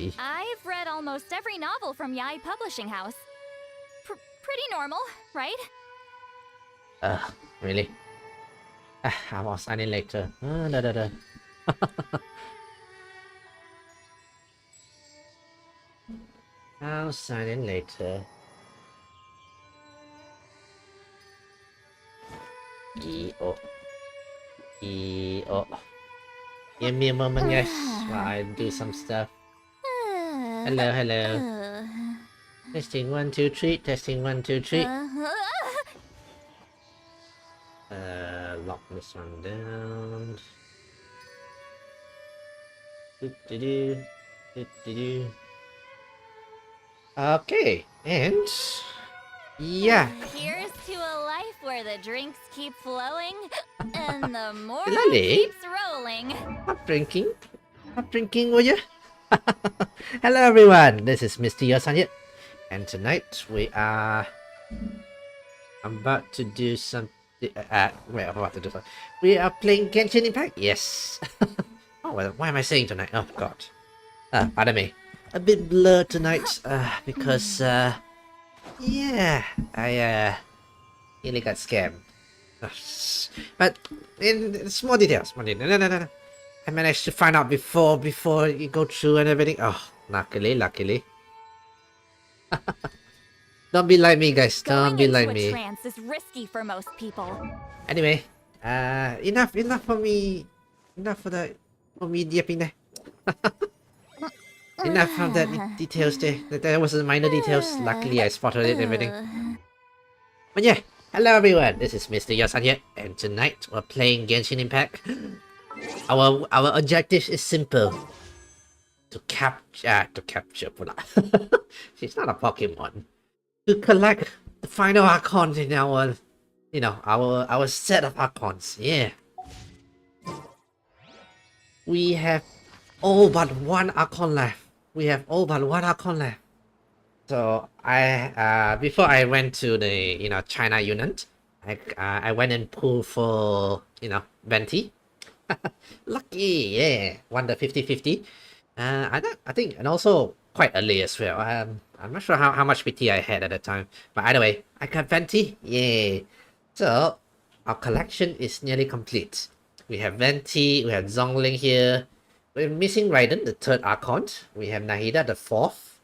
Really? I've read almost every novel from Yai Publishing House. Pretty normal, right? Really? I will sign in later. Da. I'll sign in later. E-O. Give me a moment, guys, while I do some stuff. Hello. Testing 1, 2, 3. Testing 1, 2, 3. Lock this one down. Okay, and yeah. Here's to a life where the drinks keep flowing and the more Lily? keeps rolling. Not drinking, will you? Hello everyone, this is Mr. Yosan, and tonight we are about to do something. We are playing Genshin Impact. Yes. Oh, well, why am I saying tonight? Oh god. Pardon me. A bit blurred tonight. Because yeah, I nearly got scammed. But in small details. No. I managed to find out before you go through and everything. Oh, luckily. Don't be like me, guys. Don't be like me. Going into a trance is risky for most people. Anyway, enough for me. Enough for me dipping there. Enough of that details there. That was minor details. Luckily, I spotted it and everything. But yeah, hello everyone. This is Mr. Yosan here, and tonight we're playing Genshin Impact. Our objective is simple: to capture pula. She's not a Pokemon. To collect the final Archons in our, our set of Archons. Yeah. We have all but one Archon left. So before I went to the China unit, I went and pulled for Venti. Lucky, yeah, won the 50-50. I think, and also quite early as well. I'm not sure how much PT I had at the time, but either way, I got Venti. Yeah. So our collection is nearly complete. We have Venti, we have Zhongling here. We're missing Raiden, the third Archon. We have Nahida, the fourth.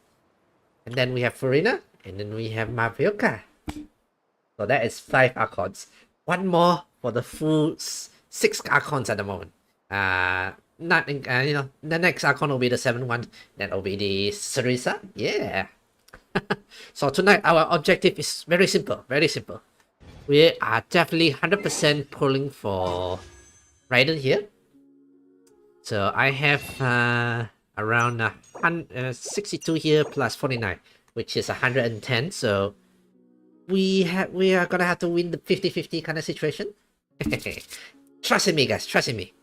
And then we have Furina. And then we have Mavioka. So that is 5 Archons. One more for the full 6 Archons at the moment. The next Archon will be the 7th one. That will be the Sarisa. Yeah. So tonight our objective is very simple. We are definitely 100% pulling for Raiden here. So I have around 62 here plus 49, which is 110. So we are gonna have to win the 50-50 kind of situation. Trust in me, guys. Trust in me.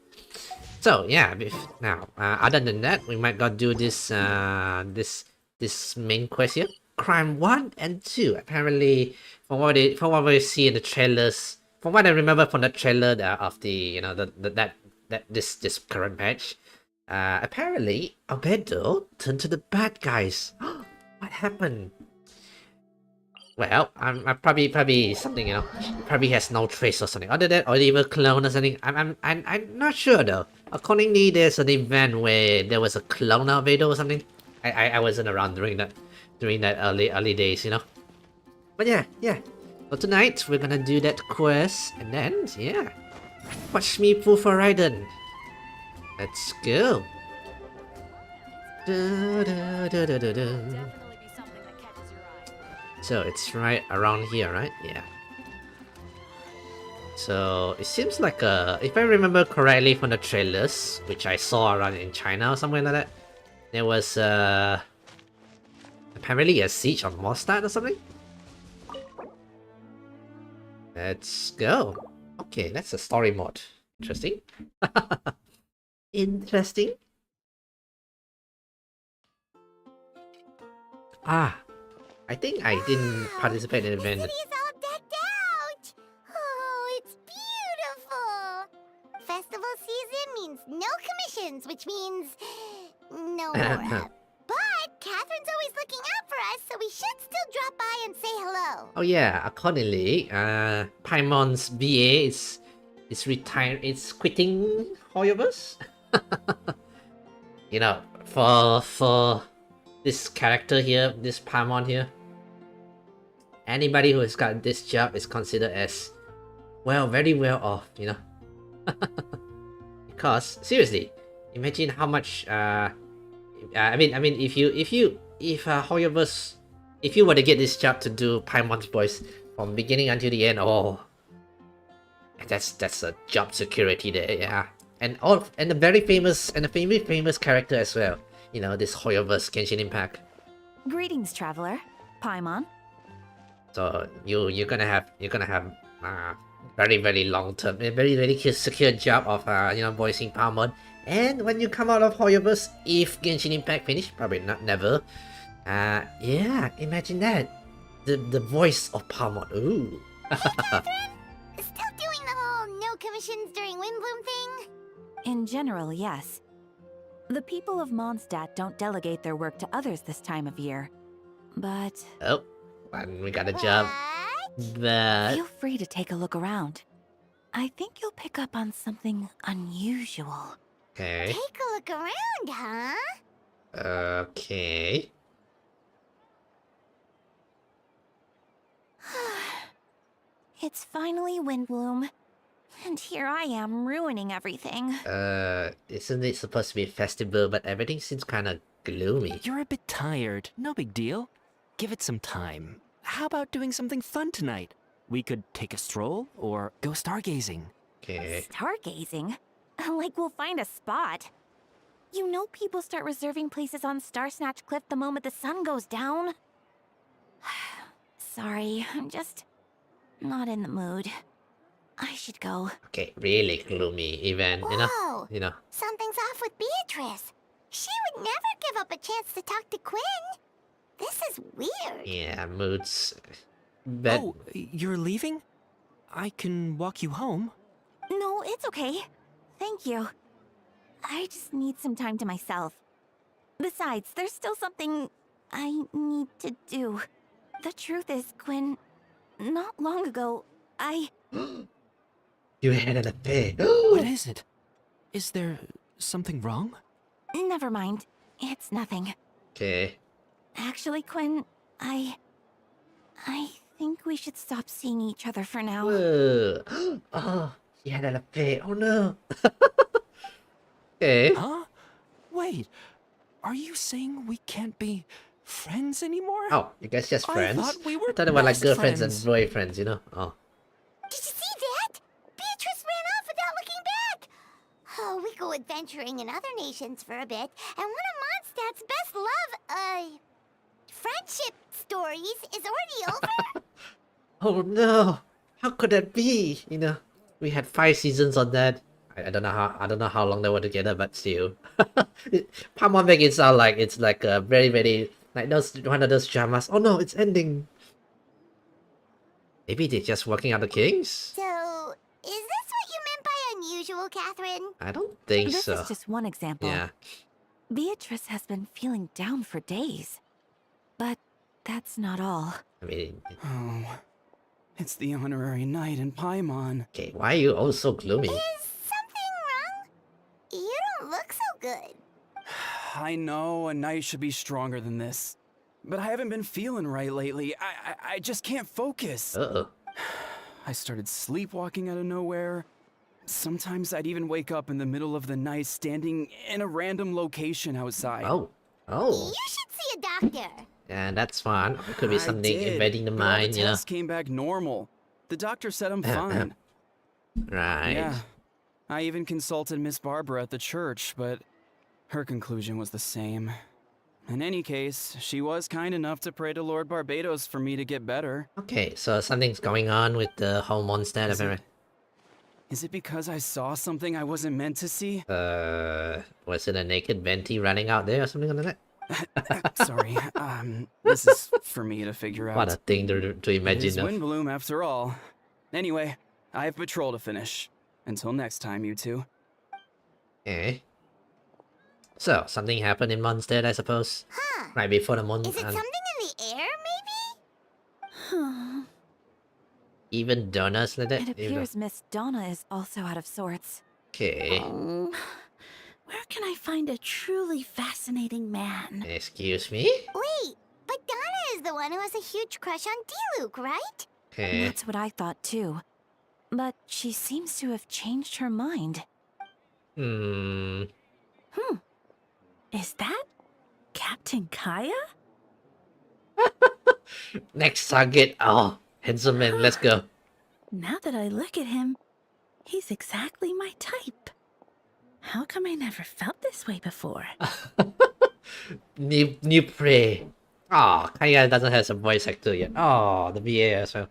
So yeah. Now, other than that, we might go do this this main quest here. Crime 1 and 2. Apparently, from what we see in the trailers, from what I remember from the trailer of the this current patch, apparently Albedo turned to the bad guys. What happened? Well, I'm probably something, probably has no trace or something other than, or even clone or something. I'm not sure though. Accordingly, there's an event where there was a clone of Albedo or something. I wasn't around during that early days, But yeah. So tonight we're gonna do that quest, and then yeah, watch me pull for Raiden. Let's go. So it's right around here, right? Yeah. So it seems like if I remember correctly from the trailers, which I saw around in China or somewhere like that, there was apparently a siege on Mostad or something. Let's go. Okay, that's a story mode. Interesting. Interesting. I think I didn't participate in the event. The city's all decked out! Oh, it's beautiful! Festival season means no commissions, which means no more. Catherine's always looking out for us, so we should still drop by and say hello. Oh yeah, accordingly, Paimon's VA is retired. It's quitting Hoyoverse. You know, for this character here, this Paimon here, anybody who has got this job is considered as well, very well off. You know, because seriously, imagine how much. I mean, if Hoyoverse, if you were to get this job to do Paimon's voice from beginning until the end, oh, that's a job security there, yeah. And the very famous character as well. You know, this Hoyoverse Genshiниmpact. Greetings, traveler. Paimon. So you're gonna have very long term, a very secure job of voicing Paimon. And when you come out of Hoyoverse, if Genshiниmpact finish, probably not never. Yeah, imagine that. The voice of Paimon. Ooh. Still doing the whole no commissions during Windbloom thing? In general, yes. The people of Mondstadt don't delegate their work to others this time of year. But Oh, and we got a job. What? But feel free to take a look around. I think you'll pick up on something unusual. okay, Take a look around, huh? okay. It's finally Windbloom. And here I am ruining everything. Isn't it supposed to be a festival? But everything seems kind of gloomy. You're a bit tired. No big deal. Give it some time. How about doing something fun tonight? We could take a stroll or go stargazing. Okay. Stargazing? Like we'll find a spot. You know people start reserving places on Starsnatch Cliff the moment the sun goes down? Sorry, I'm just not in the mood. I should go. Okay, really gloomy. Even Whoa! you know. Something's off with Beatrice. She would never give up a chance to talk to Quinn. This is weird. Yeah, moods. But Oh, you're leaving? I can walk you home. No, it's okay. Thank you. I just need some time to myself. Besides, there's still something I need to do. The truth is, Quinn, not long ago, you had an affair. What is it? Is there something wrong? Never mind. It's nothing. Okay. Actually, Quinn, I think we should stop seeing each other for now. Whoa. Oh, he had an affair. Oh no. Okay. Huh? Wait, are you saying we can't be friends anymore? Oh, you guys just I friends? thought we were I thought they were like best girlfriends friends. and boyfriends, you know? Oh. Did you see that? Beatrice ran off without looking back. Oh, we go adventuring in other nations for a bit, and one of Mondstadt's best friendship stories is already over. Oh no. How could that be? You know, we had 5 seasons on that. I don't know how long they were together, but still. Paimon make it sound like it's like a very like one of those dramas. Oh no, it's ending. Maybe they're just working out the kinks? So, is this what you meant by unusual, Catherine? I don't think This so. is just one example. Yeah. Beatrice has been feeling down for days. But that's not all. I mean, Oh, it's the honorary knight in Paimon. okay, why are you all so gloomy? Is something wrong? You don't look so good. I know a knight should be stronger than this, but I haven't been feeling right lately. I just can't focus. Uh-oh. I started sleepwalking out of nowhere. Sometimes I'd even wake up in the middle of the night standing in a random location outside. Oh. Oh. You should see a doctor. Yeah, that's fine. It could be I something did, invading the but all mind, the you know? tests came back normal. The doctor said I'm fine. Right. Yeah. I even consulted Miss Barbara at the church, but her conclusion was the same. In any case, she was kind enough to pray to Lord Barbados for me to get better. Okay, so something's going on with the whole monster Is it- apparently. Is it because I saw something I wasn't meant to see? Was it a naked venti running out there or something like that? Sorry, this is for me to figure out. What a thing to It imagine. is Of. Windbloom after all. Anyway, I have patrol to finish. Until next time, you two. Okay. So, something happened in Mondstadt, I suppose. Huh. Right before the month. Is it something in the air, maybe? Even Donna's let It appears Miss Donna is also out of sorts. Okay. Where can I find a truly fascinating man? Excuse me? Wait, but Donna is the one who has a huge crush on D-Luke, right? Okay. That's what I thought too. But she seems to have changed her mind. Is that Captain Kaya? Next target. Oh, handsome man, let's go. Now that I look at him, he's exactly my type. How come I never felt this way before? New prey. Oh, Kaya doesn't have a voice actor yet. Oh, the VA as well.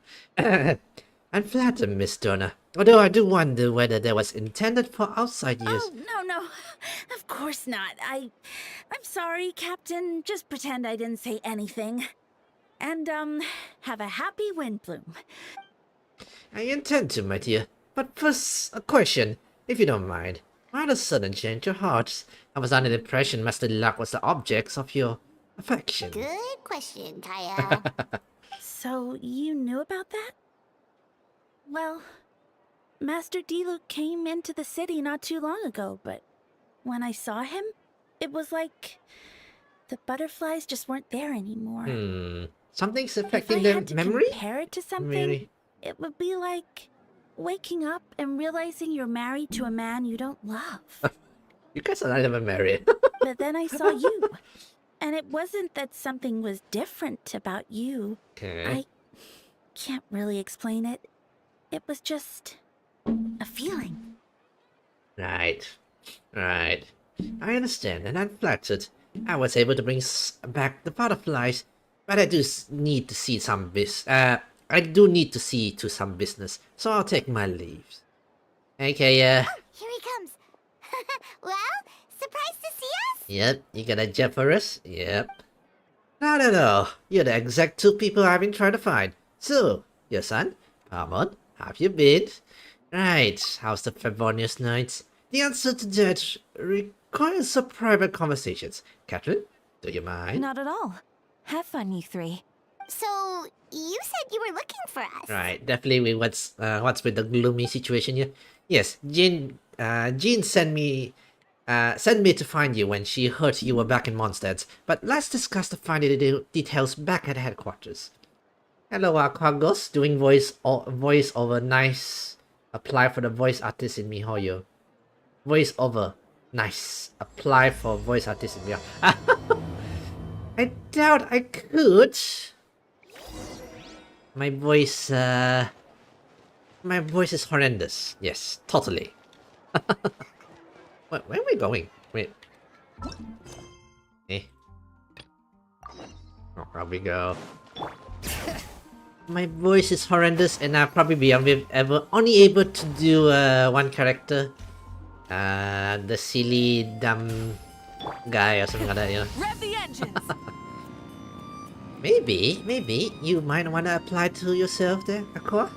I'm flattered, Miss Donna. Although I do wonder whether that was intended for outside use. Oh, no. Of course not. I'm sorry, Captain. Just pretend I didn't say anything. And, have a happy Windbloom. I intend to, my dear. But first, a question, if you don't mind. Why the sudden change of hearts? I was under the impression Master Luck was the object of your affection. Good question, Kaya. So, you knew about that? Well, Master D-Luke came into the city not too long ago, but when I saw him, it was like the butterflies just weren't there anymore. Something's If I affecting their had to memory? compare it to something, Memory? it would be like waking up and realizing you're married to a man you don't love. You guys are not even married. But then I saw you, and it wasn't that something was different about you. Okay. I can't really explain it. It was just a feeling. Right. I understand, and I'm flattered. I was able to bring back the butterflies, but I do need to see some I do need to see to some business, so I'll take my leave. Okay, Here he comes. Well, surprised to see us? Yep, you got a job for us? Yep. No. You're the exact two people I've been trying to find. So, your son, Palmon, how have you been? Right, how's the Favonius night? The answer to that requires some private conversations. Catherine, do you mind? Not at all. Have fun, you three. So, you said you were looking for us. Right, definitely what's with the gloomy situation here. Yes, Jean sent me to find you when she heard you were back in Mondstadt. But let's discuss the finer details back at headquarters. Hello, Aquagos, doing voice over. Nice. Apply for the voice artist in MiHoYo. Voice over. Nice. Apply for voice artist in MiHoYo. I doubt I could. My voice is horrendous. Yes, totally. Where are we going? Wait. Oh, probably go. My voice is horrendous, and I'll probably be only able to do one character. The silly dumb guy or something like that, you know. Rev the engines! Maybe you might want to apply to yourself there, Aqua.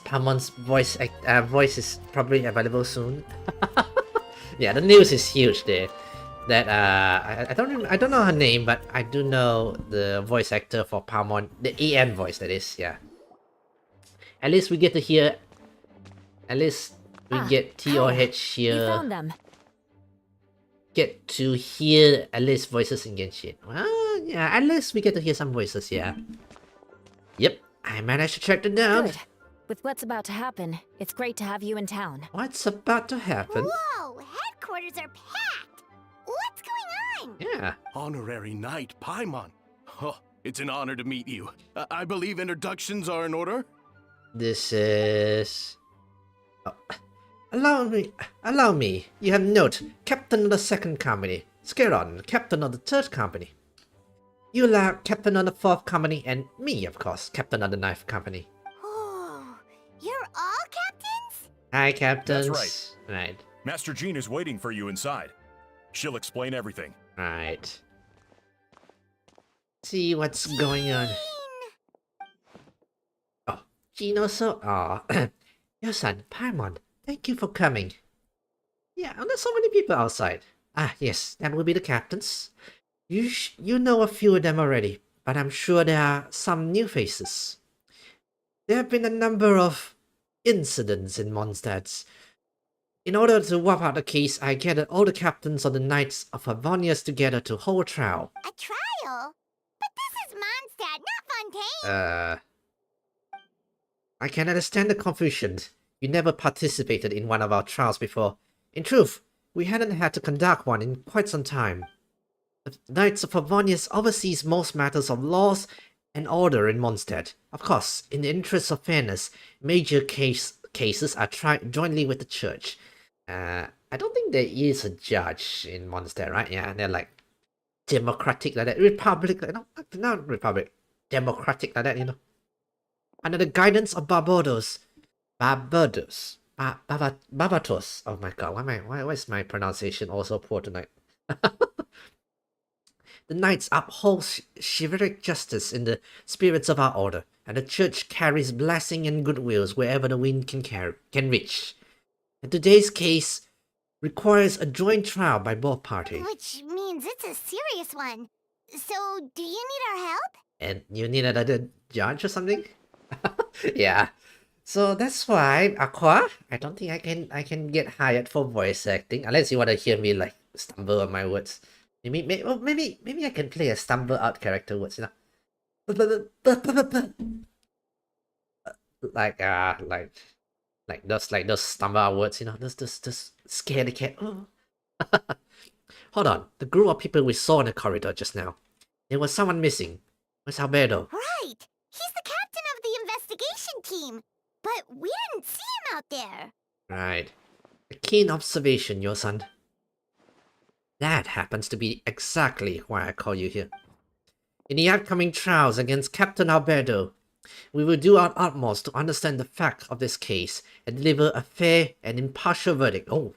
Pamon's voice is probably available soon. Yeah, the news is huge there. That I don't know her name, but I do know the voice actor for Palmon, the EN voice that is. Yeah. At least we get to hear. At least we get TOH You here. found them. Get to hear at least voices in Genshin. Well, yeah, at least we get to hear some voices. Yeah. Yep, I managed to track them down. Good. With what's about to happen, it's great to have you in town. What's about to happen? Whoa, headquarters are packed. What's going on? Yeah. Honorary Knight Paimon. Oh, it's an honor to meet you. I believe introductions are in order? This is... Oh. Allow me. You have note, Captain of the Second Company. Scaron, Captain of the Third Company. Yula, Captain of the Fourth Company, and me, of course, Captain of the Ninth Company. Oh, you're all captains? Hi, Captains. That's Right. Master Jean is waiting for you inside. She'll explain everything. Right. See what's going on. Oh, Jean also? Oh, your son, Paimon. Thank you for coming. Yeah, and there's so many people outside. Ah, yes, that will be the captains. You know a few of them already, but I'm sure there are some new faces. There have been a number of incidents in Mondstadt. In order to wipe out the case, I gathered all the captains of the Knights of Favonius together to hold a trial. A trial? But this is Mondstadt, not Fontaine! I can understand the confusion. You never participated in one of our trials before. In truth, we hadn't had to conduct one in quite some time. The Knights of Favonius oversees most matters of laws and order in Mondstadt. Of course, in the interest of fairness, major cases are tried jointly with the church. I don't think there is a judge in Mondstadt, right? Yeah, they're like democratic like that. Republic, no, not republic. Democratic like that, you know. Under the guidance of Barbatos. Barbatos. Oh my god, why is my pronunciation also poor tonight? The Knights uphold chivalric justice in the spirits of our order, and the church carries blessing and goodwills wherever the wind can reach. And today's case requires a joint trial by both parties. Which means it's a serious one. So, do you need our help? And you need another judge or something? Yeah. So that's why, Aqua, I don't think I can get hired for voice acting unless you want to hear me like stumble on my words. Maybe I can play a stumble out character words, you know. Like those stumble out words, you know, those scare the cat. Oh. Hold on, the group of people we saw in the corridor just now. There was someone missing. Where's Alberto? Right! He's the captain of the investigation team! But we didn't see him out there! Right. A keen observation, your son. That happens to be exactly why I call you here. In the upcoming trials against Captain Alberto, we will do our utmost to understand the fact of this case and deliver a fair and impartial verdict. Oh,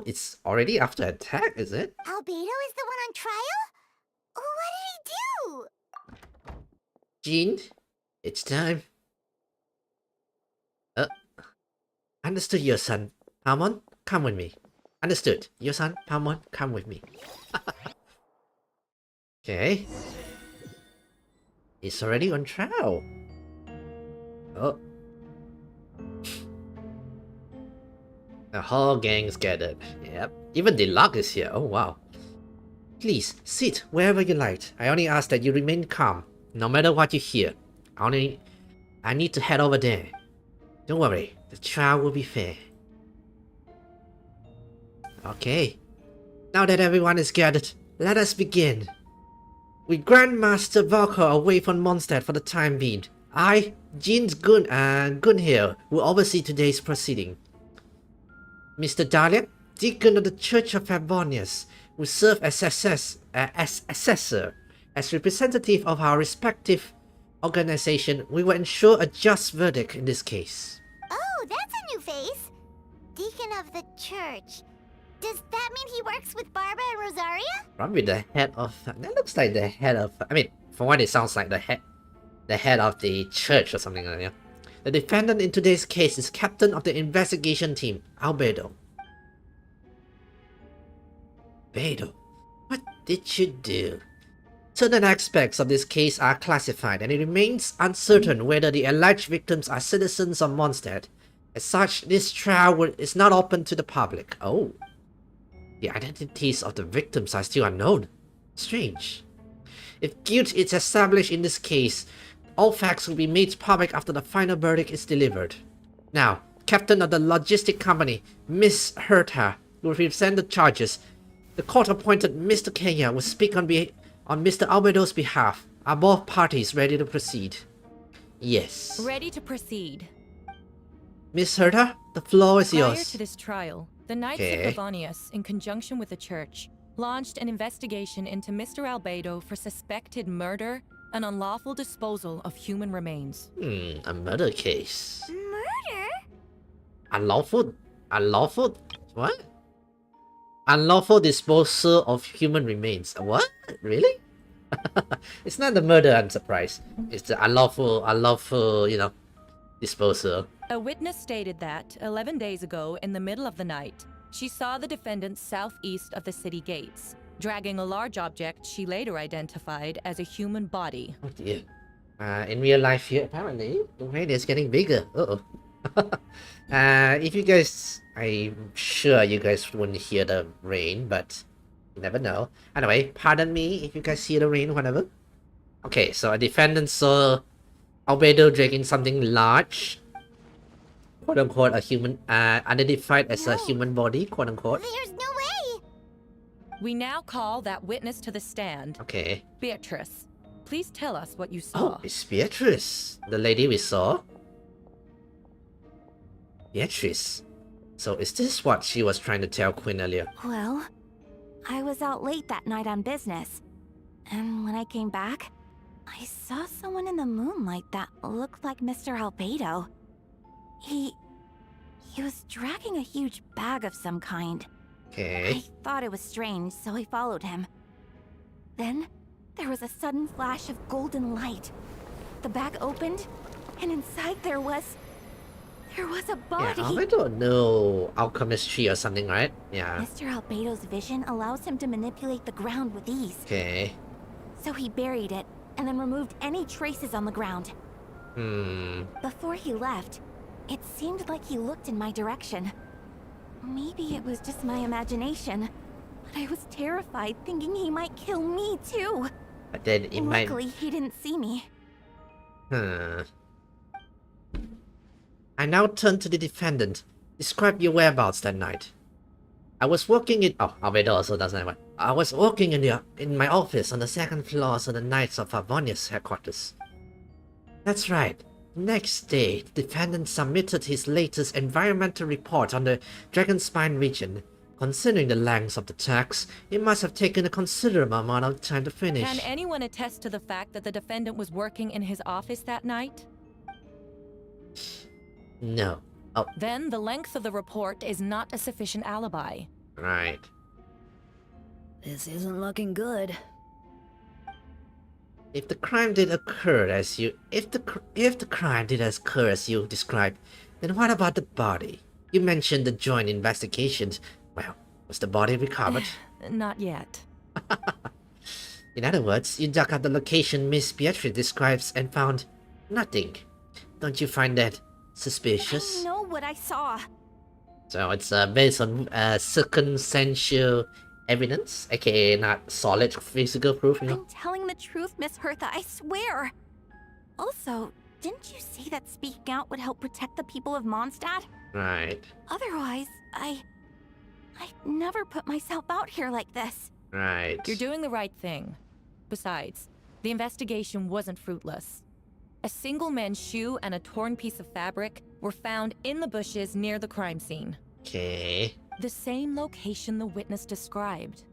it's already after attack, is it? Albedo is the one on trial? What did he do? Jean, it's time. Understood, your son. Palmon, come with me. Understood. Your son, Palmon, come with me. Okay. It's already on trial. Oh. The whole gang's gathered. Yep. Even Deluxe is here. Oh, wow. Please, sit wherever you like. I only ask that you remain calm, no matter what you hear. I need to head over there. Don't worry, the trial will be fair. Okay. Now that everyone is gathered, let us begin. With Grandmaster Valkor away from Mondstadt for the time being, I, Jean's Gunhill, will oversee today's proceeding. Mr. Dahlia, Deacon of the Church of Favonius, will serve as assessor. As representative of our respective organization, we will ensure a just verdict in this case. Oh, that's a new face! Deacon of the church. Does that mean he works with Barbara and Rosaria? Probably the head of... That looks like the head of... I mean, from what it sounds like, the head of the church or something like that. The defendant in today's case is captain of the investigation team, Albedo. Albedo, what did you do? Certain aspects of this case are classified, and it remains uncertain whether the alleged victims are citizens of Mondstadt. As such, this trial is not open to the public. Oh. The identities of the victims are still unknown. Strange. If guilt is established in this case, all facts will be made public after the final verdict is delivered. Now, Captain of the logistic company, Miss Herta, will present the charges. The court-appointed Mr. Kenya will speak on Mr. Albedo's behalf. Are both parties ready to proceed? Yes. Ready to proceed. Miss Herta, the floor is yours. Prior to this trial, the Knights Okay. of Favonius, in conjunction with the church, launched an investigation into Mr. Albedo for suspected murder and unlawful disposal of human remains. A murder case. Murder? Unlawful? What? Unlawful disposal of human remains. What? Really? It's not the murder, I'm surprised. It's the unlawful, you know, disposal. A witness stated that, 11 days ago, in the middle of the night, She saw the defendant southeast of the city gates, dragging a large object she later identified as a human body. Oh dear. In real life here, apparently, the rain is getting bigger. Uh-oh. If you guys... I'm sure you guys wouldn't hear the rain, but you never know. Anyway, pardon me if you guys hear the rain or whatever. Okay, so a defendant saw Albedo dragging something large, quote-unquote, a human, identified as a human body, quote-unquote. There's no way! We now call that witness to the stand. Okay. Beatrice, please tell us what you saw. Oh, it's Beatrice, the lady we saw. Beatrice. So is this what she was trying to tell Quinn earlier? Well, I was out late that night on business. And when I came back, I saw someone in the moonlight that looked like Mr. Albedo. He was dragging a huge bag of some kind. Okay. I thought it was strange, so I followed him. Then, there was a sudden flash of golden light. The bag opened, and inside there was a Yeah, body. Albedo no alchemistry or something, right? Yeah. Mr. Albedo's vision allows him to manipulate the ground with ease. Okay. So he buried it, and then removed any traces on the ground. Before he left, it seemed like he looked in my direction. Maybe it was just my imagination, but I was terrified thinking he might kill me too. But then it might... Luckily, he didn't see me. I now turn to the defendant. Describe your whereabouts that night. I was working in... Oh, Albedo also doesn't have one. I was working in my office on the second floor of the Knights of Avonia's headquarters. That's right. Next day, the defendant submitted his latest environmental report on the Dragonspine region. Considering the length of the text, it must have taken a considerable amount of time to finish. Can anyone attest to the fact that the defendant was working in his office that night? No. Oh, Then the length of the report is not a sufficient alibi. right. This isn't looking good. If the crime did occur as you... If the crime did occur as you described, then what about the body? You mentioned the joint investigations. Well, was the body recovered? Not yet. In other words, you dug up the location Miss Beatrice describes and found nothing. Don't you find that suspicious? I know what I saw. So it's based on circumstantial evidence, aka not solid physical proof, you know? I'm telling the truth, Miss Hertha, I swear. Also, didn't you say that speaking out would help protect the people of Mondstadt? Right, Otherwise, I'd never put myself out here like this. right. You're doing the right thing. Besides, the investigation wasn't fruitless. A single man's shoe and a torn piece of fabric were found in the bushes near the crime scene. Okay. The same location the witness described.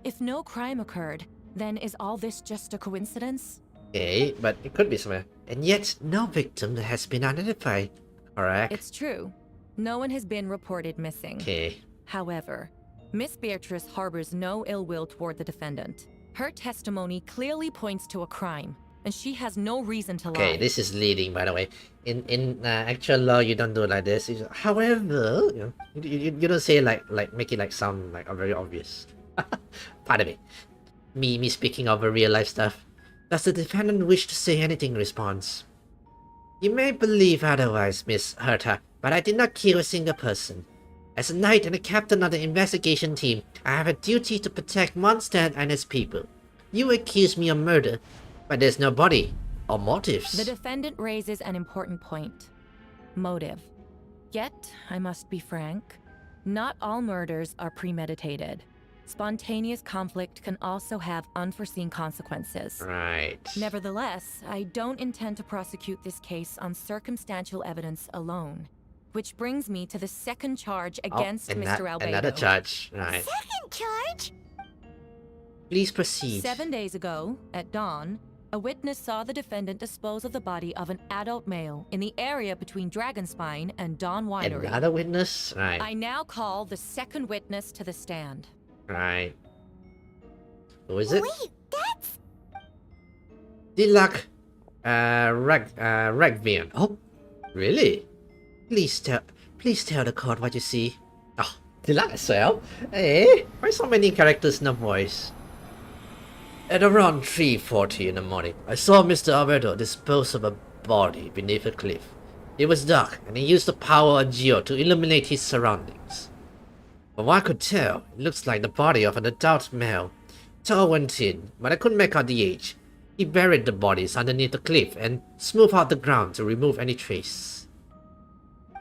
If no crime occurred, then is all this just a coincidence? Okay, but it could be somewhere. And yet, no victim has been identified. Correct? It's true. No one has been reported missing. Okay. However, Miss Beatrice harbors no ill will toward the defendant. Her testimony clearly points to a crime, and she has no reason to lie. Okay, this is leading, by the way. In actual law, you don't do it like this. However, you know, you don't say like make it like sound like very obvious. Pardon me. Me speaking of real life stuff. Does the defendant wish to say anything in response? You may believe otherwise, Miss Hertha, but I did not kill a single person. As a knight and a captain of the investigation team, I have a duty to protect Mondstadt and its people. You accuse me of murder, but there's no body or motives. The defendant raises an important point. Motive. Yet, I must be frank, not all murders are premeditated. Spontaneous conflict can also have unforeseen consequences. Right. Nevertheless, I don't intend to prosecute this case on circumstantial evidence alone. Which brings me to the second charge against Mr. Albedo. Another charge. Right. Second charge? Please proceed. 7 days ago, at dawn, a witness saw the defendant dispose of the body of an adult male in the area between Dragonspine and Dawn Winery. Another witness? Right. I now call the second witness to the stand. Right. Who is it? Wait, that's... Dilak Ragvian. Oh, really? Please tell the court what you see. Oh, Dilac as well? Eh? Why so many characters no voice? At around 3:40 in the morning, I saw Mr. Alberto dispose of a body beneath a cliff. It was dark, and he used the power of Geo to illuminate his surroundings. From what I could tell, it looks like the body of an adult male. Tall and thin, but I couldn't make out the age. He buried the bodies underneath the cliff and smoothed out the ground to remove any trace.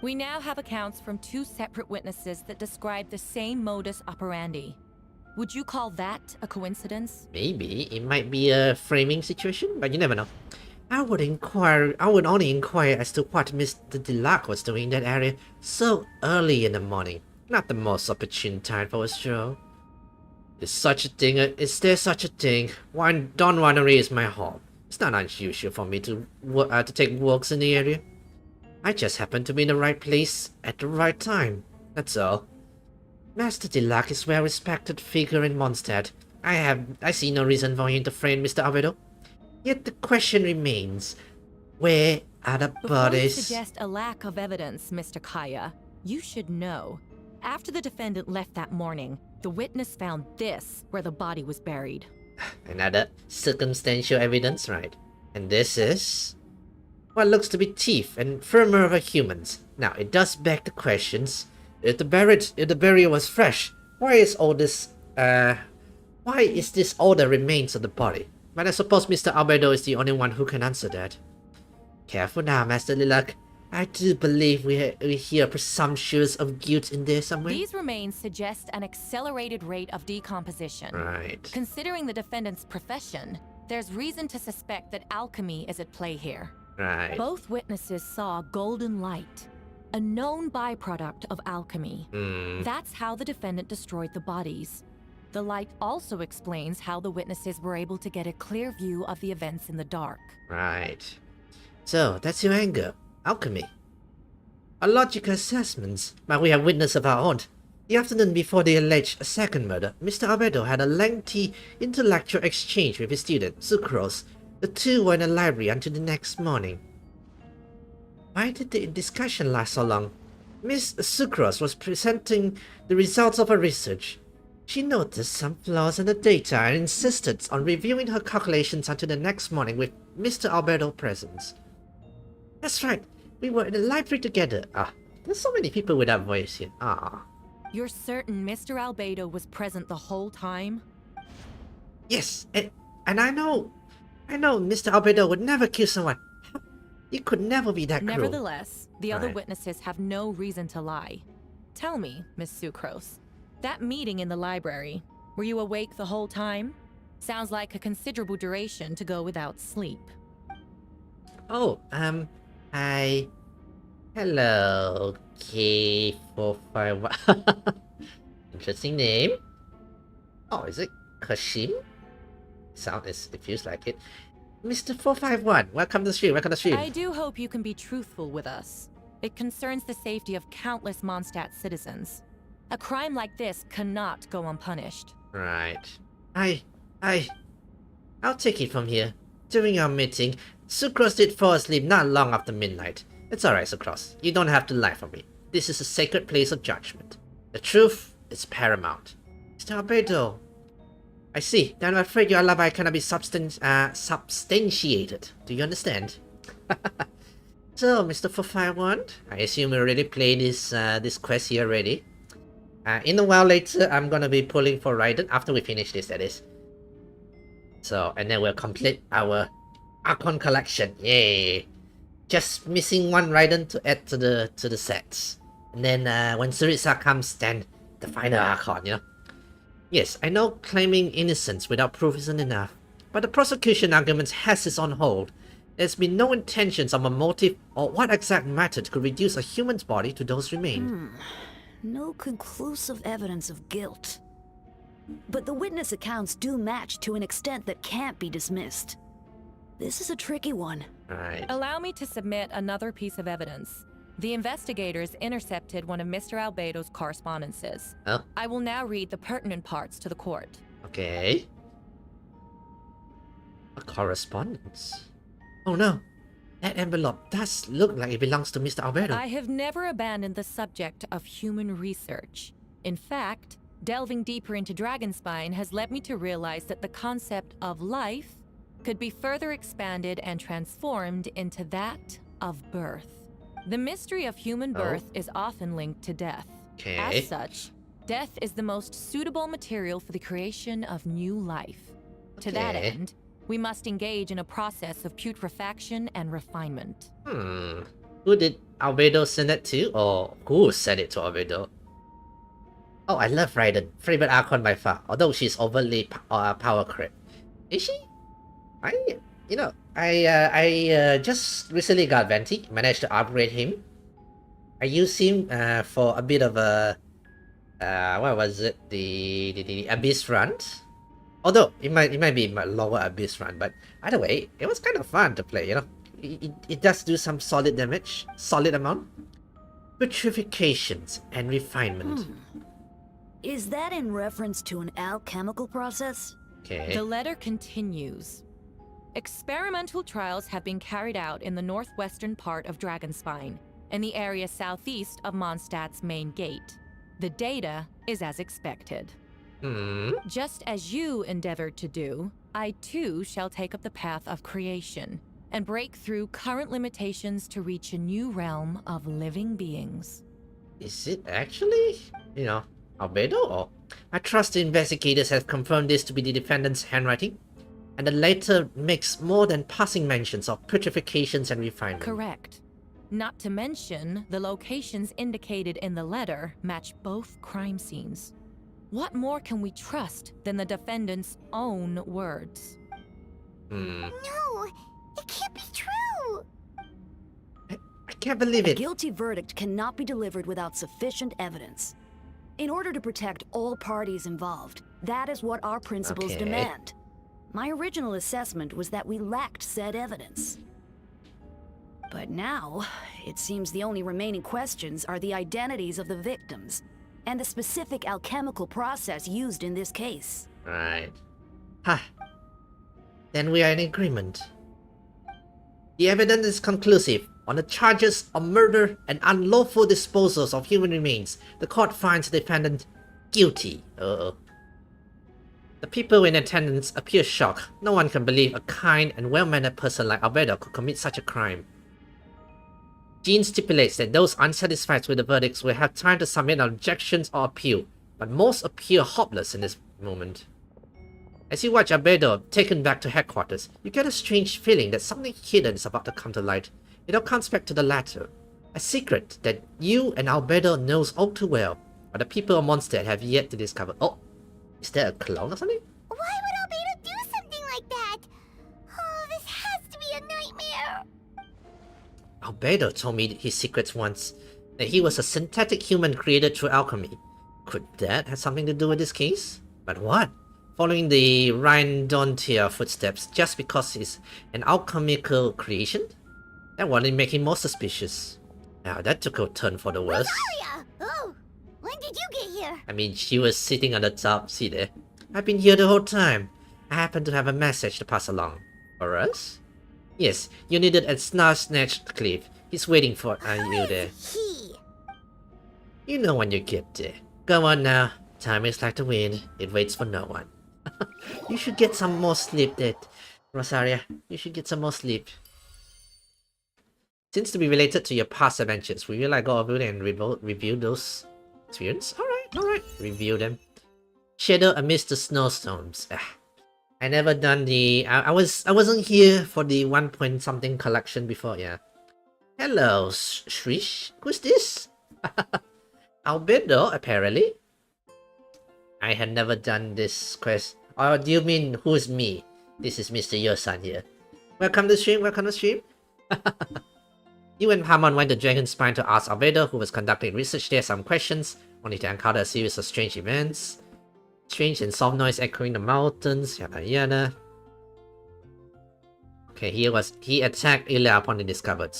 We now have accounts from 2 separate witnesses that describe the same modus operandi. Would you call that a coincidence? Maybe it might be a framing situation, but you never know. I would only inquire as to what Mr. Dilac was doing in that area so early in the morning. Not the most opportune time for a stroll. Is there such a thing? Don Winery is my home. It's not unusual for me to take walks in the area. I just happen to be in the right place at the right time. That's all. Master Dilac is a well-respected figure in Mondstadt. I see no reason for him to frame Mr. Albedo. Yet the question remains, where are the Before you bodies? suggest a lack of evidence, Mr. Kaya, you should know. After the defendant left that morning, the witness found this where the body was buried. Another circumstantial evidence, right? And this is what looks to be teeth and femur of a human's. Now, it does beg the questions. If the burial was fresh, why is this all the remains of the body? But I suppose Mr. Albedo is the only one who can answer that. Careful now, Master Lilac. I do believe we hear presumptuous of guilt in there somewhere. These remains suggest an accelerated rate of decomposition. Right. Considering the defendant's profession, there's reason to suspect that alchemy is at play here. Right. Both witnesses saw golden light, a known byproduct of alchemy. That's how the defendant destroyed the bodies. The light also explains how the witnesses were able to get a clear view of the events in the dark. Right. So, that's your angle. Alchemy. A logical assessment, but we have witness of our own. The afternoon before the alleged second murder, Mr. Albedo had a lengthy intellectual exchange with his student, Sucrose. The two were in the library until the next morning. Why did the discussion last so long? Miss Sucrose was presenting the results of her research. She noticed some flaws in the data and insisted on reviewing her calculations until the next morning with Mr. Albedo present. That's right, we were in the library together. There's so many people with that voice here. You're certain Mr. Albedo was present the whole time? Yes, and I know Mr. Albedo would never kill someone. He could never be that cruel. Nevertheless, the other Right. witnesses have no reason to lie. Tell me, Miss Sucrose, that meeting in the library, were you awake the whole time? Sounds like a considerable duration to go without sleep. Hello, K451. Interesting name. Oh, is it Kashim? It feels like it. Mr. 451, welcome to the stream, I do hope you can be truthful with us. It concerns the safety of countless Mondstadt citizens. A crime like this cannot go unpunished. Right. I'll take it from here. During our meeting, Sucrose did fall asleep not long after midnight. It's alright, Sucrose. You don't have to lie for me. This is a sacred place of judgment. The truth is paramount. Mr. Albedo. I see. Then I'm afraid your alibi cannot be substantiated. Do you understand? So, Mr. 451, I assume you already played this quest here already. In a while later, I'm gonna be pulling for Raiden after we finish this, that is. So, and then we'll complete our Archon collection. Yay! Just missing one Raiden to add to the sets. And then when Syriza comes, then the final Archon, you know? Yes, I know claiming innocence without proof isn't enough, but the prosecution argument has its on hold. There's been no intentions of a motive or what exact method could reduce a human's body to those remain. No conclusive evidence of guilt. But the witness accounts do match to an extent that can't be dismissed. This is a tricky one. Right. Allow me to submit another piece of evidence. The investigators intercepted one of Mr. Albedo's correspondences. Oh. I will now read the pertinent parts to the court. Okay. A correspondence. Oh no. That envelope does look like it belongs to Mr. Albedo. I have never abandoned the subject of human research. In fact, delving deeper into Dragonspine has led me to realize that the concept of life could be further expanded and transformed into that of birth. The mystery of human birth is often linked to death. Okay. As such, death is the most suitable material for the creation of new life. To that Okay. end, we must engage in a process of putrefaction and refinement. Who did Albedo send it to? Or who sent it to Albedo? Oh, I love Raiden. Favorite Archon by far. Although she's overly power creep. Is she? I just recently got Venti. Managed to upgrade him. I used him for a bit of a what was it? The Abyss run. Although it might be my lower Abyss run, but either way, it was kind of fun to play. It does do some solid damage, solid amount. Petrifications and refinement. Is that in reference to an alchemical process? Okay. The letter continues. Experimental trials have been carried out in the northwestern part of Dragonspine, in the area southeast of Mondstadt's main gate. The data is as expected. Just as you endeavored to do, I too shall take up the path of creation and break through current limitations to reach a new realm of living beings. Is it actually, Albedo? Or I trust the investigators have confirmed this to be the defendant's handwriting, and the letter makes more than passing mentions of petrifications and refinement. Correct. Not to mention, the locations indicated in the letter match both crime scenes. What more can we trust than the defendant's own words? No, it can't be true. I can't believe A it. guilty verdict cannot be delivered without sufficient evidence. In order to protect all parties involved, that is what our principles Okay. demand. My original assessment was that we lacked said evidence. But now, it seems the only remaining questions are the identities of the victims and the specific alchemical process used in this case. Right. Then we are in agreement. The evidence is conclusive. On the charges of murder and unlawful disposals of human remains, the court finds the defendant guilty. The people in attendance appear shocked. No one can believe a kind and well-mannered person like Albedo could commit such a crime. Jean stipulates that those unsatisfied with the verdicts will have time to submit objections or appeal, but most appear hopeless in this moment. As you watch Albedo taken back to headquarters, you get a strange feeling that something hidden is about to come to light. It all comes back to the latter, a secret that you and Albedo knows all too well, but the people of Mondstadt have yet to discover. Oh, is there a clone or something? Why would Albedo do something like that? Oh, this has to be a nightmare. Albedo told me his secrets once, that he was a synthetic human created through alchemy. Could that have something to do with this case? But what? Following the Raiden footsteps just because he's an alchemical creation? That would make him more suspicious. Now that took a turn for the worse. Rosaria! Oh, when did you get here? I mean, she was sitting on the top, see there. I've been here the whole time. I happen to have a message to pass along. For us? Yes, you needed a snatched cliff. He's waiting for you there. He. You know when you get there. Go on now. Time is like the wind. It waits for no one. You should get some more sleep, Rosaria. You should get some more sleep. Seems to be related to your past adventures. Will you go over there and review those experiences? Alright. Review them. Shadow amidst the snowstorms. I never done the... I wasn't here for the 1 point something collection before, yeah. Hello, Shrish. Who's this? Albedo, apparently. I had never done this quest. Or do you mean who's me? This is Mr. Yosan here. Welcome to stream. You and Paimon went to Dragonspine to ask Albedo, who was conducting research there, some questions, only to encounter a series of strange events. Strange and soft noise echoing the mountains, yada yada. Okay, he attacked Ilya upon the discovered.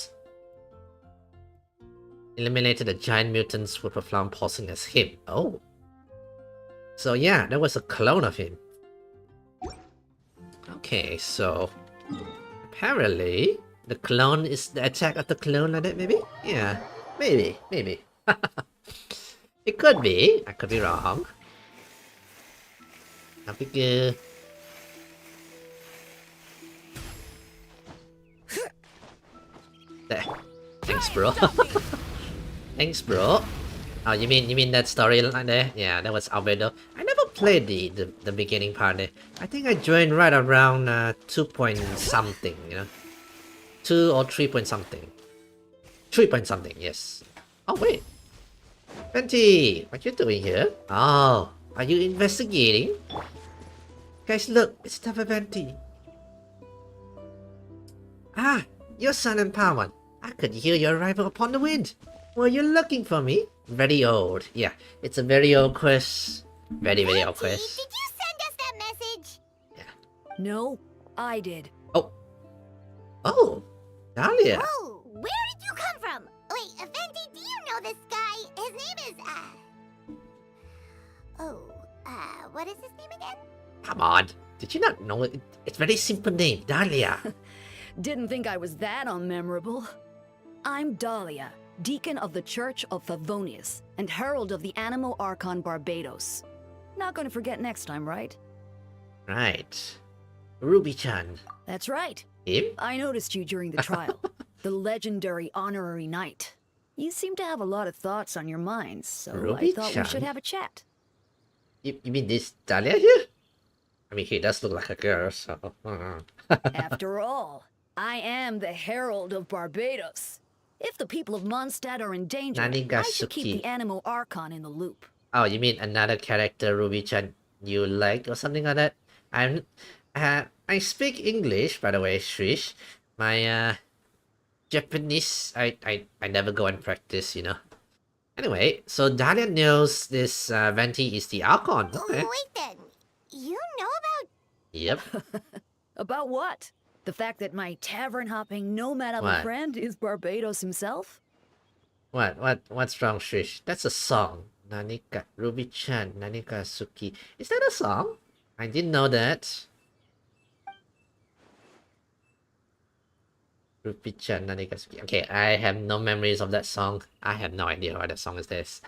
Eliminated the giant mutants with a flower posing as him. Oh. So yeah, there was a clone of him. Okay, so apparently the clone is the attack of the clone like that, maybe? Yeah, maybe. It could be. I could be wrong. That'd be good. There. Thanks, bro. Thanks, bro. Oh, you mean that storyline there? Yeah, that was Albedo. I never played the beginning part there. I think I joined right around 2 point something, you know, 2 or 3 point something. 3 point something, yes. Oh wait, Venti, what you doing here? Oh, are you investigating? Guys, look, it's Tava Venti. Ah, your son and Pawan. I could hear your arrival upon the wind. Were you looking for me? Very old. Yeah, it's a very old quest. Very old Auntie, quest. did you send us that message? No, I did. Oh, Dahlia. Oh, where did you come from? Wait, Venti, do you know this guy? His name is, what is his name again? Come on. Did you not know it? It's very simple name, Dahlia. Didn't think I was that unmemorable. I'm Dahlia, Deacon of the Church of Favonius, and Herald of the Animo Archon Barbados. Not gonna forget next time, right? Right. Ruby-chan. That's right. Him? I noticed you during the trial. The legendary honorary knight. You seem to have a lot of thoughts on your mind, so I thought we Ruby-chan? should have a chat. You mean this Dahlia here? I mean, he does look like a girl, so... After all, I am the Herald of Barbados. If the people of Mondstadt are in danger, I should keep Nanigasuki. the Animo Archon in the loop. Oh, you mean another character, Ruby-chan, you like or something like that? I speak English, by the way, Shrish. My, Japanese, I never go and practice, you know. Anyway, so Dahlia knows this, Venti is the Archon. Okay. Wait then, you know about... Yep. About what? The fact that my tavern-hopping nomad of a What? friend is Barbados himself? What's wrong, Shrish? That's a song. Nanika, Ruby-chan, Nanigasuki. Is that a song? I didn't know that. Ruby-chan, Nanigasuki. Okay, I have no memories of that song. I have no idea what that song is this.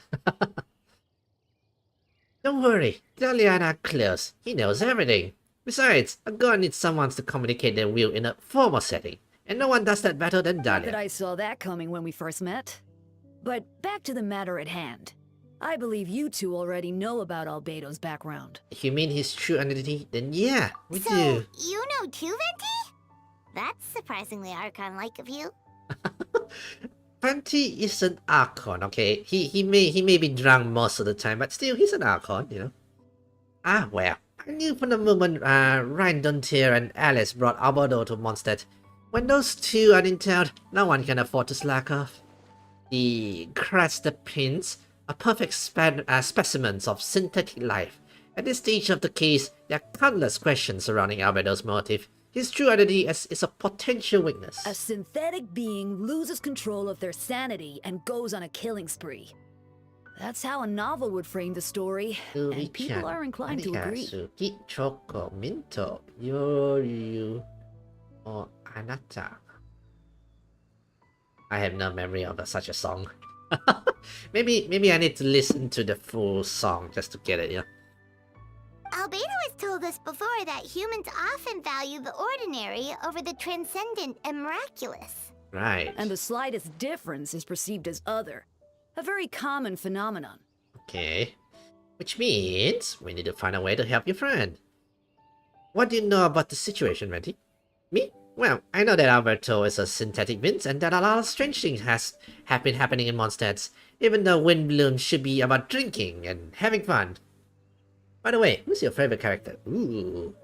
Don't worry, Dahlia and I are close. He knows everything. Besides, a god needs someone to communicate their will in a formal setting. And no one does that better than Not that Dahlia. I saw that coming when we first met. But back to the matter at hand. I believe you two already know about Albedo's background. If you mean his true identity, then yeah, we So, do. you know too, Venti? That's surprisingly Archon-like of you. Venti is an Archon, okay? He may be drunk most of the time, but still he's an Archon, you know. Ah, well, I knew from the moment Raiden and Alice brought Albedo to Mondstadt. When those two are in town, no one can afford to slack off. The crested pins are perfect specimens of synthetic life. At this stage of the case, there are countless questions surrounding Albedo's motive. His true identity is a potential weakness. A synthetic being loses control of their sanity and goes on a killing spree. That's how a novel would frame the story, and people are inclined to agree. Nanigasuki, Choco, Minto, Yoryu, or Anata. I have no memory of such a song. maybe I need to listen to the full song just to get it, yeah. Albedo has told us before that humans often value the ordinary over the transcendent and miraculous. Right. And the slightest difference is perceived as other. A very common phenomenon. Okay. Which means we need to find a way to help your friend. What do you know about the situation, Venti? Me? Well, I know that Alberto is a synthetic Vince and that a lot of strange things have been happening in Mondstadt, even though Windbloom should be about drinking and having fun. By the way, who's your favorite character? Ooh,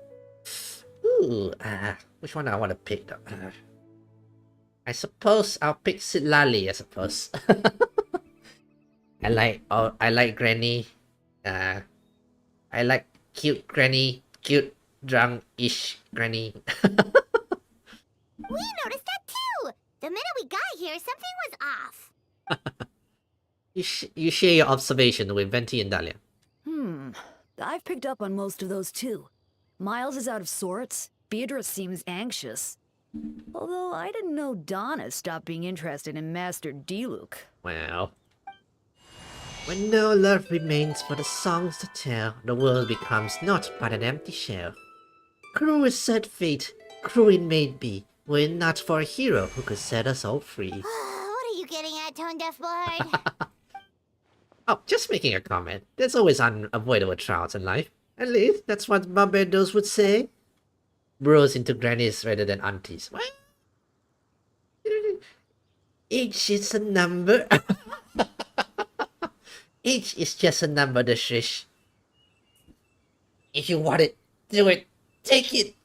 which one I want to pick though? I suppose I'll pick Sitlali, I suppose. I like Granny. I like cute Granny, cute drunk-ish Granny. We noticed that too! The minute we got here, something was off. You share your observation with Venti and Dahlia. I've picked up on most of those too. Miles is out of sorts. Beatrice seems anxious. Although I didn't know Donna stopped being interested in Master Diluc. Well. When no love remains for the songs to tell, the world becomes naught but an empty shell. Cruel is said fate, cruel it may be, were it not for a hero who could set us all free. What are you getting at, Tone Deaf Bard? Oh, just making a comment. There's always unavoidable trials in life. At least, that's what Barbados would say. Bros into grannies rather than aunties. What? Age is a number. Age is just a number, the shish. If you want it, do it. Take it.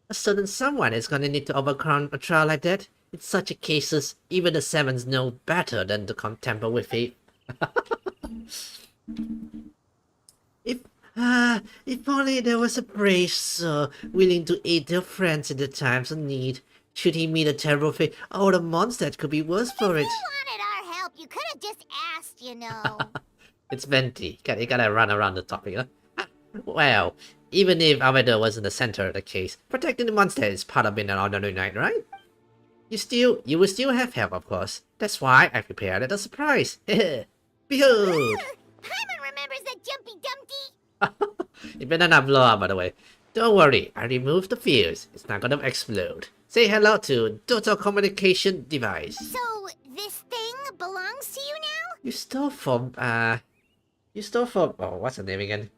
A certain someone is gonna need to overcome a trial like that. In such a cases, even the sevens know better than to tamper with it. If only there was a brave soul willing to aid their friends in the times of need. Should he meet a terrible fate, oh, the monster could be worse for it. If you wanted our help, you could have just asked, you know. It's Venti. You gotta run around the topic, huh? Well, even if Albedo was in the center of the case, protecting the monster is part of being an ordinary knight, right? You will still have help, of course. That's why I prepared a little surprise. Behold! Paimon remembers that jumpy dumpty. It better not blow up, by the way. Don't worry, I removed the fuse. It's not gonna explode. Say hello to Total Communication Device. So, this thing belongs to you now? You stole from, oh, what's her name again?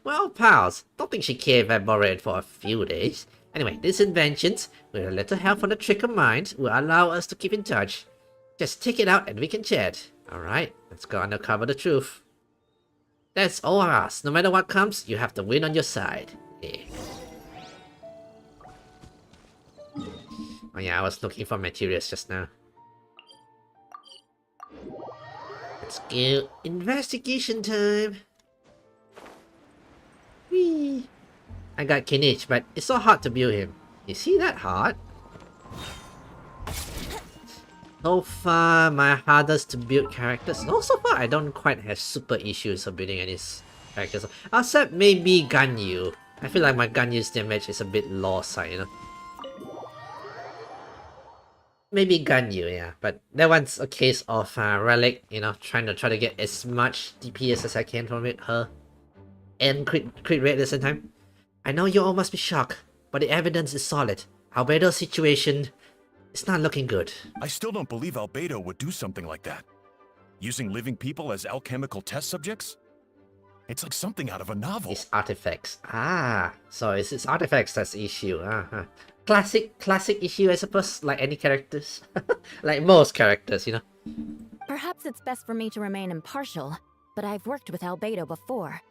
Well, pals, don't think she cared if I borrowed it for a few days. Anyway, these inventions, with a little help from the trick of mind, will allow us to keep in touch. Just take it out and we can chat. Alright, let's go uncover the truth. That's all I ask. No matter what comes, you have the win on your side. Yeah. Oh yeah, I was looking for materials just now. Let's go. Investigation time. Whee. I got Kinich, but it's so hard to build him. Is he that hard? So far, my hardest to build characters. No, so far I don't quite have super issues of building any characters. Except maybe Ganyu. I feel like my Ganyu's damage is a bit low side, you know. Maybe Ganyu, yeah. But that one's a case of Relic, you know, trying to get as much DPS as I can from it, her. And crit rate at the same time. I know you all must be shocked, but the evidence is solid. Albedo's situation is not looking good. I still don't believe Albedo would do something like that. Using living people as alchemical test subjects? It's like something out of a novel. It's artifacts. Ah, so it's artifacts that's the issue. Classic issue, I suppose, like any characters. Like most characters, you know. Perhaps it's best for me to remain impartial, but I've worked with Albedo before.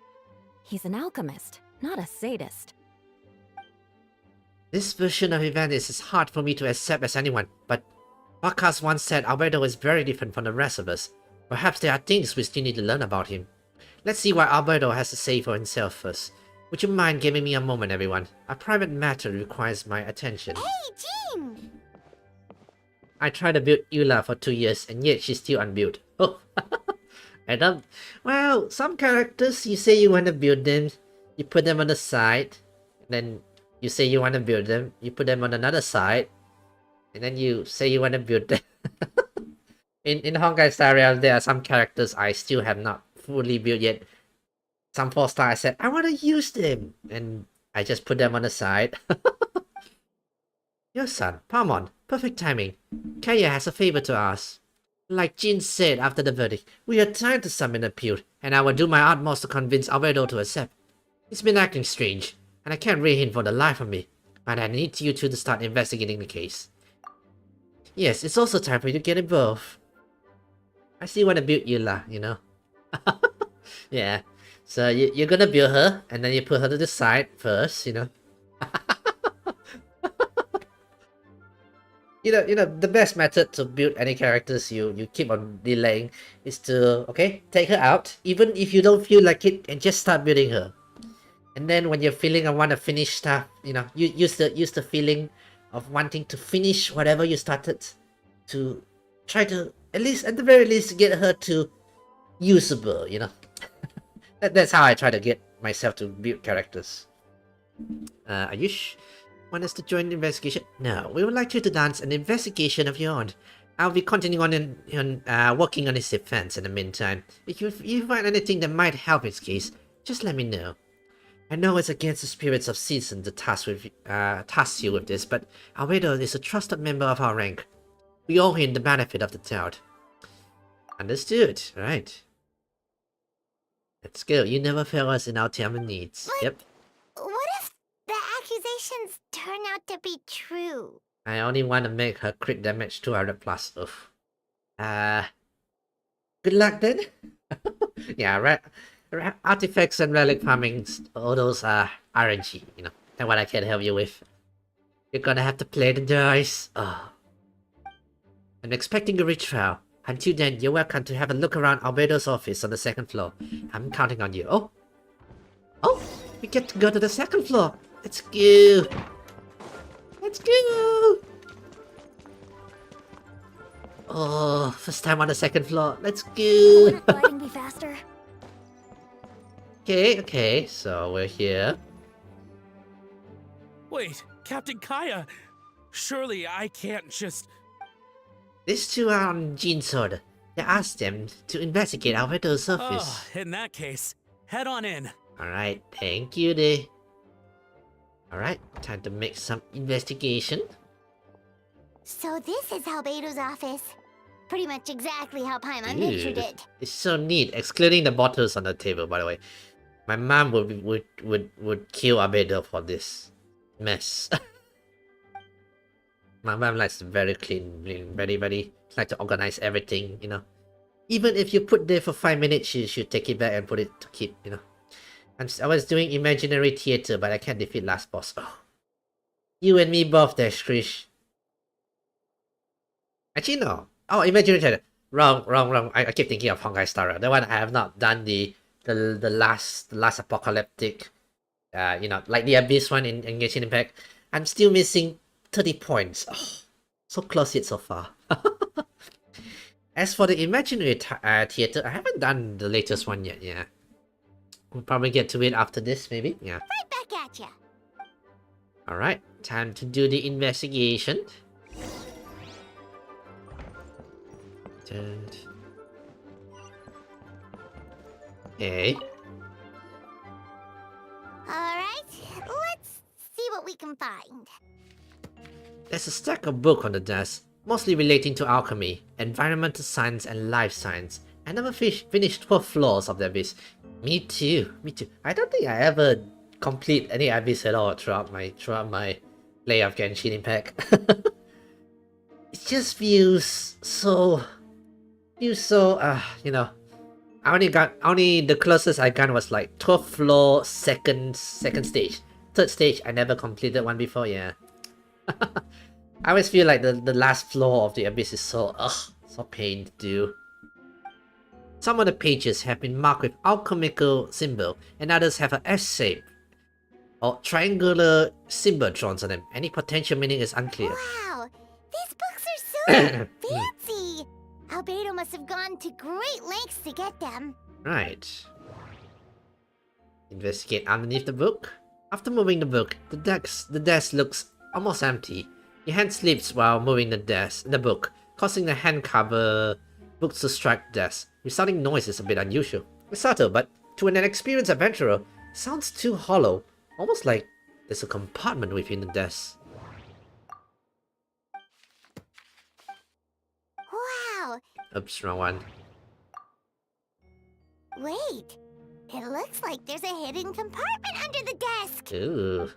He's an alchemist, not a sadist. This version of events is hard for me to accept as anyone, but Bakas once said Albedo is very different from the rest of us. Perhaps there are things we still need to learn about him. Let's see what Albedo has to say for himself first. Would you mind giving me a moment, everyone? A private matter requires my attention. Hey, Jean! I tried to build Eula for 2 years, and yet she's still unbuilt. Oh, and well, some characters, you say you want to build them, you put them on the side, then you say you want to build them, you put them on another side, and then you say you want to build them. in Honkai Star Rail, there are some characters I still have not fully built yet. Some 4-star I said, I want to use them, and I just put them on the side. Your son, Paimon, perfect timing. Kaya has a favor to ask. Like Jin said after the verdict, we are trying to summon appeal, and I will do my utmost to convince Albedo to accept. He's been acting strange, and I can't read him for the life of me, but I need you two to start investigating the case. Yes, it's also time for you to get involved. I still want to build Eula, you know. Yeah, so you're gonna build her, and then you put her to the side first, you know. You know, the best method to build any characters you keep on delaying is to, okay, take her out, even if you don't feel like it, and just start building her. And then when you're feeling I want to finish stuff, you know, you use the feeling of wanting to finish whatever you started to try to, at the very least, get her to usable, you know. That's how I try to get myself to build characters. Are you want us to join the investigation? No, we would like you to dance an investigation of your own. I'll be continuing working on his defense in the meantime. If you find anything that might help his case, just let me know. I know it's against the spirits of season to task you with this, but Albedo is a trusted member of our rank. We owe him the benefit of the doubt. Understood, right. Let's go. You never fail us in our time of needs. But Yep. what if the accusations turn out to be true? I only want to make her crit damage 200 plus. Oof. Good luck then. Yeah, right. Artifacts and relic farming, all those are RNG, you know. That's what I can help you with. You're gonna have to play the dice. Oh. I'm expecting a retrial. Until then, you're welcome to have a look around Albedo's office on the second floor. I'm counting on you. Oh, we get to go to the second floor. Let's go. Let's go. Oh, first time on the second floor. Let's go. Wouldn't gliding be faster? Okay, so we're here. Wait, Captain Kaya! Surely I can't just... These two are on Jean's order. They asked them to investigate Albedo's office. Oh, in that case, head on in. Alright, thank you, Day. Alright, time to make some investigation. So this is Albedo's office. Pretty much exactly how Paimon pictured it. It's so neat, excluding the bottles on the table, by the way. My mom would kill Albedo for this mess. My mom likes very clean, very like to organize everything, you know. Even if you put there for 5 minutes, she should take it back and put it to keep, you know. I was doing imaginary theater, but I can't defeat last boss. Oh. You and me both there, Skrish. Actually, no. Oh, imaginary theater. Wrong. I keep thinking of Honkai Star Rail. That one I have not done the last apocalyptic, you know, like the Abyss one in Genshin Impact. I'm still missing 30 points. Oh, so close yet so far. As for the imaginary theater, I haven't done the latest one yet, yeah. We'll probably get to it after this, maybe, yeah. Right back at ya. Alright, time to do the investigation. Okay. Alright, let's see what we can find. There's a stack of books on the desk, mostly relating to alchemy, environmental science, and life science. I never finished 12 floors of the Abyss. Me too. I don't think I ever complete any Abyss at all throughout my play of Genshin Impact. It just feels so, you know. Only the closest I got was like 12th floor, second stage. Third stage, I never completed one before, yeah. I always feel like the last floor of the Abyss is so pain to do. Some of the pages have been marked with alchemical symbol, and others have an S-shape or triangular symbol drawn on them. Any potential meaning is unclear. Wow, these books are so fancy. Albedo must have gone to great lengths to get them. Right. Investigate underneath the book. After moving the book, the desk looks almost empty. Your hand slips while moving the book, causing the hand cover books to strike the desk. Resulting noise is a bit unusual. It's subtle, but to an inexperienced adventurer, it sounds too hollow, almost like there's a compartment within the desk. Wow. Oops, wrong one. Wait, it looks like there's a hidden compartment under the desk. Ooh.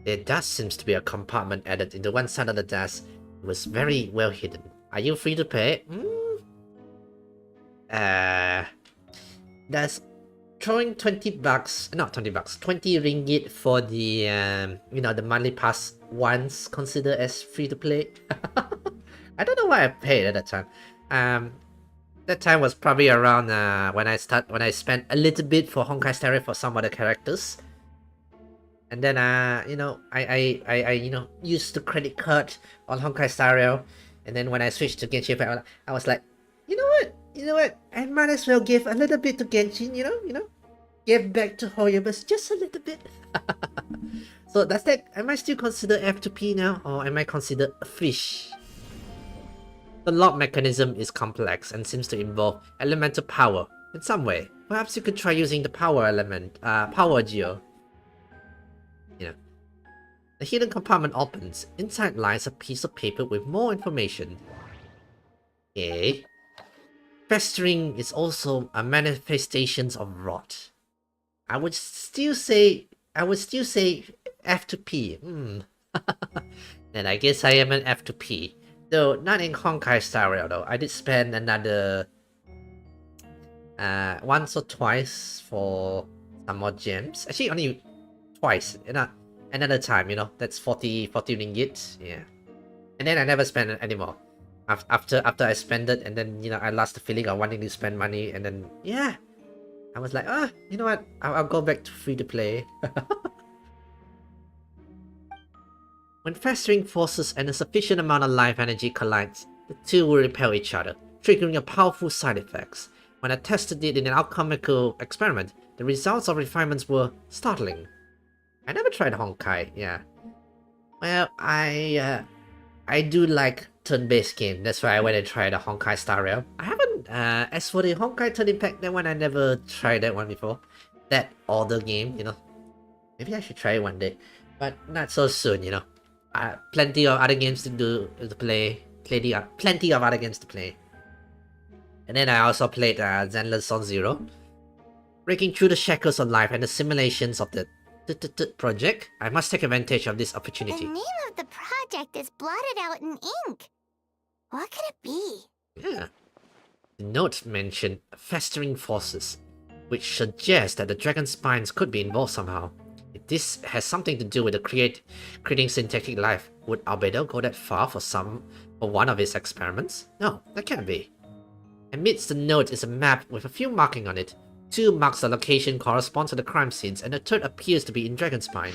There does seems to be a compartment added into one side of the desk. It was very well hidden. Are you free to pay? That's throwing 20 bucks, not 20 bucks, 20 ringgit for the, you know, the monthly pass once considered as free to play. I don't know why I paid at that time. That time was probably around when I spent a little bit for Honkai Star Rail for some other characters. And then, you know, I you know, used the credit card on Honkai Star Rail. And then when I switched to Genshin Impact, I was like, you know what? I might as well give a little bit to Genshin, you know? Give back to Hoyobus just a little bit. So does that, am I still considered F2P now? Or am I considered a fish? The lock mechanism is complex and seems to involve elemental power in some way. Perhaps you could try using the power element, power geo. You know. The hidden compartment opens. Inside lies a piece of paper with more information. Okay. Festering is also a manifestation of rot. I would still say F to P. And I guess I am an F to P. Though not in Honkai Star Rail though. I did spend another once or twice for some more gems. Actually only twice. Another time, you know, that's 40 ringgit. Yeah. And then I never spend it anymore. After I spend it, and then, you know, I lost the feeling of wanting to spend money, and then yeah, I was like, you know what, I'll go back to free to play. When festering forces and a sufficient amount of life energy collides, the two will repel each other, triggering a powerful side effects. When I tested it in an alchemical experiment, the results of refinements were startling. I never tried Honkai, yeah. Well, I do like turn-based game. That's why I went and tried the Honkai Star Rail. I haven't, as for the Honkai Turn Impact, that one I never tried that one before. That older game, you know. Maybe I should try it one day, but not so soon, you know. Plenty of other games to play. Plenty of other games to play. And then I also played Zenless Zone Zero. Breaking through the shackles of life and the simulations of the project, I must take advantage of this opportunity. The name of the project is blotted out in ink. What could it be? Yeah. The note mentioned festering forces, which suggests that the dragon spines could be involved somehow. If this has something to do with the creating synthetic life, would Albedo go that far for one of his experiments? No, that can't be. Amidst the note is a map with a few markings on it. 2 marks the location correspond to the crime scenes, and the 3rd appears to be in Dragonspine.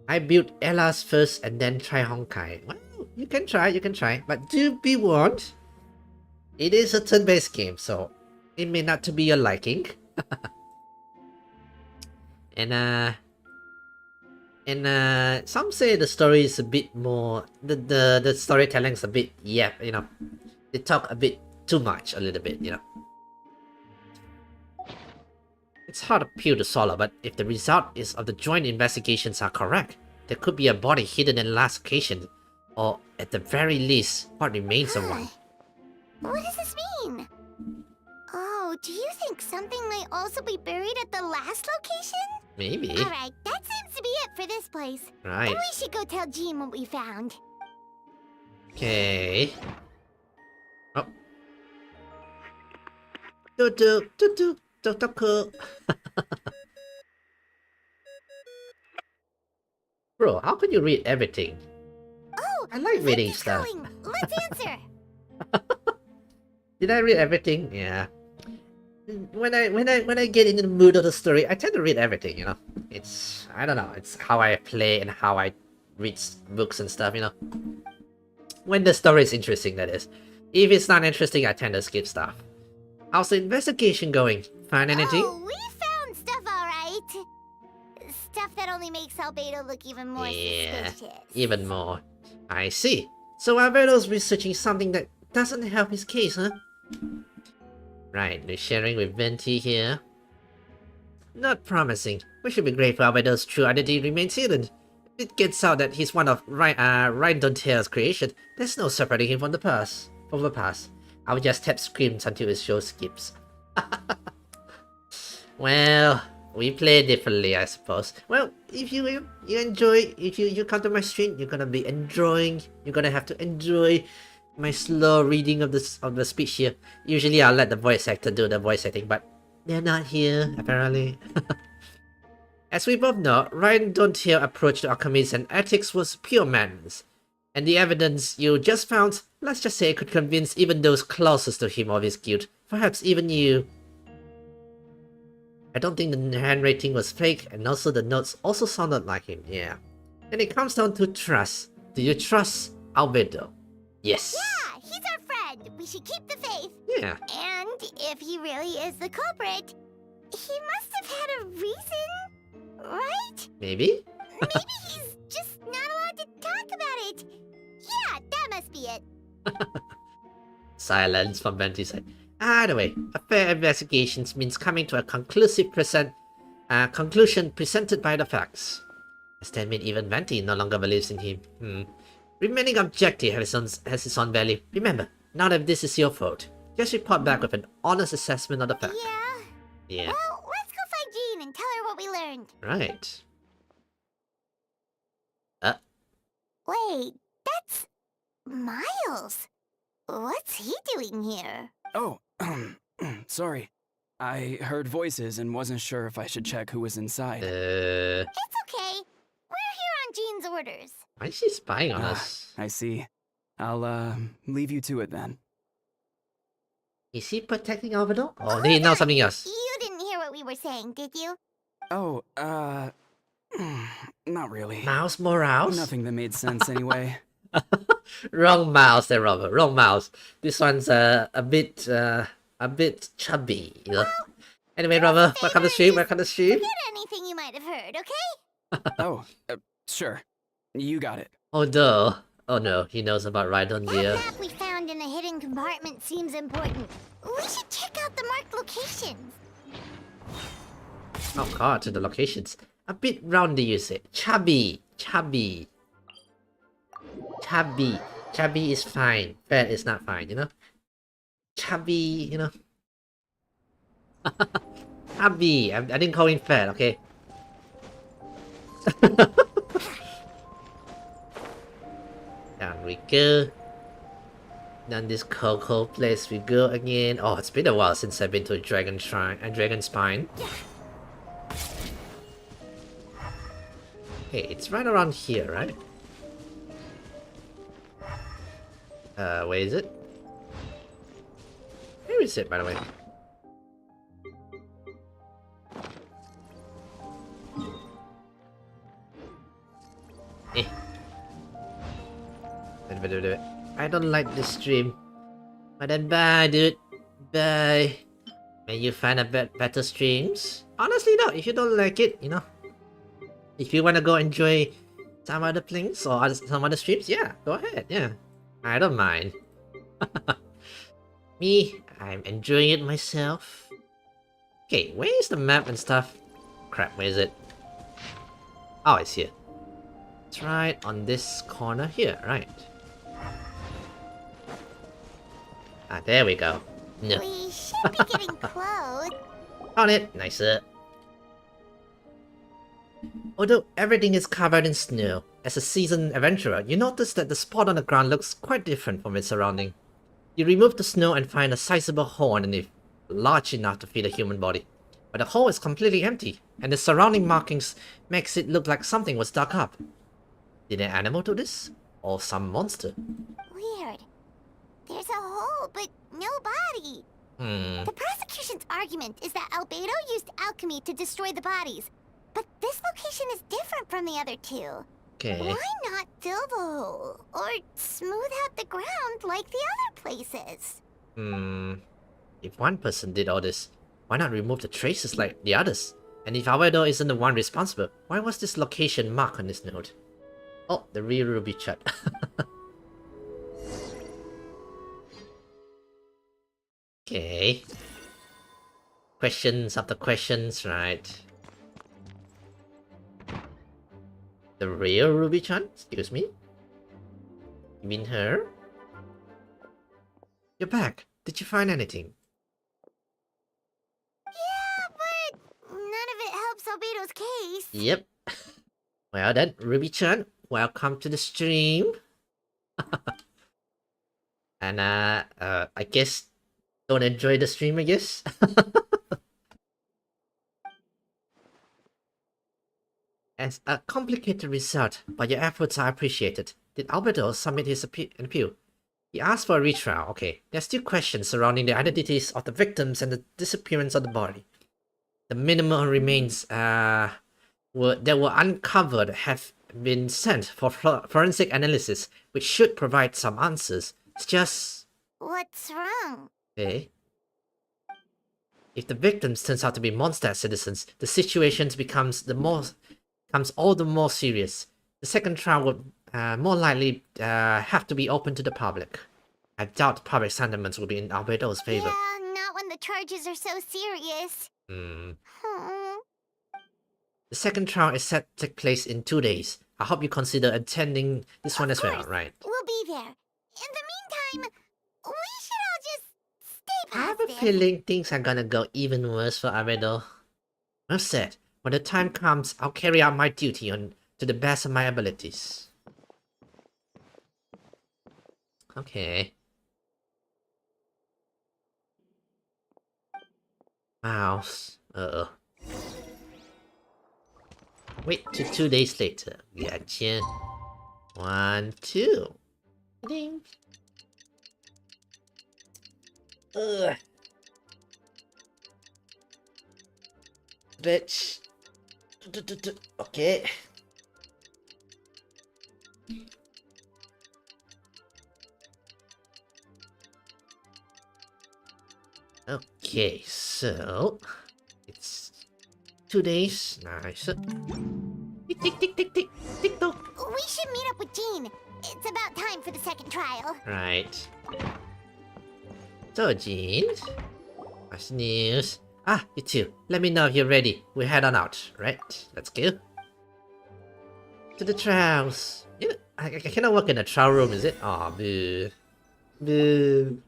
I built Ella's first and then try Honkai. Well, you can try, but do be warned. It is a turn-based game, so it may not to be your liking. And some say the story is a bit more, the storytelling is a bit, yeah, you know, they talk a bit too much, a little bit, you know. It's hard pill to swallow, but if the result is of the joint investigations are correct, there could be a body hidden in the last location, or at the very least, what remains of one. What does this mean? Oh, do you think something might also be buried at the last location? Maybe. Alright, that seems to be it for this place. Right. And we should go tell Jean what we found. Okay. Oh. Bro, how can you read everything? Oh, I like reading Victor's stuff. calling. Let's answer. Did I read everything? Yeah. When I get into the mood of the story, I tend to read everything, you know. It's, I don't know, it's how I play and how I read books and stuff, you know. When the story is interesting, that is. If it's not interesting, I tend to skip stuff. How's the investigation going? Find anything? Oh, we found stuff, alright. Stuff that only makes Albedo look even more suspicious. Even more. I see. So Albedo's researching something that doesn't help his case, huh? Right, we're sharing with Venti here. Not promising. We should be grateful Albedo's true identity remains hidden. If it gets out that he's one of Raiden creation, there's no separating him from the past. I will just tap screams until his show skips. Well, we play differently, I suppose. Well, if you enjoy, if you come to my stream, you're gonna be enjoying. You're gonna have to enjoy my slow reading of the speech here. Usually I'll let the voice actor do the voice acting, but they're not here, apparently. As we both know, Raiden approach to alchemists and ethics was pure madness. And the evidence you just found, let's just say, could convince even those closest to him of his guilt. Perhaps even you. I don't think the handwriting was fake, and also the notes also sounded like him, yeah. And it comes down to trust. Do you trust Albedo? Yes. Yeah, he's our friend. We should keep the faith. Yeah. And if he really is the culprit, he must have had a reason, right? Maybe? Maybe he's just not allowed to talk about it. Yeah, that must be it. Silence from Venti's side. Either way, a fair investigation means coming to a conclusion presented by the facts. As that means even Venti no longer believes in him. Remaining objective has its own value. Remember, none of this is your fault. Just report back with an honest assessment of the fact. Yeah. Well, let's go find Jean and tell her what we learned. Right. Wait, that's Miles. What's he doing here? Oh, sorry. I heard voices and wasn't sure if I should check who was inside. It's okay. We're here on Jean's orders. Why is she spying on us? I see. I'll, leave you to it then. Is he protecting Alvaro? Or did he know something else? You didn't hear what we were saying, did you? Oh, not really. Mouse Morales? Nothing that made sense anyway. Wrong mouse there, Robert. Wrong mouse. This one's a bit chubby, you know. Anyway, Robert, welcome to the stream. Welcome to the stream. Forget anything you might have heard, okay? Oh, sure. You got it. Oh no. Oh no, he knows about Raiden, That dear. map we found in a hidden compartment seems important. We should check out the marked locations. Oh god, to the locations. A bit roundy, you say. Chubby. Chubby. Chubby. Chubby is fine. Fat is not fine, you know? Chubby, you know? Chubby. I didn't call him fat, okay? Down we go. Down this cold place we go again. Oh, it's been a while since I've been to a Dragon Shrine and Dragon Spine. Okay, it's right around here, right? Where is it? Where is it, by the way? Eh. I don't like this stream. But then bye, dude. Bye. May you find a better streams? Honestly, no. If you don't like it, you know. If you wanna go enjoy some other things or some other streams, yeah, go ahead. Yeah, I don't mind. Me, I'm enjoying it myself. Okay, where is the map and stuff? Crap, where is it? Oh, it's here. It's right on this corner here, right? Ah, there we go. No. We should be getting close. On it, nicer. Although everything is covered in snow, as a seasoned adventurer, you notice that the spot on the ground looks quite different from its surrounding. You remove the snow and find a sizable hole underneath, large enough to fit a human body. But the hole is completely empty, and the surrounding markings makes it look like something was dug up. Did an animal do this? Or some monster? Weird. There's a hole, but no body. The prosecution's argument is that Albedo used alchemy to destroy the bodies. But this location is different from the other two. Okay. Why not fill the hole? Or smooth out the ground like the other places? If one person did all this, why not remove the traces like the others? And if Albedo isn't the one responsible, why was this location marked on this note? Oh, the real ruby chat. Okay. Questions after questions, right? The real Ruby-chan? Excuse me? You mean her? You're back. Did you find anything? Yeah, but none of it helps Albedo's case. Yep. Well then, Ruby-chan, welcome to the stream. And I guess don't enjoy the stream, I guess. As a complicated result, but your efforts are appreciated. Did Albedo submit his appeal? He asked for a retrial. Okay, there are still questions surrounding the identities of the victims and the disappearance of the body. The minimal remains that were uncovered have been sent for forensic analysis, which should provide some answers. It's just... What's wrong? Okay. If the victims turns out to be Mondstadt citizens, the situation becomes all the more serious. The second trial would more likely have to be open to the public. I doubt public sentiments will be in Albedo's favor. Yeah, not when the charges are so serious. Hmm. Hmm. The second trial is set to take place in 2 days. I hope you consider attending this one as well, course. right? We'll be there. In the meantime, we should all just stay I have a positive. feeling things are gonna go even worse for Albedo. Well said. When the time comes, I'll carry out my duty to the best of my abilities. Okay. Mouse. Wait till 2 days later. Gotcha. 1, 2. Ding. Ugh. Stretch. Okay. Okay, so it's 2 days. Nice. Tick tick tick tick tick tick tock. We should meet up with Jean. It's about time for the second trial. Right. So, Jean, what's news? Ah, you two. Let me know if you're ready. We head on out. Right? Let's go. To the trials. You know, I cannot work in a trial room, is it? Aw, boo. Boo.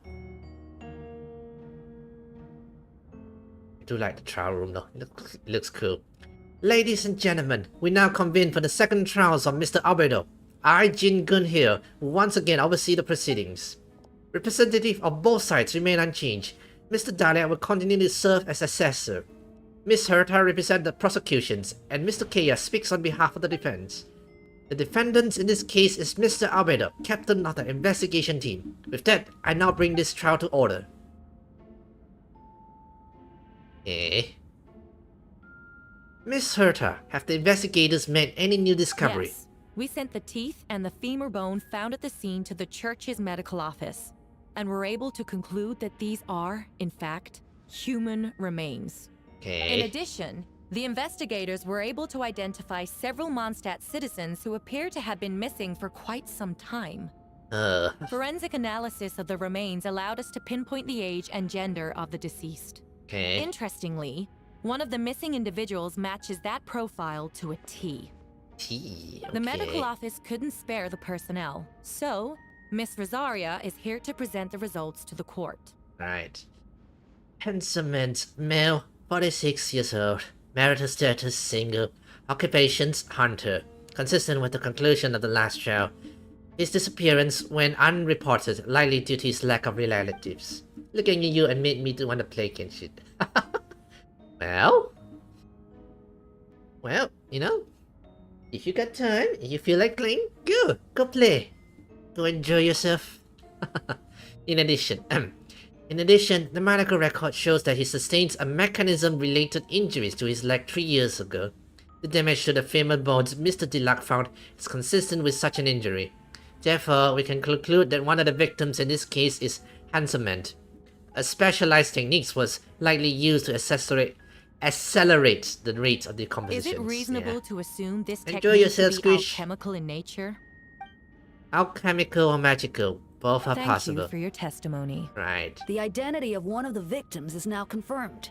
I do like the trial room though. It looks cool. Ladies and gentlemen, we now convene for the second trials of Mr. Albedo. I, Jin Gun here, will once again oversee the proceedings. Representatives of both sides remain unchanged. Mr. Dahlia will continue to serve as assessor. Ms. Herta represents the prosecutions, and Mr. Kaya speaks on behalf of the defense. The defendant in this case is Mr. Albedo, captain of the investigation team. With that, I now bring this trial to order. Okay. Miss Herta, have the investigators made any new discovery? Yes. We sent the teeth and the femur bone found at the scene to the church's medical office, and were able to conclude that these are, in fact, human remains. Okay. In addition, the investigators were able to identify several Mondstadt citizens who appear to have been missing for quite some time. Forensic analysis of the remains allowed us to pinpoint the age and gender of the deceased. Okay. Interestingly, one of the missing individuals matches that profile to a T. T. Okay. The medical office couldn't spare the personnel, so Miss Rosaria is here to present the results to the court. Right. Handsome man, male, 46 years old, marital status single, occupations hunter, consistent with the conclusion of the last trial. His disappearance went unreported, likely due to his lack of relatives. Looking at you and made me to want to play Genshin. Well, you know, if you got time, if you feel like playing, go play. Go enjoy yourself. In addition, the medical record shows that he sustained a mechanism-related injuries to his leg 3 years ago. The damage to the femur bones Mr. Dillac found is consistent with such an injury. Therefore, we can conclude that one of the victims in this case is Hanselman. A specialized technique was likely used to accelerate the rate of decomposition. Is it reasonable to assume this Enjoy technique yourself, to be Squish. alchemical in nature? Alchemical or magical, both are Thank possible. you for your testimony. Right. The identity of one of the victims is now confirmed.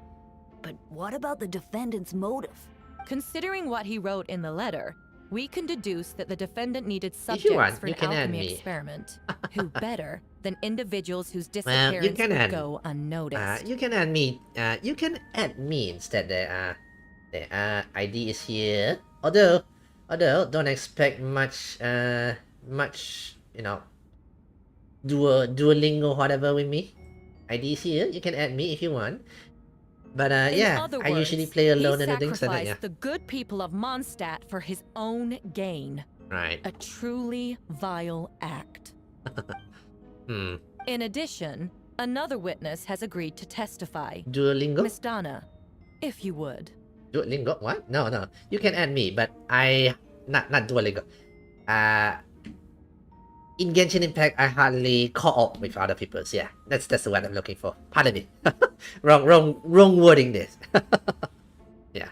But what about the defendant's motive? Considering what he wrote in the letter, we can deduce that the defendant needed you subjects want, for you an can add alchemy me. experiment. Who better than individuals whose Well, you disappearance can would add. go unnoticed? You can add me. You can add me instead. The ID is here. Although, don't expect much. You know, Duolingo whatever with me. ID is here. You can add me if you want. But In yeah, other I usually words, play alone he and things like that. sacrificed Yeah. the good people of Mondstadt for his own gain. Right. A truly vile act. Hmm. In addition, another witness has agreed to testify. Duolingo. Miss Donna, if you would. Duolingo? What? No. You can add me, but not Duolingo. In Genshin Impact, I hardly co-op with other people. So yeah, that's the word I'm looking for. Pardon me. wrong wording this. Yeah.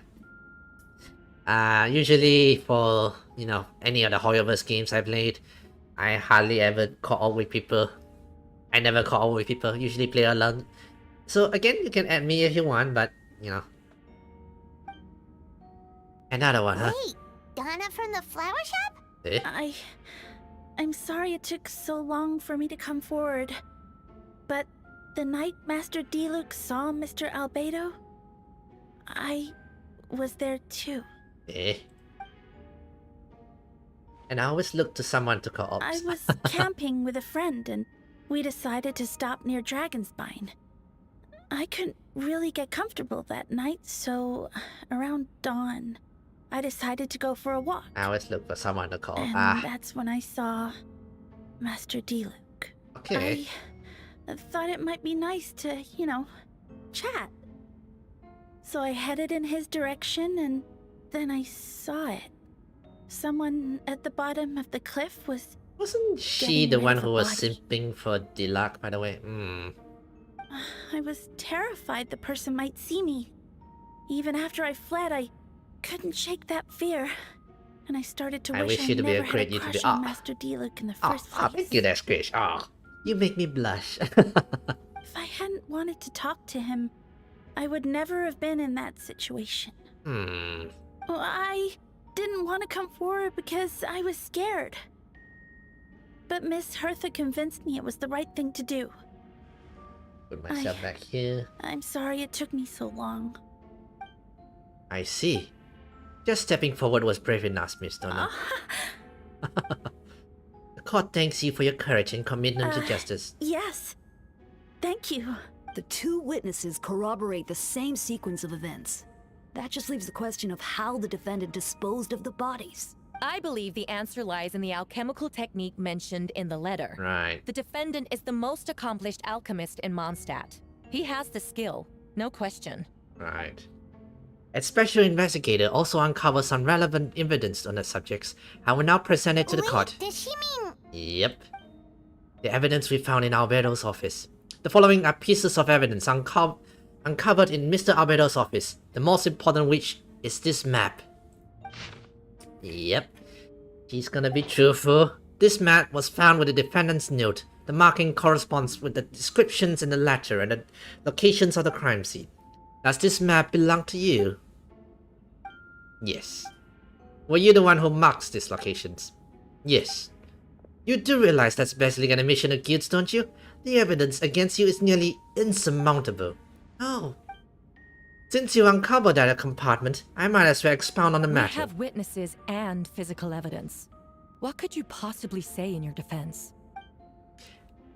Usually for any of the Horrorverse games I played, I hardly ever co-op with people. I never call with people, usually play alone. So again, you can add me if you want, but you know. Another one, huh? Wait, Donna from the flower shop? Eh? I'm sorry it took so long for me to come forward. But the night Master Diluc saw Mr. Albedo, I was there too. Eh? And I always look to someone to call ops. I was camping with a friend and we decided to stop near Dragonspine. I couldn't really get comfortable that night, so around dawn, I decided to go for a walk. I always look for someone to call. And that's when I saw Master Diluc. Okay. I thought it might be nice to, you know, chat. So I headed in his direction and then I saw it. Someone at the bottom of the cliff was... Wasn't she the one who was simping for Diluc, by the way? I was terrified the person might see me. Even after I fled, I couldn't shake that fear. And I started to wish I never had a crush on Master Diluc in the first place. Thank you, that's great. You make me blush. If I hadn't wanted to talk to him, I would never have been in that situation. Well, I didn't want to come forward because I was scared. But Miss Hertha convinced me it was the right thing to do. Put myself back here. I'm sorry it took me so long. I see. Just stepping forward was brave enough, Miss Donna. The court thanks you for your courage and commitment to justice. Yes. Thank you. The two witnesses corroborate the same sequence of events. That just leaves the question of how the defendant disposed of the bodies. I believe the answer lies in the alchemical technique mentioned in the letter. Right. The defendant is the most accomplished alchemist in Mondstadt. He has the skill, no question. Right. A special investigator also uncovered some relevant evidence on the subjects. I will now present it to the court. Does she mean... Yep. The evidence we found in Albedo's office. The following are pieces of evidence uncovered in Mr. Albedo's office, the most important which is this map. Yep. He's gonna be truthful. This map was found with the defendant's note. The marking corresponds with the descriptions in the letter and the locations of the crime scene. Does this map belong to you? Yes. Were you the one who marks these locations? Yes. You do realize that's basically an admission of guilt, don't you? The evidence against you is nearly insurmountable. Oh. Since you uncovered that compartment, I might as well expound on the matter. We have witnesses and physical evidence. What could you possibly say in your defense?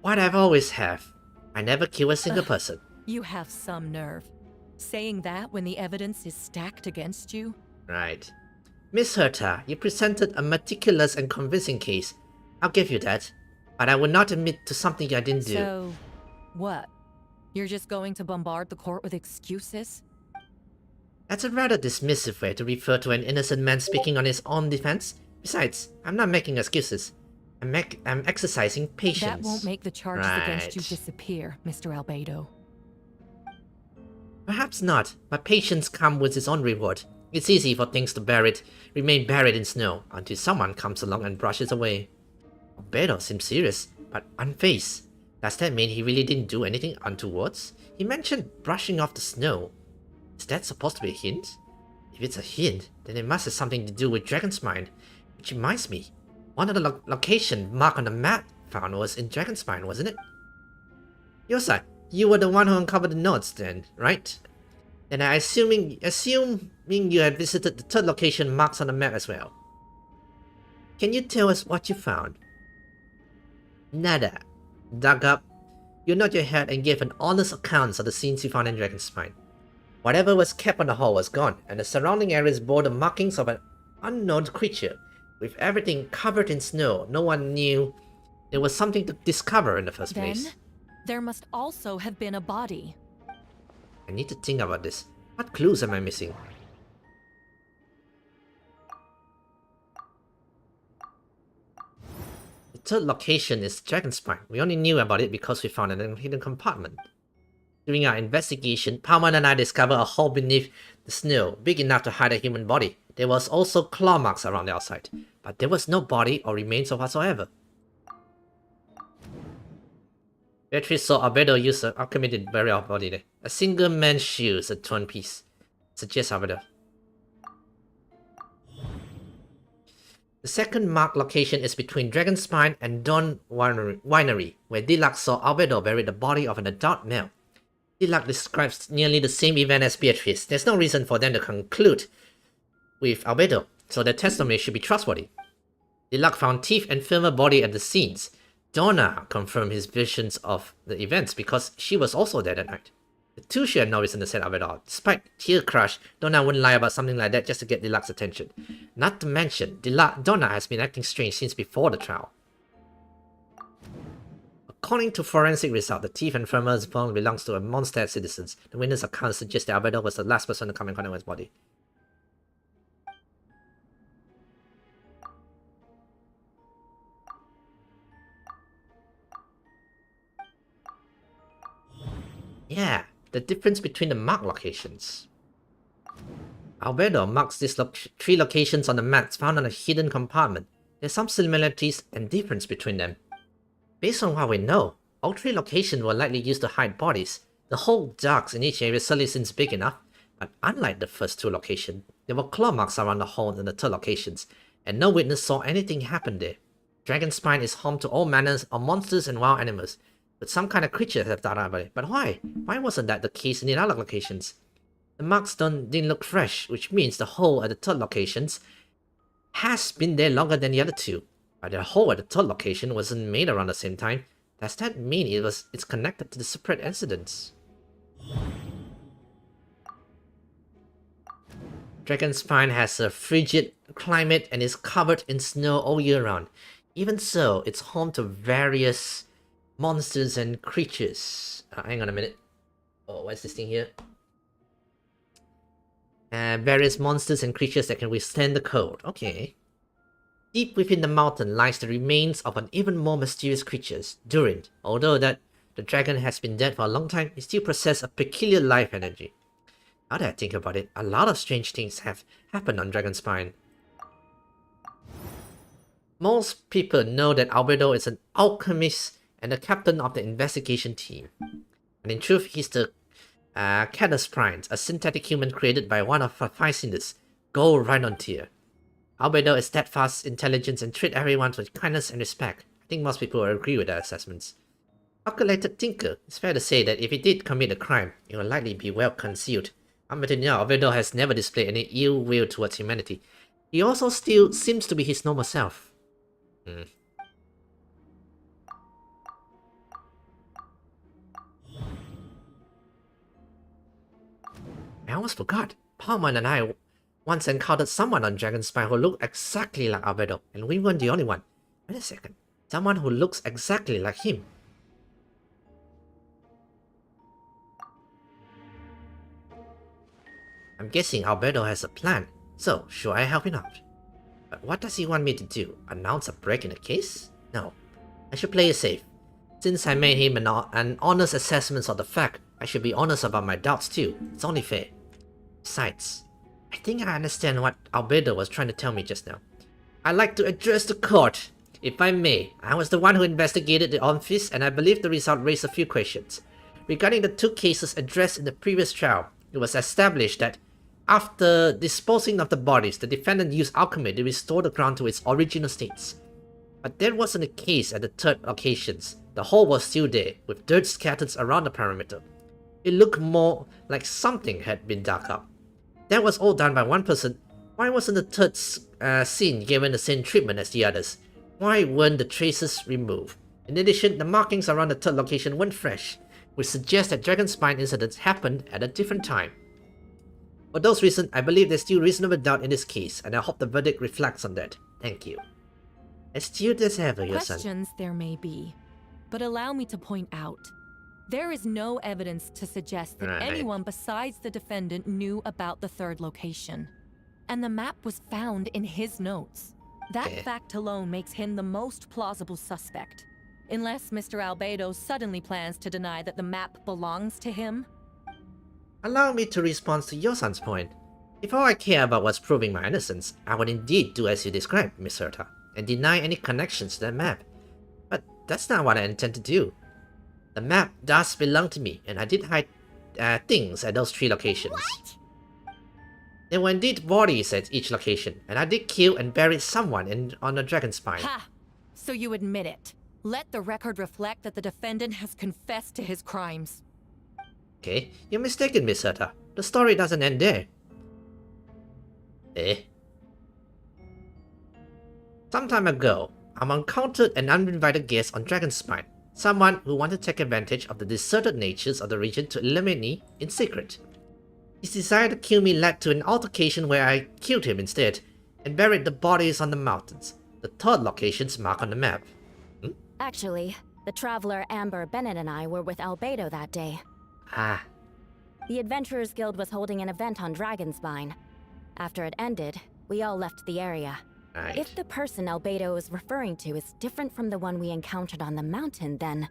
What I've always have. I never kill a single person. You have some nerve. Saying that when the evidence is stacked against you? Right. Miss Herta, you presented a meticulous and convincing case. I'll give you that. But I will not admit to something I didn't do. So, what? You're just going to bombard the court with excuses? That's a rather dismissive way to refer to an innocent man speaking on his own defense. Besides, I'm not making excuses. I'm exercising patience. That won't make the charges against you disappear, Mr. Albedo. Perhaps not, but patience comes with its own reward. It's easy for things to remain buried in snow until someone comes along and brushes away. Albedo seems serious, but unfazed. Does that mean he really didn't do anything untoward? He mentioned brushing off the snow. Is that supposed to be a hint? If it's a hint, then it must have something to do with Dragonspine. Which reminds me, one of the locations marked on the map found was in Dragonspine, wasn't it? Yosa, you were the one who uncovered the notes then, right? And I assuming you had visited the third location marked on the map as well. Can you tell us what you found? Nada. Dug up. You nodded your head and gave an honest account of the scenes you found in Dragonspine. Whatever was kept on the hall was gone, and the surrounding areas bore the markings of an unknown creature. With everything covered in snow, no one knew there was something to discover in the first place. Then, there must also have been a body. I need to think about this. What clues am I missing? The third location is Dragonspine. We only knew about it because we found a hidden compartment. During our investigation, Palman and I discovered a hole beneath the snow, big enough to hide a human body. There was also claw marks around the outside, but there was no body or remains of whatsoever. Beatrice saw Albedo use an alchemy did very off body there. A single man's shield is a torn piece. Suggest Albedo. The second marked location is between Dragonspine and Dawn Winery, where Dillac saw Albedo bury the body of an adult male. Dillac describes nearly the same event as Beatrice. There's no reason for them to conclude with Albedo, so their testimony should be trustworthy. Dillac found teeth and firmer body at the scenes. Donna confirmed his visions of the events because she was also there that night. The two shared no reason to set Albedo. Despite Tear Crush, Donna wouldn't lie about something like that just to get Dillac's attention. Not to mention, Donna has been acting strange since before the trial. According to forensic results, the teeth and femurs found belongs to a Mondstadt citizens. The witness account suggests that Albedo was the last person to come in contact with his body. Yeah, the difference between the marked locations. Albedo marks these 3 locations on the maps found on a hidden compartment. There's some similarities and difference between them. Based on what we know, all 3 locations were likely used to hide bodies. The hole darks in each area certainly seems big enough, but unlike the first 2 locations, there were claw marks around the hole in the 3rd locations, and no witness saw anything happen there. Dragonspine is home to all manners of monsters and wild animals, but some kind of creatures have died about it. But why? Why wasn't that the case in the other locations? The marks didn't look fresh, which means the hole at the 3rd locations has been there longer than the other 2. But the hole at the 3rd location wasn't made around the same time. Does that mean it's connected to the separate incidents? Dragonspine has a frigid climate and is covered in snow all year round. Even so, it's home to various monsters and creatures. Hang on a minute. Oh, what's this thing here? Various monsters and creatures that can withstand the cold. Okay. Deep within the mountain lies the remains of an even more mysterious creature, Durin. Although that the dragon has been dead for a long time, it still possesses a peculiar life energy. Now that I think about it, a lot of strange things have happened on Dragonspine. Most people know that Albedo is an alchemist and the captain of the investigation team. And in truth, he's the Cadasprine, a synthetic human created by one of our Phycindus, Gold Rhinontier. Albedo is steadfast, intelligent, and treat everyone with kindness and respect. I think most people will agree with their assessments. Calculated thinker, it's fair to say that if he did commit a crime, it will likely be well concealed. Until now, Albedo has never displayed any ill will towards humanity. He also still seems to be his normal self. I almost forgot. Palman and I once encountered someone on Dragonspine who looked exactly like Albedo, and we weren't the only one. Wait a second. Someone who looks exactly like him. I'm guessing Albedo has a plan, so should I help him out? But what does he want me to do? Announce a break in the case? No. I should play it safe. Since I made him an honest assessment of the fact, I should be honest about my doubts too. It's only fair. Besides, I think I understand what Albedo was trying to tell me just now. I'd like to address the court. If I may, I was the one who investigated the office, and I believe the result raised a few questions. Regarding the 2 cases addressed in the previous trial, it was established that after disposing of the bodies, the defendant used alchemy to restore the ground to its original states. But that wasn't the case at the 3rd occasions. The hole was still there, with dirt scattered around the perimeter. It looked more like something had been dug up. That was all done by one person. Why wasn't the 3rd scene given the same treatment as the others? Why weren't the traces removed? In addition, the markings around the 3rd location weren't fresh, which suggests that Dragonspine incidents happened at a different time. For those reasons, I believe there's still reasonable doubt in this case, and I hope the verdict reflects on that. Thank you. Astute as ever, your son. Questions there may be, but allow me to point out, there is no evidence to suggest that anyone besides the defendant knew about the 3rd location. And the map was found in his notes. That fact alone makes him the most plausible suspect. Unless Mr. Albedo suddenly plans to deny that the map belongs to him. Allow me to respond to your son's point. If all I care about was proving my innocence, I would indeed do as you described, Miss Herta, and deny any connections to that map. But that's not what I intend to do. The map does belong to me, and I did hide things at those 3 locations. What? There were indeed bodies at each location, and I did kill and bury someone on a dragon spine. Ha! So you admit it. Let the record reflect that the defendant has confessed to his crimes. Okay, you're mistaken, Miss Herta. The story doesn't end there. Some time ago, I encountered an uninvited guest on Dragonspine. Someone who wanted to take advantage of the deserted natures of the region to eliminate me in secret. His desire to kill me led to an altercation where I killed him instead, and buried the bodies on the mountains, the 3rd location's marked on the map. Actually, the traveler Amber Bennett and I were with Albedo that day. Ah, The Adventurers Guild was holding an event on Dragonspine. After it ended, we all left the area. right. If the person Albedo is referring to is different from the one we encountered on the mountain, then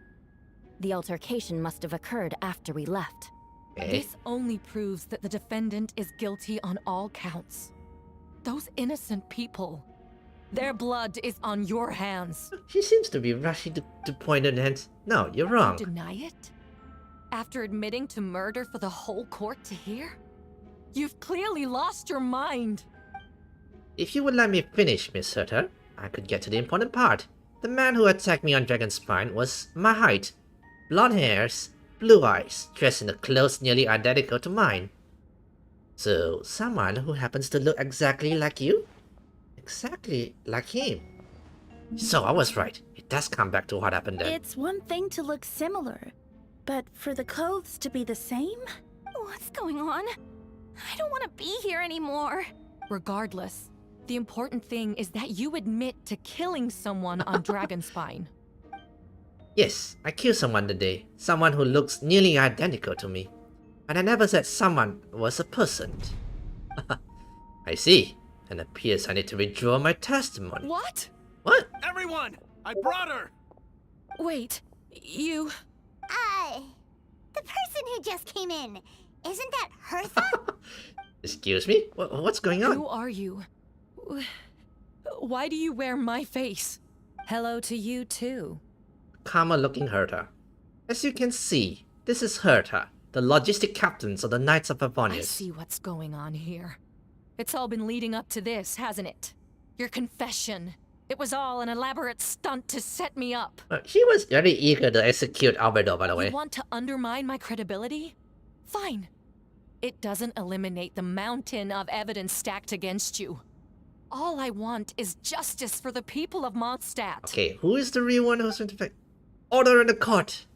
the altercation must have occurred after we left. Okay. This only proves that the defendant is guilty on all counts. Those innocent people, their blood is on your hands. She seems to be rushing to point an end. No, you're wrong. You deny it? After admitting to murder for the whole court to hear? You've clearly lost your mind. If you would let me finish, Miss Herta, I could get to the important part. The man who attacked me on Dragonspine was my height. Blonde hairs, blue eyes, dressed in a clothes nearly identical to mine. So, someone who happens to look exactly like you? Exactly like him. So I was right. It does come back to what happened then. It's one thing to look similar, but for the clothes to be the same? What's going on? I don't want to be here anymore. Regardless, the important thing is that you admit to killing someone on Dragonspine. Yes, I killed someone today. Someone who looks nearly identical to me. And I never said someone was a person. I see. And appears I need to withdraw my testimony. What? What? Everyone! I brought her! Wait, you... The person who just came in, isn't that Hertha? Excuse me? What's going on? Who are you? Why do you wear my face? Hello to you too. Calmer looking Herta. As you can see, this is Herta, the logistic captains of the Knights of I Favonius. see what's going on here. It's all been leading up to this, hasn't it? Your confession. It was all an elaborate stunt to set me up. She was very eager to execute Albedo, by the way. You want to undermine my credibility? Fine. It doesn't eliminate the mountain of evidence stacked against you. All I want is justice for the people of Mondstadt. Okay, who is the real one who's in fact? Order in the court!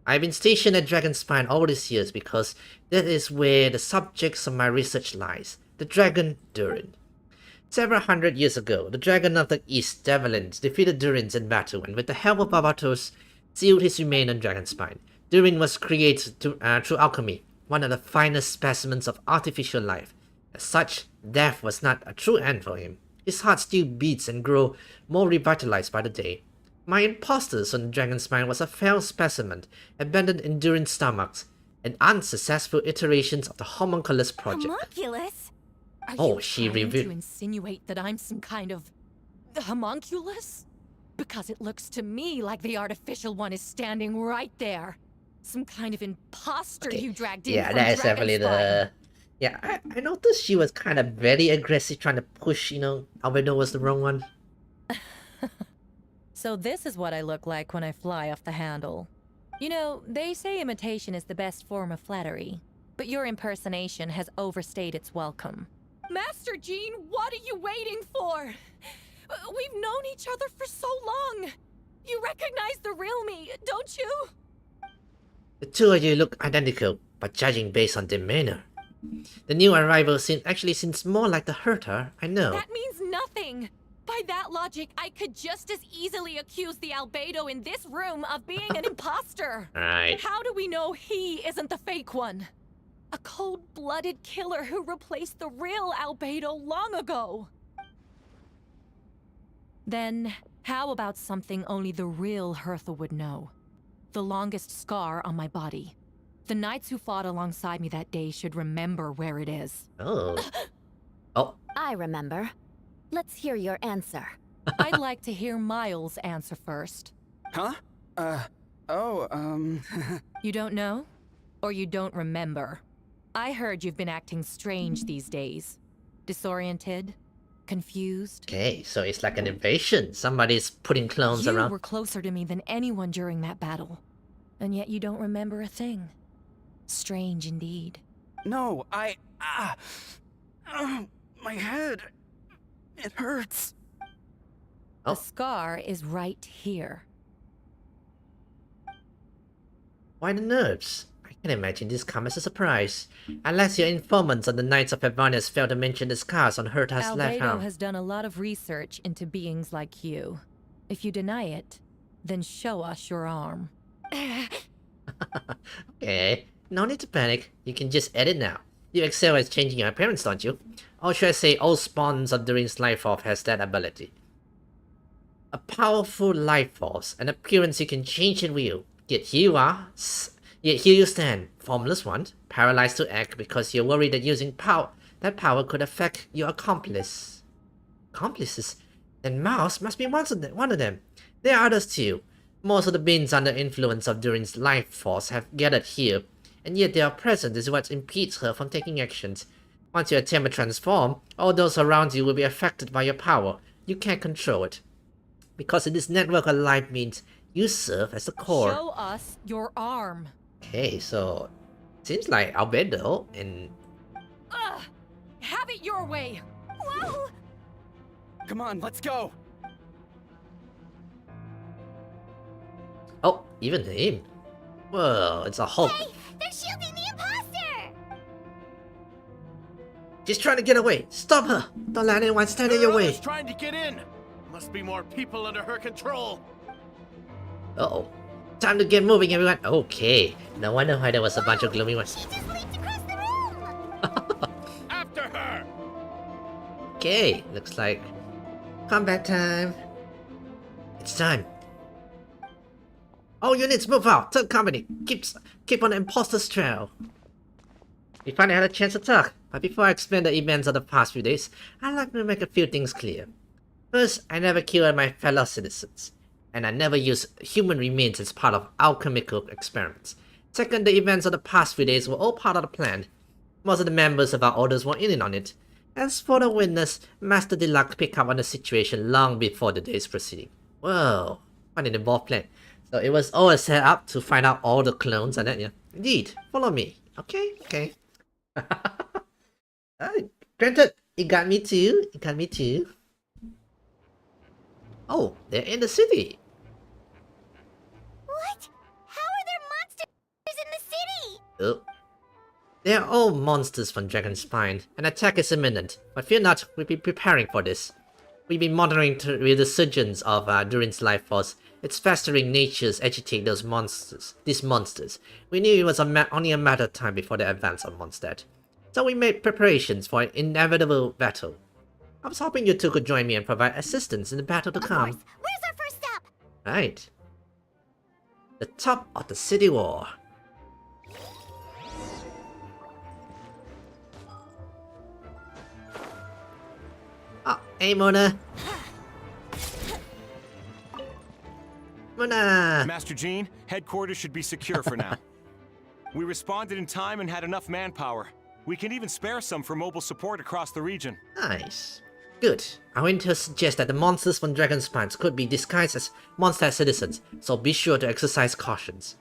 I've been stationed at Dragonspine all these years because that is where the subjects of my research lies. The dragon Durin. Several hundred years ago, the dragon of the East, Devilins, defeated Durins in battle and with the help of Barbatos, sealed his remains on Dragonspine. Durin was created through alchemy, one of the finest specimens of artificial life. As such, death was not a true end for him. His heart still beats and grows more revitalized by the day. My imposters on Dragonspine was a failed specimen, abandoned in Durin's stomachs, and unsuccessful iterations of the homunculus project. Homunculus? Are you she trying revealed. to insinuate that I'm some kind of homunculus? Because it looks to me like the artificial one is standing right there. Some kind of imposter Okay. you dragged in Yeah, from that is definitely Dragonspine. the... Yeah, I noticed she was kind of very aggressive trying to push, Albedo was the wrong one. So this is what I look like when I fly off the handle. You know, they say imitation is the best form of flattery, but your impersonation has overstayed its welcome. Master Jean, what are you waiting for? We've known each other for so long. You recognize the real me, don't you? The two of you look identical, but judging based on demeanor. The new arrival actually seems more like the Herta I know. That means nothing. By that logic, I could just as easily accuse the Albedo in this room of being an imposter. Right. How do we know he isn't the fake one? A cold-blooded killer who replaced the real Albedo long ago. Then, how about something only the real Hertha would know? The longest scar on my body. The knights who fought alongside me that day should remember where it is. Oh. Oh. I remember. Let's hear your answer. I'd like to hear Miles answer first. Huh? Oh, You don't know? Or you don't remember? I heard you've been acting strange these days. Disoriented? Confused? Okay, so it's like an invasion. Somebody's putting clones You around. were closer to me than anyone during that battle. And yet you don't remember a thing. Strange indeed. no, my head. It hurts. Oh. The scar is right here. Why the nerves? I can imagine this come as a surprise. Unless your informants on the Knights of Avanias failed to mention the scars on Herta's left Albedo arm. has done a lot of research into beings like you. If you deny it, then show us your arm. Okay, no need to panic. You can just edit now. You excel at changing your appearance, don't you? Or should I say all spawns of Durin's life force has that ability. A powerful life force, an appearance you can change at will. Yet here you stand, formless one, paralyzed to act because you're worried that using that power could affect your accomplice. Accomplices? Then Mouse must be one of them. There are others too. Most of the beings under influence of Durin's life force have gathered here, and yet their presence is what impedes her from taking actions. Once you attempt to transform, all those around you will be affected by your power. You can't control it. Because in this network of life means you serve as the core. Show us your arm. Okay, so seems like Albedo and Ugh! Have it your way. Whoa! Come on, let's go. oh, even him. Whoa, it's a Hulk. Hey, they're shielding the imposter! She's trying to get away. Stop her! Don't let anyone stand in your way. Others trying to get in. Must be more people under her control. Uh-oh. Time to get moving, everyone. Okay. No wonder why there was a bunch of gloomy ones. She just leaped across the room! After her! Okay, looks like combat time. It's time. All units move out. Third company. Keep on the imposter's trail. We finally had a chance to talk, but before I explain the events of the past few days, I'd like to make a few things clear. First, I never killed my fellow citizens, and I never used human remains as part of alchemical experiments. Second, the events of the past few days were all part of the plan. Most of the members of our orders were in on it. As for the witness, Master Deluxe picked up on the situation long before the day's proceeding. Whoa, what an involved plan. So it was all a setup to find out all the clones and that, yeah. Indeed, follow me. Okay. Granted, it got me too. Oh, they're in the city. What? How are there monsters in the city? Oh. They are all monsters from Dragon's Spine. An attack is imminent, but fear not, we'll be preparing for this. We've been monitoring the resurgence of Durin's life force. Its festering natures agitate these monsters. We knew it was only a matter of time before they advance on Mondstadt. So we made preparations for an inevitable battle. I was hoping you two could join me and provide assistance in the battle to come. Of course. Where's our first stop? Right. The top of the city wall. Oh, hey Mona. Mona! Master Jean, headquarters should be secure for now. We responded in time and had enough manpower. We can even spare some for mobile support across the region. Nice. Good. I want to suggest that the monsters from Dragon's Spines could be disguised as Mondstadt citizens, so be sure to exercise cautions.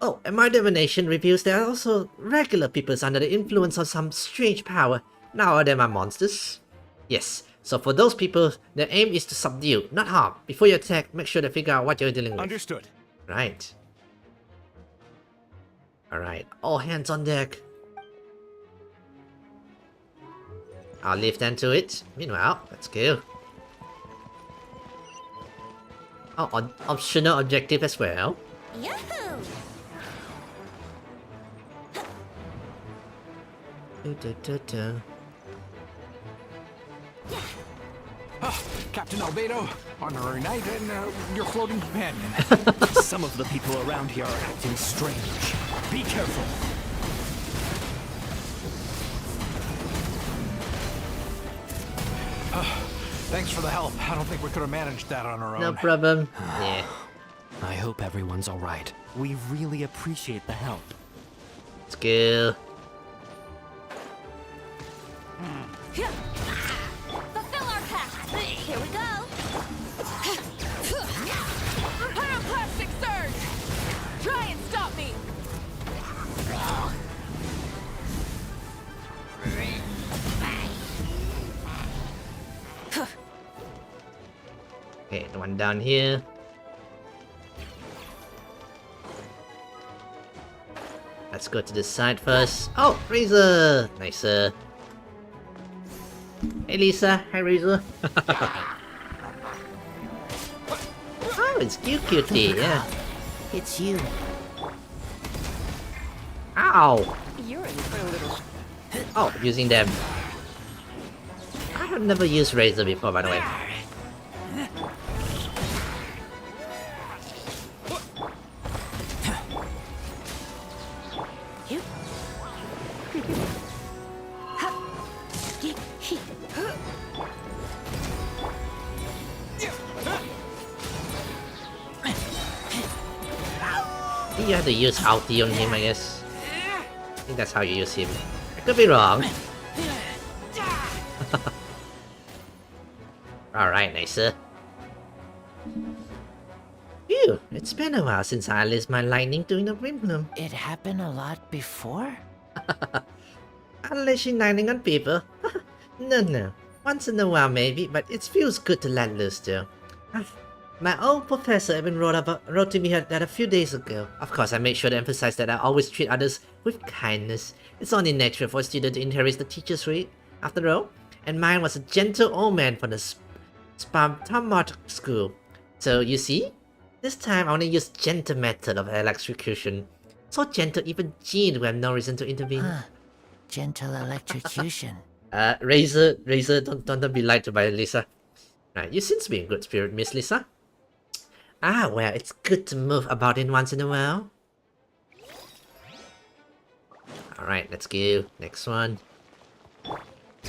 Oh, and my divination reveals there are also regular peoples under the influence of some strange power. Now are they my monsters? Yes, so for those people, their aim is to subdue, not harm. Before you attack, make sure to figure out what you're dealing with. Understood. Right. Alright, all hands on deck. I'll leave them to it. Meanwhile, let's go. Oh, optional objective as well. Yahoo! Captain Albedo, honorary knight, and your floating companion. Some of the people around here are acting strange. Be careful. Thanks for the help. I don't think we could have managed that on our own. No problem. Yeah. I hope everyone's alright. We really appreciate the help. Let's go. Fulfill our pact! Here we go! Pyroclastic surge! Try and stop me! Okay, the one down here. Let's go to this side first. Oh, Razor! Nicer. Hey Lisa, hi Razor. Oh, it's cute cutie, yeah. It's you. Ow! You're in for a little. Oh, using them. I have never used Razor before, by the way. You have to use ulti on him, I guess. I think that's how you use him. I could be wrong. Alright, nicer. Phew, it's been a while since I unleashed my lightning during the Brimloom. It happened a lot before? Unleashing lightning on people? No. Once in a while maybe, but it feels good to let loose though. My old professor even wrote to me that a few days ago. Of course, I made sure to emphasize that I always treat others with kindness. It's only natural for a student to inherit the teacher's trait, after all. And mine was a gentle old man from the Spartamart school. So, you see? This time, I only used gentle method of electrocution. So gentle, even Jean will have no reason to intervene. Huh. Gentle electrocution. Razor, don't be lied to by Lisa. Right, you seem to be in good spirit, Miss Lisa. Ah, well, it's good to move about in once in a while. Alright, let's go. Next one.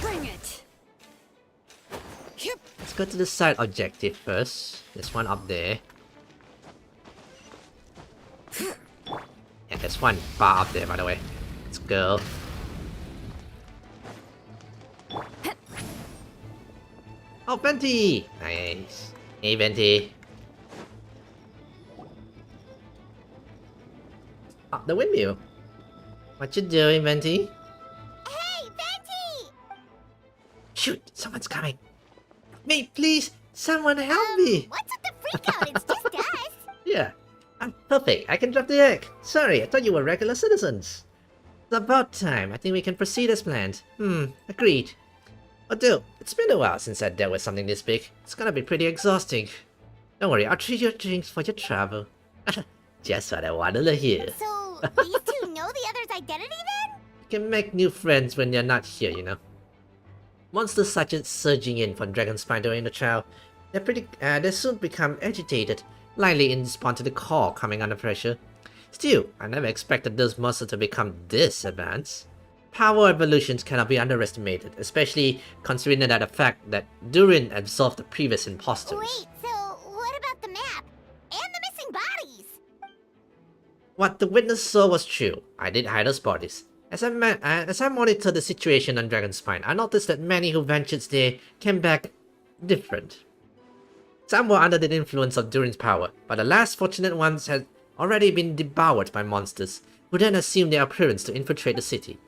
Bring it! Let's go to the side objective first. There's one up there. And there's one far up there, by the way. Let's go. Oh, Venti! Nice. Hey, Venti. Oh, the windmill. What you doing, Venti? Hey, Venti! Shoot, someone's coming. Me, please, someone help me. What's with the freak out? It's just us. Yeah, I'm perfect. I can drop the egg. Sorry, I thought you were regular citizens. It's about time. I think we can proceed as planned. Agreed. Although, it's been a while since I dealt with something this big. It's gonna be pretty exhausting. Don't worry, I'll treat your drinks for your travel. Just what I wanted to hear. So, these two know the other's identity then? You can make new friends when they're not here, you know. Monsters such as surging in from Dragonspine during the trial, they soon become agitated, likely in response to the core coming under pressure. Still, I never expected those monsters to become this advanced. Power evolutions cannot be underestimated, especially considering that the fact that Durin absorbed the previous imposters. Wait, so what about the map? And the missing bodies? What the witness saw was true. I did hide those bodies. As I monitored the situation on Dragonspine, I noticed that many who ventured there came back different. Some were under the influence of Durin's power, but the last fortunate ones had already been devoured by monsters, who then assumed their appearance to infiltrate the city.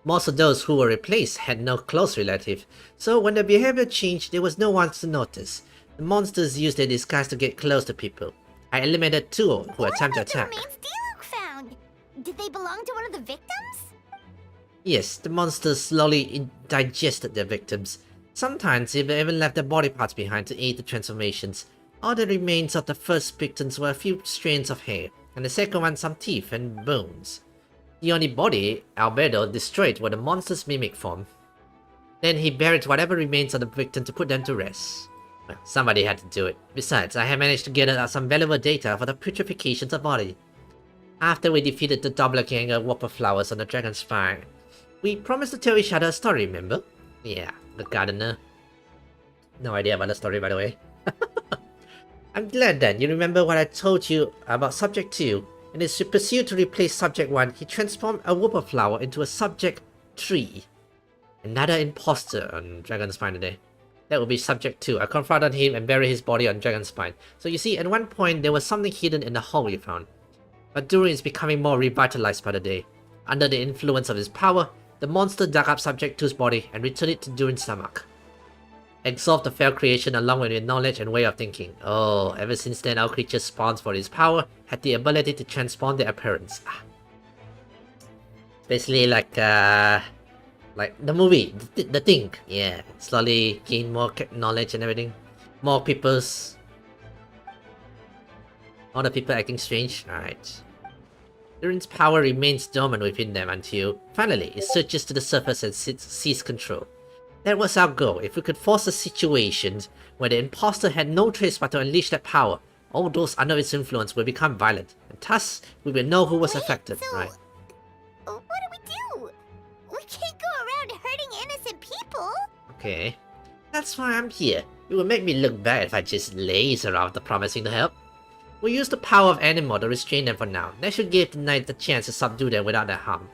Most of those who were replaced had no close relative, so when their behavior changed, there was no one to notice. The monsters used their disguise to get close to people. I eliminated two who attempted to attack. The remains Diluc found. Did they belong to one of the victims? Yes, the monsters slowly digested their victims. Sometimes they even left their body parts behind to aid the transformations. All the remains of the first victims were a few strands of hair, and the second one some teeth and bones. The only body Albedo destroyed were the monster's mimic form. Then he buried whatever remains of the victim to put them to rest. Well, somebody had to do it. Besides, I had managed to gather some valuable data for the putrefaction of body. After we defeated the doppelganger Whopper Flowers on the Dragon's Fire, we promised to tell each other a story, remember? Yeah, the gardener. No idea about the story, by the way. I'm glad that you remember what I told you about Subject 2. In his pursuit to replace Subject 1, he transformed a whooper flower into a Subject 3. Another imposter on Dragonspine today. That would be Subject 2. I confronted him and buried his body on Dragonspine. So you see, at one point there was something hidden in the hole we found. But Durin is becoming more revitalized by the day. Under the influence of his power, the monster dug up Subject 2's body and returned it to Durin's stomach. Exalt the fair creation along with your knowledge and way of thinking. Oh, ever since then our creatures spawned for his power had the ability to transform their appearance. Basically like the movie, the Thing. Yeah, slowly gain more knowledge and everything. More people's... All the people acting strange. Alright. Durin's power remains dormant within them until, finally, it surges to the surface and seizes control. That was our goal. If we could force a situation where the imposter had no choice but to unleash that power, all those under its influence will become violent, and thus we will know who was affected, right? What do we do? We can't go around hurting innocent people. Okay. That's why I'm here. It would make me look bad if I just laze around after promising to help. We'll use the power of Animal to restrain them for now. That should give the knight the chance to subdue them without their harm.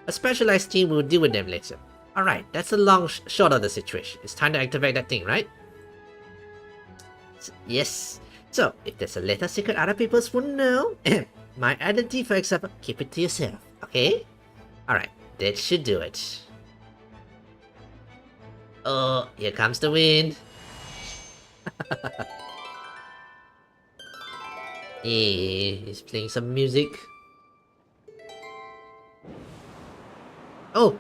A specialized team will deal with them later. Alright, that's the long short of the situation. It's time to activate that thing, right? Yes. So, if there's a little secret other people wouldn't know, my identity for example, keep it to yourself, okay? Alright, that should do it. Oh, here comes the wind. Yeah, he's playing some music. Oh,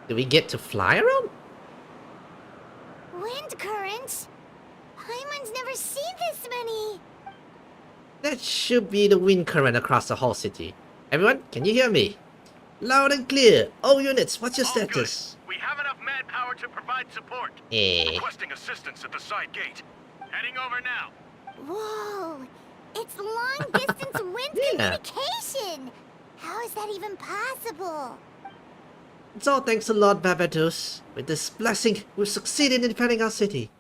do we get to fly around? Wind currents? Paimon's never seen this many. That should be the wind current across the whole city. Everyone, can you hear me? Loud and clear. All units, what's your status? We have enough manpower to provide support. Requesting assistance at the side gate. Heading over now. Whoa! It's long-distance wind communication! How is that even possible? It's all thanks to Lord Barbados. With this blessing, we've succeeded in defending our city.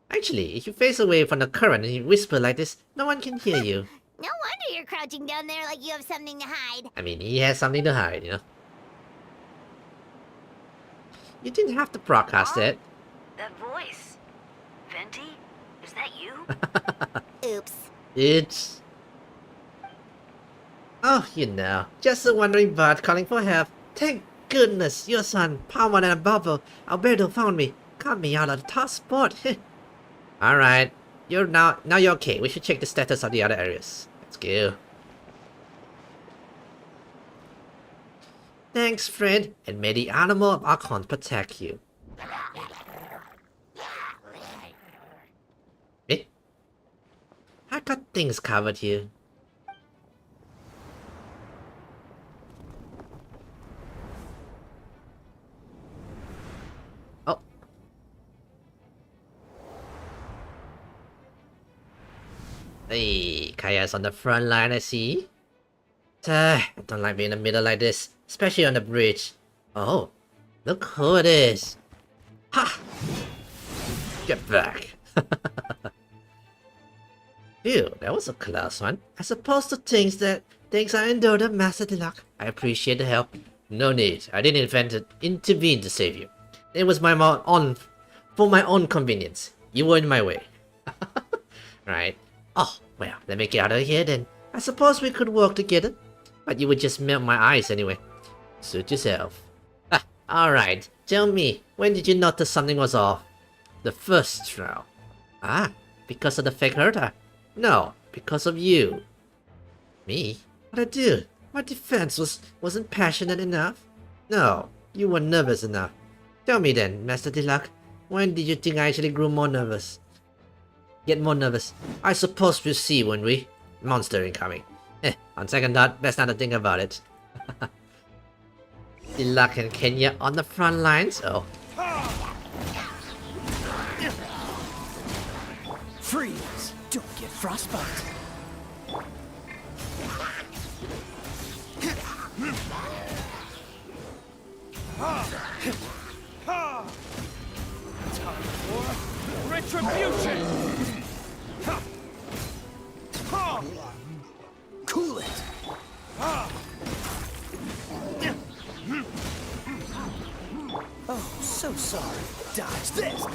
Actually, if you face away from the current and you whisper like this, no one can hear you. No wonder you're crouching down there like you have something to hide. I mean, he has something to hide, you know. You didn't have to broadcast it. That voice. Venti? Is that you? Oops. It's... Oh, you know, just a wandering bard calling for help. Thank goodness your son, Palmer and Bubble, Alberto found me. Got me out of the tough spot. Alright, now you're okay. We should check the status of the other areas. Let's go. Thanks, friend, and may the animal of Archon protect you. Eh? I got things covered here. Oh. Hey, Kaya's on the front line, I see. I don't like being in the middle like this, especially on the bridge. Oh, look who it is. Ha! Get back. Phew, that was a close one. I suppose the things I endured, Master Deluxe. I appreciate the help. No need. I didn't intervene to save you. It was for my own convenience. You were in my way. Right. Oh, well, let me get out of here then. I suppose we could work together. But you would just melt my eyes anyway. Suit yourself. Alright. Tell me, when did you notice something was off? The first trial. Because of the fake herder? No, because of you. Me? What I did? My defense wasn't passionate enough? No, you weren't nervous enough. Tell me then, Master Deluxe, when did you think I actually grew more nervous? Get more nervous. I suppose we'll see when we... Monster incoming. On second thought, best not to think about it. Deluxe and Kenya on the front lines? Oh. Freeze! Don't get frostbite. Time for retribution! so sorry. Dodge this.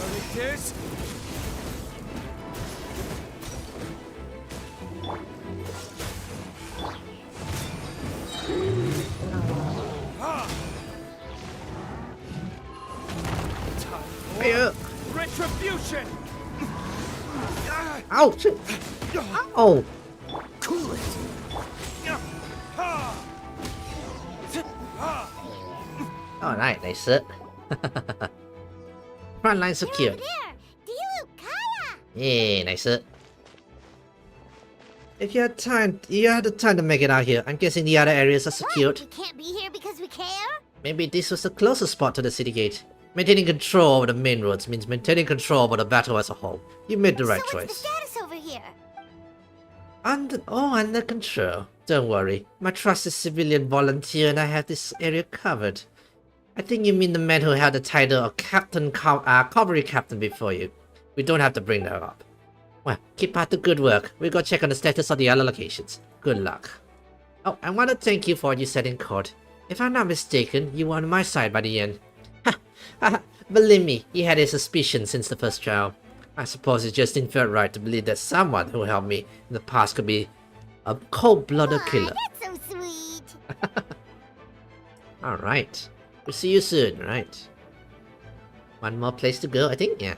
Like this. Retribution. Ow! Shit. Ow! Cool it. Alright, nice. Front line secured. Yeah, nice. If you had the time to make it out here. I'm guessing the other areas are secured. We can't be here because we care? Maybe this was the closest spot to the city gate. Maintaining control over the main roads means maintaining control over the battle as a whole. You made the right What's choice. the status over here? Under control. Don't worry. My trusted civilian volunteer and I have this area covered. I think you mean the man who held the title of Cavalry Captain before you. We don't have to bring that up. Well, keep up the good work. We'll go check on the status of the other locations. Good luck. Oh, I want to thank you for what you said in court. If I'm not mistaken, you were on my side by the end. Believe me, he had his suspicions since the first trial. I suppose it just didn't feel right to believe that someone who helped me in the past could be a cold-blooded killer. That's so sweet. Alright. We'll see you soon, right? One more place to go, I think? Yeah.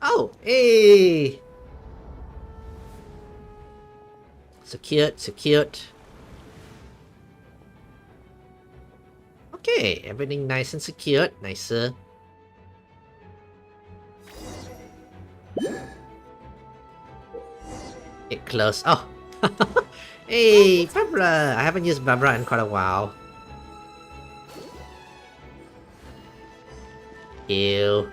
Oh, hey! Secured. Okay, everything nice and secured. Nicer. Get close. Oh! Hey, Barbara! I haven't used Barbara in quite a while. Ew.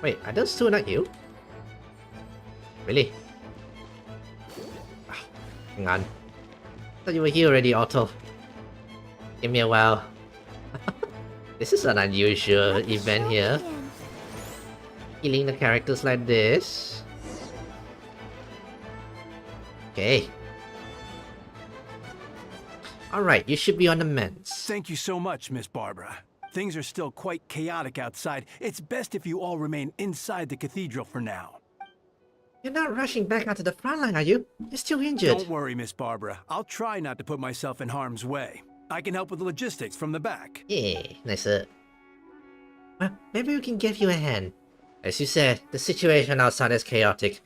Wait, are those two not you? Really? Ah, hang on. I thought you were here already, Otto. Give me a while. This is an unusual event here. Killing the characters like this. Okay. Alright, you should be on the mend. Thank you so much, Miss Barbara. Things are still quite chaotic outside. It's best if you all remain inside the cathedral for now. You're not rushing back out to the front line, are you? You're still injured. Don't worry, Miss Barbara. I'll try not to put myself in harm's way. I can help with the logistics from the back. Yeah, nicer. Well, maybe we can give you a hand. As you said, the situation outside is chaotic.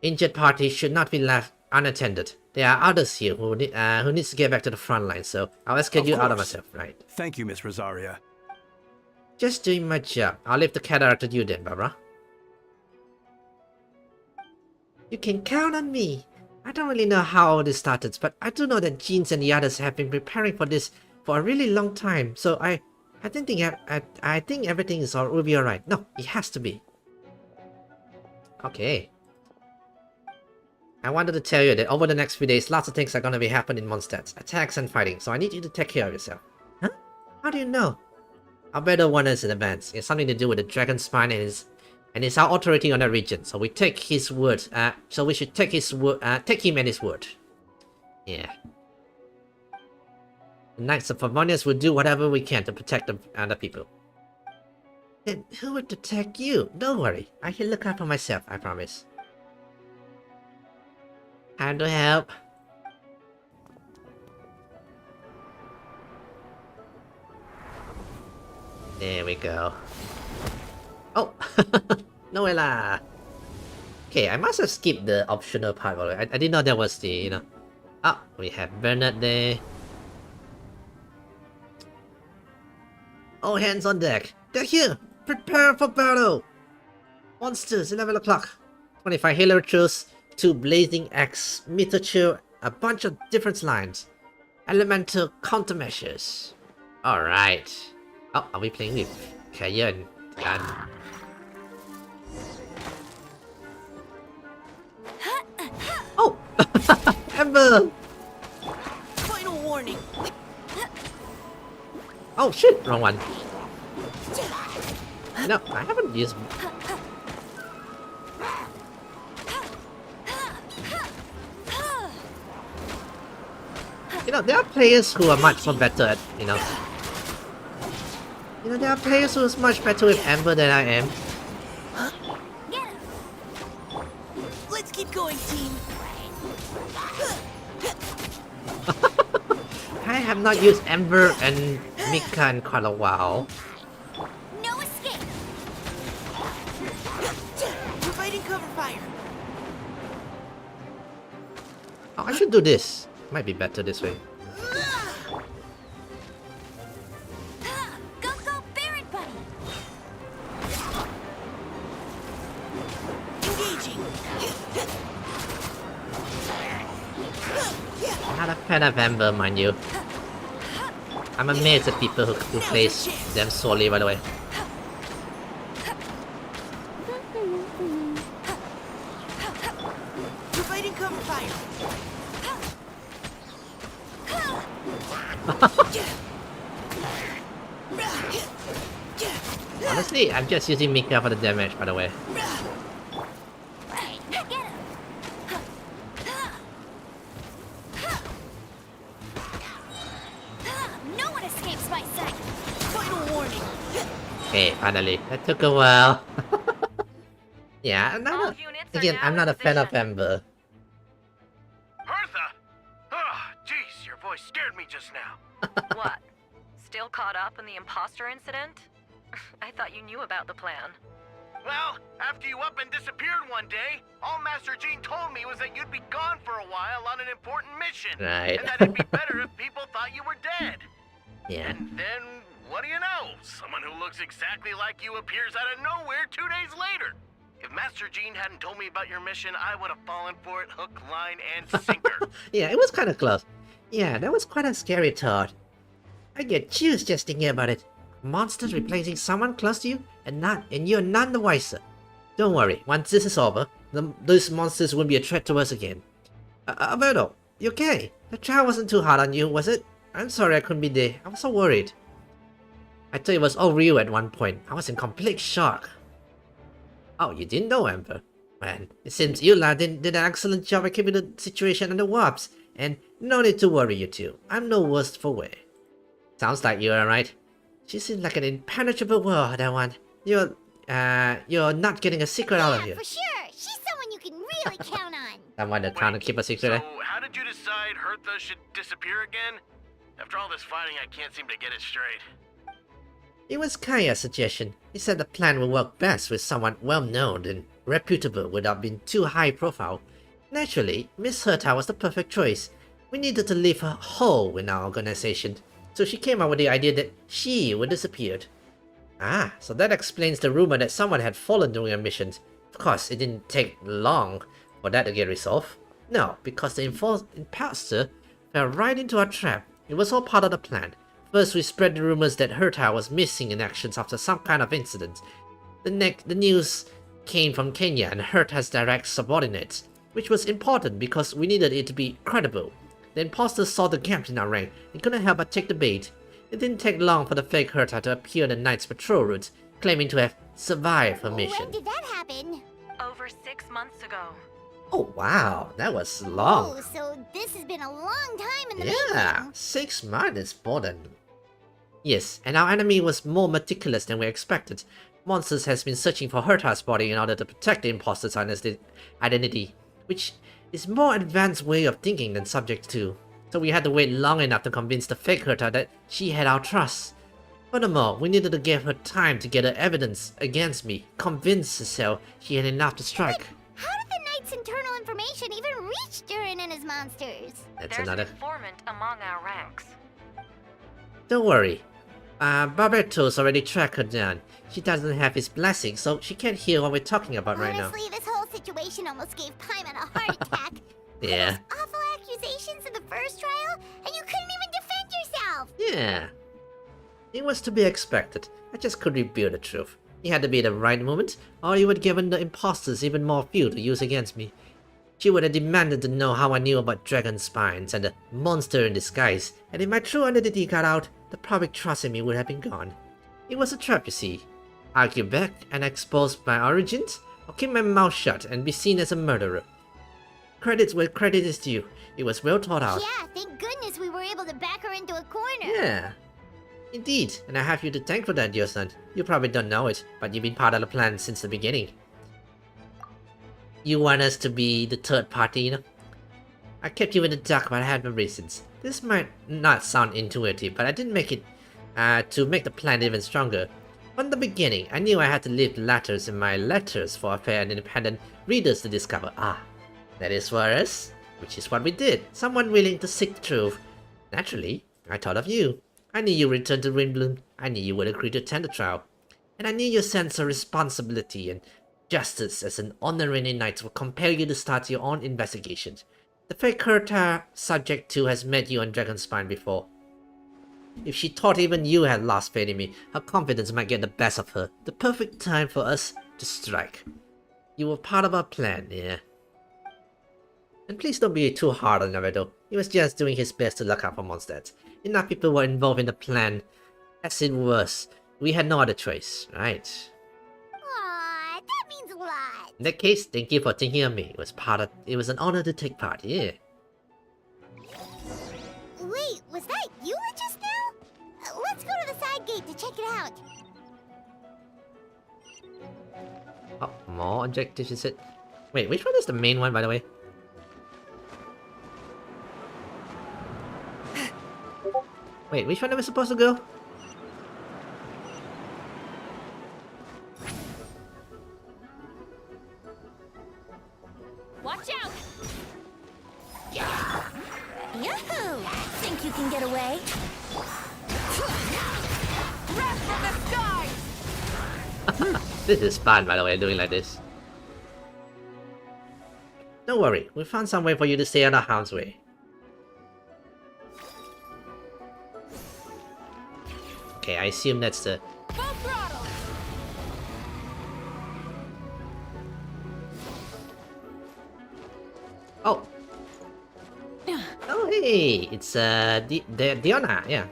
Injured parties should not be left unattended. There are others here who needs to get back to the front line, so I'll escort you out of myself, right? Thank you, Miss Rosaria. Just doing my job. I'll leave the cataract to you then, Barbara. You can count on me. I don't really know how all this started, but I do know that Jeans and the others have been preparing for this for a really long time. So I think everything will be alright. No, it has to be. Okay. I wanted to tell you that over the next few days, lots of things are gonna be happening in Mondstadt. Attacks and fighting, so I need you to take care of yourself. Huh? How do you know? Albedo warned us in advance. It's something to do with the dragon spine and it's our authority on that region. So we take his word. So we should take his word. Take him at his word. Yeah. The Knights of Favonius will do whatever we can to protect the other people. Then who would protect you? Don't worry. I can look out for myself. I promise. Time to help. There we go. Oh! Noella! Okay, I must have skipped the optional part. I didn't know that was the, you know... Ah, we have Bernard there. All hands on deck. They're here! Prepare for battle! Monsters, 11 o'clock. 25 healer troops, 2 blazing axe, meter, a bunch of different lines. Elemental countermeasures. Alright. Oh, are we playing with Kaya and Gun? Oh! Ember! Final warning. Oh shit, wrong one. No, I haven't used... You know, there are players who are much more better at, you know, there are players who are much better with Amber than I am. Let's keep going, team. I have not used Amber and Mika in quite a while. No escape. Providing cover fire. Oh, I should do this. Might be better this way. Go, Baron Buddy. Engaging. Not a fan of Amber, mind you. I'm amazed at people who plays them solely, by the way. Providing cover fire. Honestly, I'm just using Mika for the damage, by the way. No one escapes my sight. Final warning. Okay, finally. That took a while. Yeah, I'm not a fan of Amber. Bertha! Oh, jeez, your voice scared me just now. What? Still caught up in the imposter incident? I thought you knew about the plan. Well, after you up and disappeared one day, all Master Jean told me was that you'd be gone for a while on an important mission. Right. And that it'd be better if people thought you were dead. Yeah. And then, what do you know? Someone who looks exactly like you appears out of nowhere 2 days later. If Master Jean hadn't told me about your mission, I would have fallen for it hook, line, and sinker. Yeah, it was kind of close. Yeah, that was quite a scary thought. I get chills just thinking about it. Monsters replacing someone close to you, and you're none the wiser. Don't worry, once this is over, those monsters won't be a threat to us again. Alberto, you okay? The trial wasn't too hard on you, was it? I'm sorry I couldn't be there. I was so worried. I thought it was all real at one point. I was in complete shock. Oh, you didn't know, Amber? Man, it seems Eula did an excellent job at keeping the situation under warps, and no need to worry, you two. I'm no worse for wear. Sounds like you're alright. She seems like an impenetrable wall, that one. You're not getting a secret out of here. For sure. She's someone you can really count on. Someone that trying to keep a secret, eh? So, how did you decide Hertha should disappear again? After all this fighting, I can't seem to get it straight. It was Kaya's suggestion. He said the plan would work best with someone well-known and reputable without being too high-profile. Naturally, Miss Hertha was the perfect choice. We needed to leave her whole in our organization, so she came up with the idea that she would disappear. Ah, so that explains the rumor that someone had fallen during a mission. Of course, it didn't take long for that to get resolved. No, because the imposter fell right into our trap. It was all part of the plan. First, we spread the rumors that Hertha was missing in actions after some kind of incident. The news came from Kenya and Hertha's direct subordinates, which was important because we needed it to be credible. The imposters saw the gaps in our rank and couldn't help but take the bait. It didn't take long for the fake Hertha to appear on the night's patrol routes, claiming to have survived her mission. When did that happen? Over 6 months ago. Oh wow, that was long. Oh, so this has been a long time in the Yeah, making. 6 months is more than... Yes, and our enemy was more meticulous than we expected. Monsters has been searching for Hertha's body in order to protect the imposter's identity, which is more advanced way of thinking than Subject 2. So we had to wait long enough to convince the fake Hertha that she had our trust. Furthermore, we needed to give her time to gather evidence against me, convince herself she had enough to strike. How did the Knight's internal information even reach Durin and his monsters? That's There's another... an informant among our ranks. Don't worry. Barberto's already tracked her down. She doesn't have his blessing, so she can't hear what we're talking about right now. Honestly, this whole situation almost gave Paimon a heart attack. Yeah. Awful accusations in the first trial, and you couldn't even defend yourself! Yeah. It was to be expected. I just couldn't reveal the truth. It had to be the right moment, or it would have given the imposters even more fuel to use against me. She would have demanded to know how I knew about dragon spines and the monster in disguise, and if my true identity got out, the public trust in me would have been gone. It was a trap, you see. Argue back and expose my origins, or keep my mouth shut and be seen as a murderer. Credits where credit is due. It was well thought out. Yeah, thank goodness we were able to back her into a corner. Yeah. Indeed, and I have you to thank for that, dear son. You probably don't know it, but you've been part of the plan since the beginning. You want us to be the third party, you know? I kept you in the dark, but I had my reasons. This might not sound intuitive, but I didn't make it to make the plan even stronger. From the beginning, I knew I had to leave the letters in my letters for fair and independent readers to discover. That is for us, which is what we did. Someone willing to seek the truth. Naturally, I thought of you. I knew you returned to Windbloom. I knew you would agree to attend the trial. And I knew your sense of responsibility and justice as an honorary knight would compel you to start your own investigation. The fake Kurta subject to has met you on Dragonspine before. If she thought even you had lost faith in me, her confidence might get the best of her. The perfect time for us to strike. You were part of our plan, yeah. And please don't be too hard on Naruto. He was just doing his best to look out for Mondstadt. Enough people were involved in the plan. As it was, we had no other choice, right? Aww, that means a lot. In that case, thank you for thinking of me. It was an honor to take part, yeah. Wait, was that you just now? Let's go to the side gate to check it out. Oh, more objectives, is it? Wait, which one is the main one, by the way? Wait, which one are we supposed to go? Watch out! Yahoo! Think you can get away? Breath from the sky! This is fun, by the way, doing like this. Don't worry, we found some way for you to stay out of harm's way. Okay, I assume that's the... Full throttle! Oh! Oh, hey! It's, Diona, yeah.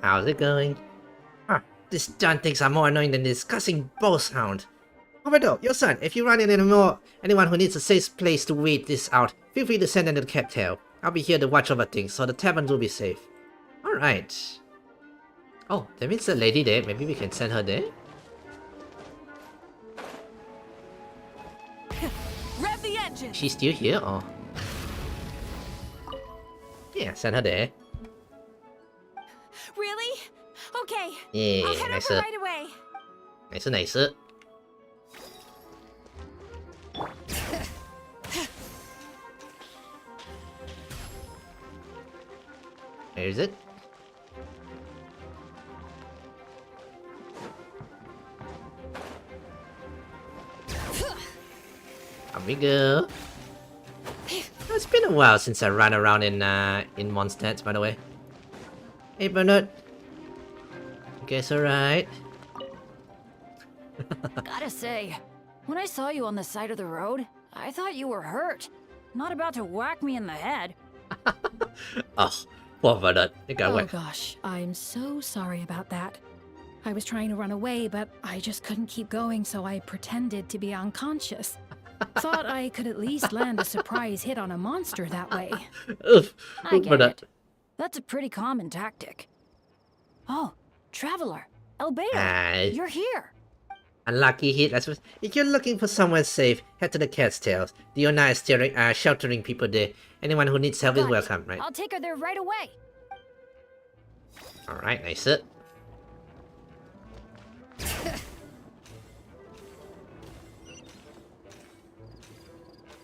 How's it going? This John thinks I'm more annoying than the disgusting boss hound. Roberto, your son, if you run into anyone who needs a safe place to wait this out, feel free to send them to the capital. I'll be here to watch over things, so the tavern will be safe. Alright. Oh, that means the lady there. Maybe we can send her there? Rev the engine! She's still here, or? Yeah, send her there. Really? Okay. Yeah, I'll head nicer. over right away. Nicer, nicer. Where is it? Here we go. It's been a while since I ran around in Mondstadt, by the way. Hey Bernard. Guess alright. Gotta say, when I saw you on the side of the road, I thought you were hurt. Not about to whack me in the head. Oh, poor Bernard. You got Oh whacked. gosh, I'm so sorry about that. I was trying to run away, but I just couldn't keep going, so I pretended to be unconscious. Thought I could at least land a surprise hit on a monster that way. Oof, I get Bernard. it. That's a pretty common tactic. Oh, Traveler, Albedo, Aye. you're here. Unlucky hit. If you're looking for somewhere safe, head to the Cat's Tails. Diona is sheltering people there. Anyone who needs help is Got it. welcome, right? I'll take her there right away. Alright, nice it.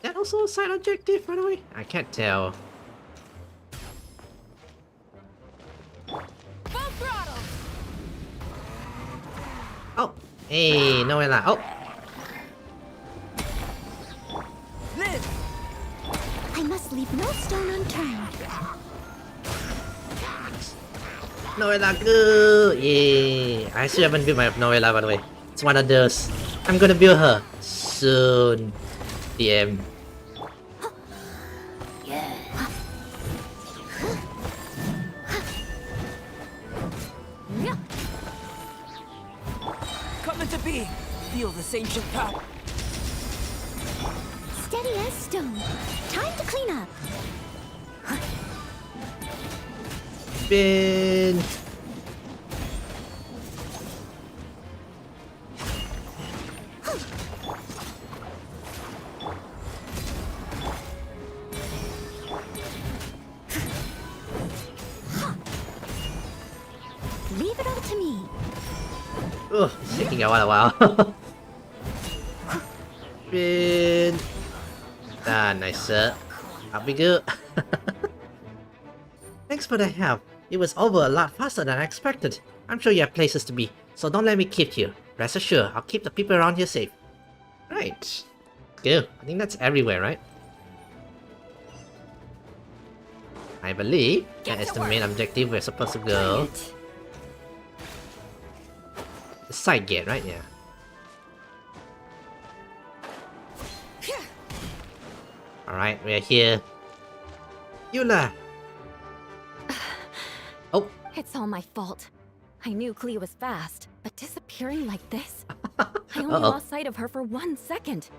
That also a side objective, by the way? I can't tell. Full throttle! Oh, hey, no way. Oh, Live! I must leave no stone unturned. Noella, good. Yeah, I still haven't built my Noella, by the way. It's one of those. I'm gonna build her soon. DM. this ancient power. Steady as stone. Time to clean up. Spin. Leave it all to me. Oh, it's taking a while. Spin. Ah, nice, sir. I'll be good. Thanks for the help. It was over a lot faster than I expected. I'm sure you have places to be, so don't let me keep you. Rest assured, I'll keep the people around here safe. Right. Good. I think that's everywhere, right? I believe that is the main objective we're supposed to go. The side gate, right? Yeah. Alright, we're here. Eula! Oh! It's all my fault. I knew Klee was fast, but disappearing like this? I only lost sight of her for 1 second.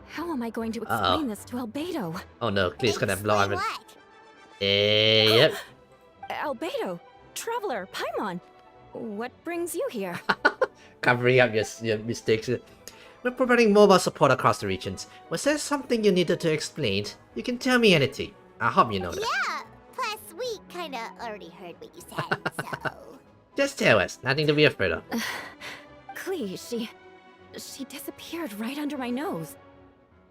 How am I going to explain this to Albedo? Oh no, Klee's gonna blow him. Yep. Albedo! Traveler! Paimon! What brings you here? Covering up your mistakes. We're providing mobile support across the regions. Was there something you needed to explain? You can tell me anything. I hope you know that. Yeah. Plus, we kinda already heard what you said, so. Just tell us. Nothing to be afraid of. Klee, she disappeared right under my nose.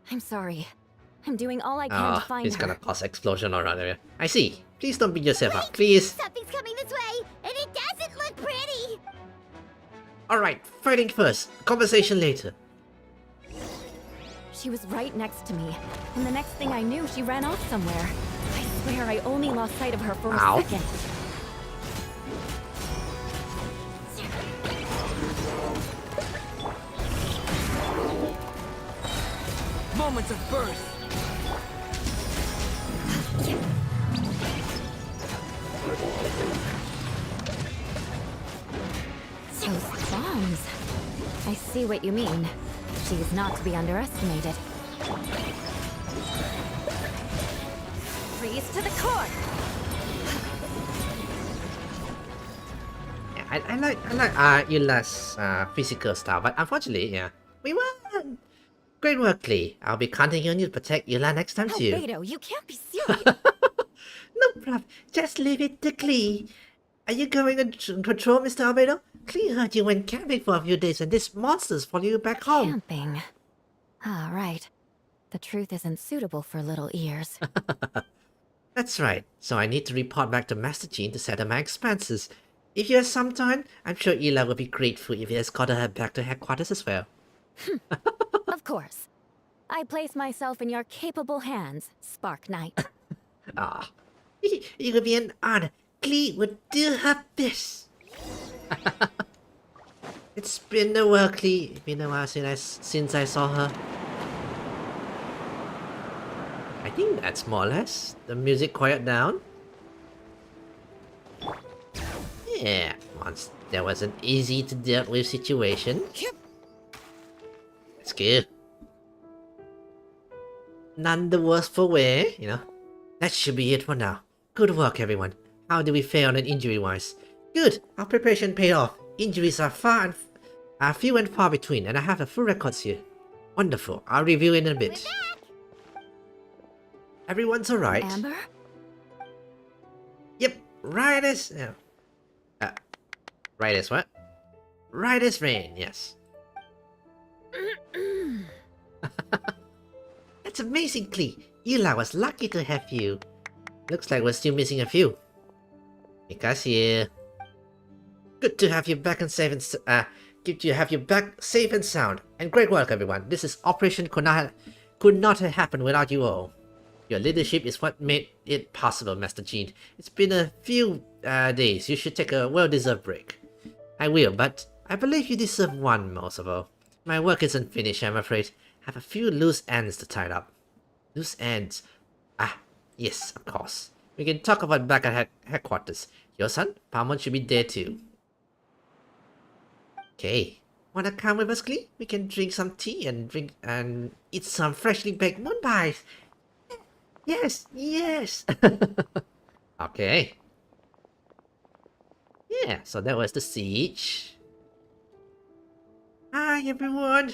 I'm sorry. I'm doing all I can to find her. It's gonna cause explosion around area. I see. Please don't beat yourself up, please. Something's coming this way, and it doesn't look pretty. Alright, fighting first. Conversation later. She was right next to me, and the next thing I knew, she ran off somewhere. I swear I only lost sight of her for a second. Moments of birth. Those bombs. I see what you mean. She is not to be underestimated. Freeze to the core. Yeah, I like Eula's physical style, but unfortunately, yeah, we won. Great work, Klee. I'll be counting on you to protect Eula next time too. Albedo, you can't be serious. No problem. Just leave it to Klee. Are you going to patrol, Mr. Albedo? Klee heard you went camping for a few days and these monsters follow you back home. Camping? Ah, right. The truth isn't suitable for little ears. That's right. So I need to report back to Master Jean to settle my expenses. If you have some time, I'm sure Eula will be grateful if you escorted her back to headquarters as well. Of course. I place myself in your capable hands, Spark Knight. Ah, it would be an honor. Klee would do her best. It's been a while, Klee. It's been a while since I saw her. I think that's more or less. The music quiet down. Yeah, once there was an easy to deal with situation. That's good. None the worse for wear, you know. That should be it for now. Good work, everyone. How did we fare on an injury-wise? Good. Our preparation paid off. Injuries are few and far between, and I have a full records here. Wonderful. I'll review in a bit. Everyone's alright. Amber? Yep. Right as... right as what? Right as rain, yes. That's amazing, Klee. Eula was lucky to have you. Looks like we're still missing a few. Mika's here. Good to have you back and safe and good to have you back safe and sound. And great work, everyone. This is Operation could not have happened without you all. Your leadership is what made it possible, Master Jean. It's been a few days. You should take a well-deserved break. I will, but I believe you deserve one most of all. My work isn't finished, I'm afraid. I have a few loose ends to tie up. Loose ends? Ah, yes, of course. We can talk about back at headquarters. Your son, Paimon should be there too. Okay. Wanna come with us, Klee? We can drink some tea and eat some freshly baked moon pies. Yes, yes. Okay. Yeah, so that was the siege. Hi everyone.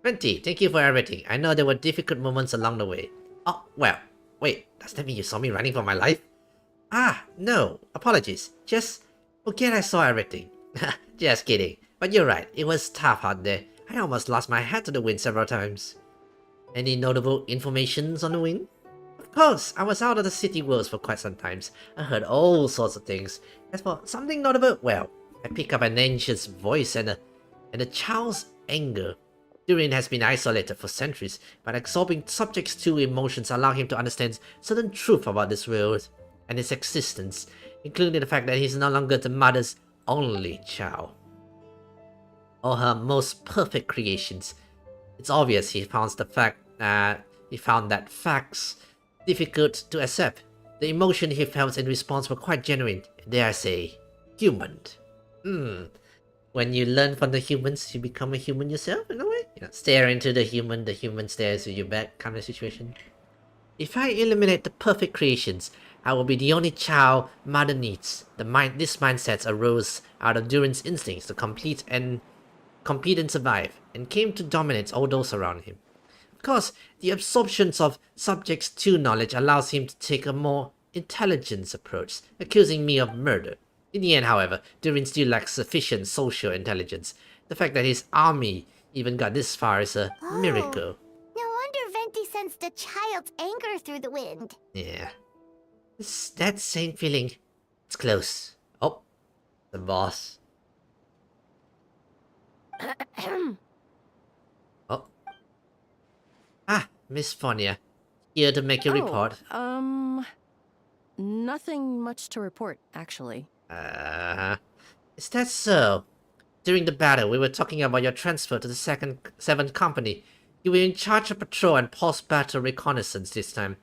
Venti, thank you for everything. I know there were difficult moments along the way. Oh, well, wait, does that mean you saw me running for my life? Ah, no, apologies. Just forget I saw everything. Just kidding. But you're right, it was tough out there. I almost lost my head to the wind several times. Any notable informations on the wind? Of course, I was out of the city walls for quite some time. I heard all sorts of things. As for something notable, well, I pick up an ancient's voice and a child's anger. Durin has been isolated for centuries, but absorbing subjects to emotions allow him to understand certain truth about this world and its existence, including the fact that he's no longer the mother's only child, or her most perfect creations. It's obvious he found that facts difficult to accept. The emotion he felt in response were quite genuine, dare I say, human. When you learn from the humans, you become a human yourself, in a way. You know, stare into the human stares at you back kind of situation. If I eliminate the perfect creations, I will be the only child mother needs. This mindset arose out of Durin's instincts to compete and survive, and came to dominate all those around him. Of course, the absorption of subjects to knowledge allows him to take a more intelligent approach, accusing me of murder. In the end, however, Durin still lacks sufficient social intelligence. The fact that his army even got this far is a miracle. No wonder Venti sensed a child's anger through the wind. Yeah. It's that same feeling. It's close. Oh, the boss. Oh. Ah, Miss Fonia. Here to make your report. Nothing much to report, actually. Is that so? During the battle, we were talking about your transfer to the 7th Company. You were in charge of patrol and post-battle reconnaissance this time.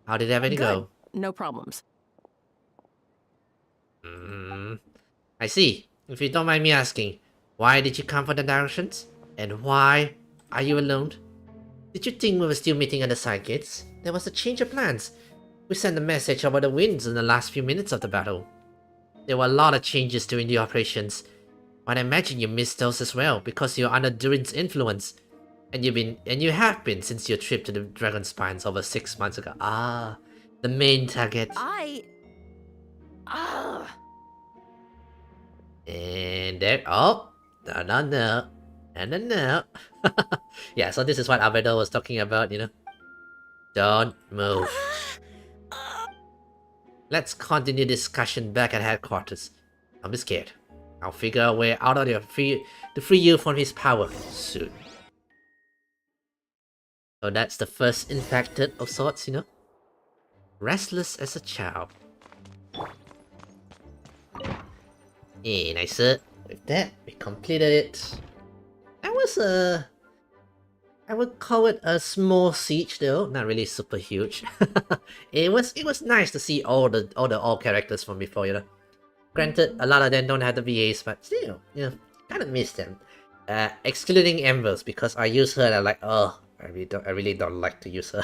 How did everything go? No problems. I see. If you don't mind me asking, why did you come for the directions? And why are you alone? Did you think we were still meeting at the side gates? There was a change of plans. We sent a message over the winds in the last few minutes of the battle. There were a lot of changes during the operations, but I imagine you missed those as well because you're under Durin's influence, and you have been since your trip to the Dragon Spines over 6 months ago. Ah, the main target. And there. Oh, no. Yeah, so this is what Albedo was talking about, you know. Don't move. Let's continue discussion back at headquarters. Don't be scared. I'll figure a way out of there to free you from his power soon. So that's the first infected of sorts, you know. Restless as a child. Hey, nice. With that, we completed it. That was I would call it a small siege though, not really super huge. it was nice to see all the characters from before, you know. Granted, a lot of them don't have the VAs, but still, you know, kind of miss them. Excluding Embers, because I use her and I'm like, oh, I really don't like to use her.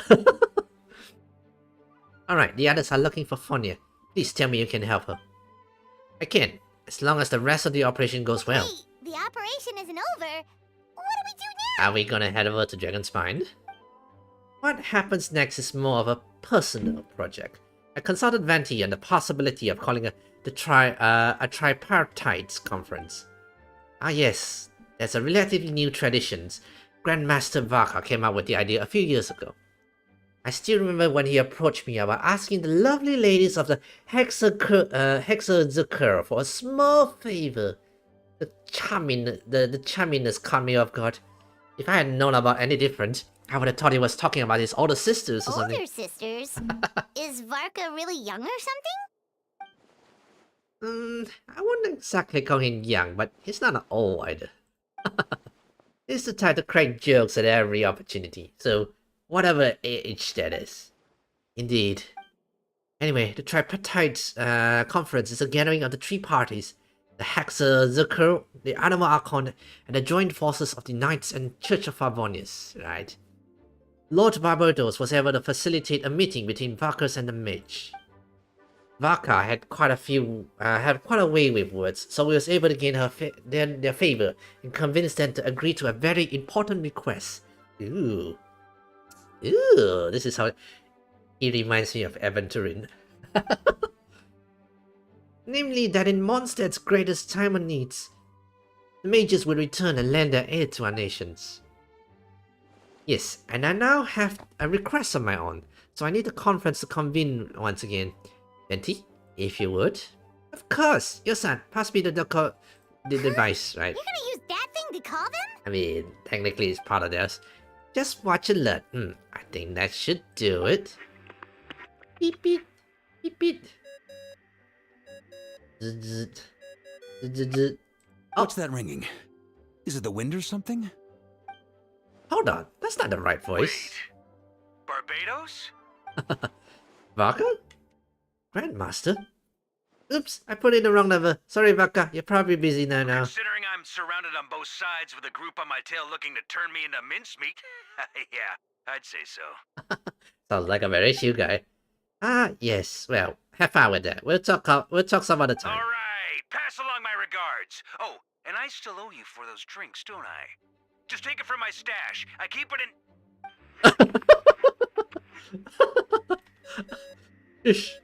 Alright, the others are looking for Fonia. Please tell me you can help her. I can, as long as the rest of the operation goes well. Wait, the operation isn't over. What do we do now? Are we gonna head over to Dragon Spine? What happens next is more of a personal project. I consulted Venti on the possibility of calling a tripartite conference. Ah yes, there's a relatively new tradition. Grandmaster Vaka came up with the idea a few years ago. I still remember when he approached me about asking the lovely ladies of the Hexazucker for a small favor. The charmingness caught me off guard. If I had known about any different, I would have thought he was talking about his older sisters or something. Older sisters? Is Varka really young or something? I wouldn't exactly call him young, but he's not old either. He's the type to crack jokes at every opportunity, so whatever age that is. Indeed. Anyway, the tripartite conference is a gathering of the three parties. the Hexer Zerker, the Animal Archon, and the joint forces of the Knights and Church of Favonius, right? Lord Barbados was able to facilitate a meeting between Varkas and the Mage. Varka had quite a way with words, so he was able to gain their favor and convince them to agree to a very important request. Ooh, this is how he reminds me of Aventurin. Namely, that in Mondstadt's greatest time of needs, the mages will return and lend their aid to our nations. Yes, and I now have a request of my own, so I need the conference to convene once again. Venti, if you would. Of course, your son, pass me the device, right? You're gonna use that thing to call them? I mean, technically it's part of theirs. Just watch and learn. I think that should do it. Beep beep, beep beep. What's that ringing? Is it the wind or something? Hold on, that's not the right voice. Barbados? Varka? Grandmaster? Oops, I put in the wrong number. Sorry, Varka, you're probably busy now. Considering I'm surrounded on both sides with a group on my tail looking to turn me into mincemeat, yeah, I'd say so. Sounds like a very chill guy. Ah, yes. Well, have fun with that. We'll talk some other time. All right, pass along my regards. Oh, and I still owe you for those drinks, don't I? Just take it from my stash. I keep it in. Ish.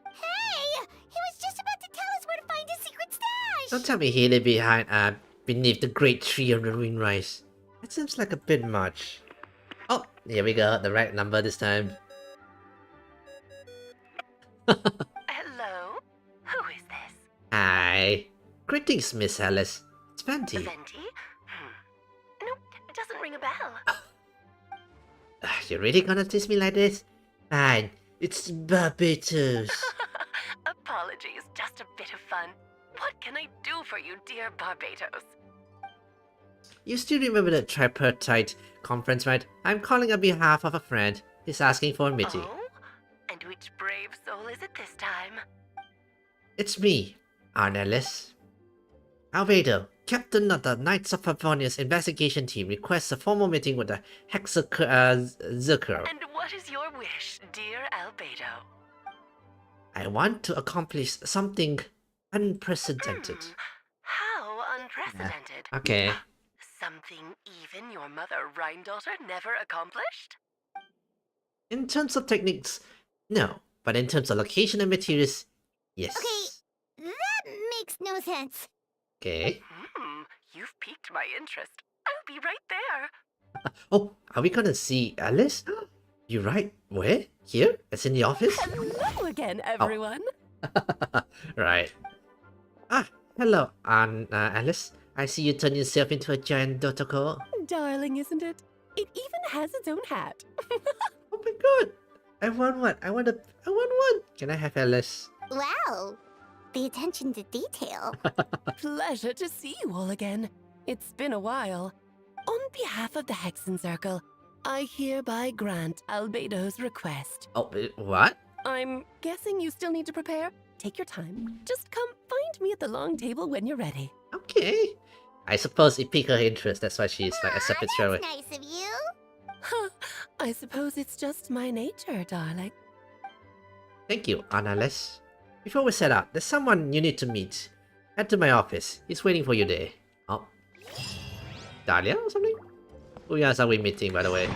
Hey! He was just about to tell us where to find his secret stash! Don't tell me he lived beneath the great tree of the ruin rise. That seems like a bit much. Oh, here we go. The right number this time. Hello? Who is this? Hi. Greetings, Miss Alice. It's Venti. Venti? Nope, it doesn't ring a bell. You really gonna tease me like this? Fine. It's Barbados. Apologies, just a bit of fun. What can I do for you, dear Barbados? You still remember the tripartite conference, right? I'm calling on behalf of a friend. He's asking for a meeting. Oh? And which brave soul is it this time? It's me, Arnelis. Albedo, captain of the Knights of Favonius investigation team, requests a formal meeting with the Hexer Zerker. And what is your wish, dear Albedo? I want to accomplish something unprecedented. How unprecedented? Okay. Something even your mother Rhine-daughter never accomplished? In terms of techniques, no. But in terms of location and materials, yes. Okay, that makes no sense. Okay. You've piqued my interest. I'll be right there. Oh, are we gonna see Alice? You right? Where? Here? As in the office? Hello again, everyone. Oh. Right. Ah, hello, Alice. I see you turn yourself into a giant Dotoko. Darling, isn't it? It even has its own hat. Oh my god! I want one. I want one. Can I have Alice? Wow, the attention to detail. Pleasure to see you all again. It's been a while. On behalf of the Hexen Circle, I hereby grant Albedo's request. Oh, what? I'm guessing you still need to prepare? Take your time. Just come find me at the long table when you're ready. Okay. I suppose it piqued her interest. That's why she's like accepted straight away. Nice of you. I suppose it's just my nature, darling. Thank you, Annales. Before we set out, there's someone you need to meet. Head to my office. He's waiting for you there. Oh. Dahlia or something? Who else are we meeting, by the way?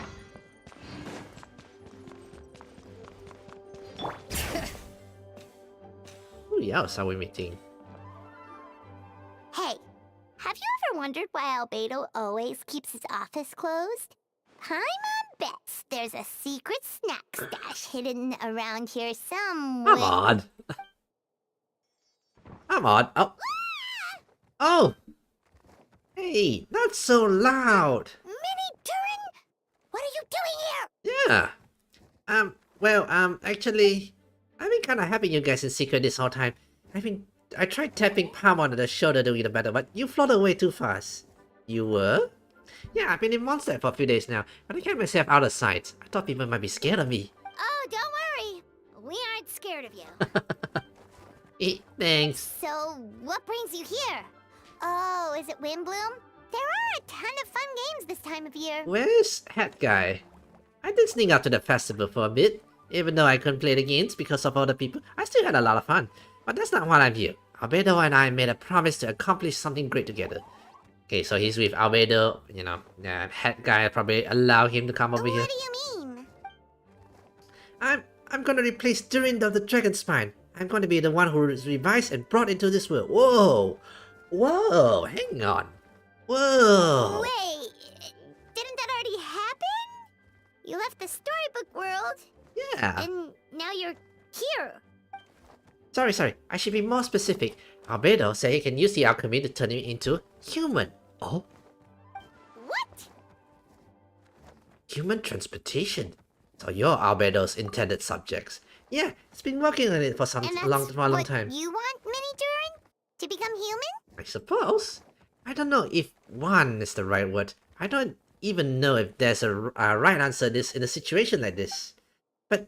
Who else are we meeting? Hey, have you ever wondered why Albedo always keeps his office closed? Paimon bets there's a secret snack stash hidden around here somewhere. Come on. Come on. Oh. Oh. Hey, not so loud. Mini Turin, what are you doing here? Yeah. Well, actually, I've been kind of having you guys in secret this whole time. I tried tapping Palm on the shoulder to get a better, but you floated away too fast. You were? Yeah, I've been in Mondstadt for a few days now, but I kept myself out of sight. I thought people might be scared of me. Oh, don't worry. We aren't scared of you. Thanks. So, what brings you here? Oh, is it Windbloom? There are a ton of fun games this time of year. Where's Hat Guy? I did sneak out to the festival for a bit. Even though I couldn't play the games because of other people, I still had a lot of fun. But that's not why I'm here. Albedo and I made a promise to accomplish something great together. Okay, so he's with Albedo, you know, Hat Guy probably allow him to come over here. What do you mean? I'm gonna replace Durin of the Dragon Spine. I'm gonna be the one who is revised and brought into this world. Whoa! Whoa! Hang on. Whoa! Wait, didn't that already happen? You left the storybook world. Yeah. And now you're here. Sorry. I should be more specific. Albedo said he can use the alchemy to turn him into human. Oh? What? Human transportation. So you're Albedo's intended subjects. Yeah, he's been working on it for a long time. You want Mini Durin to become human? I suppose. I don't know if one is the right word. I don't even know if there's a right answer this in a situation like this. But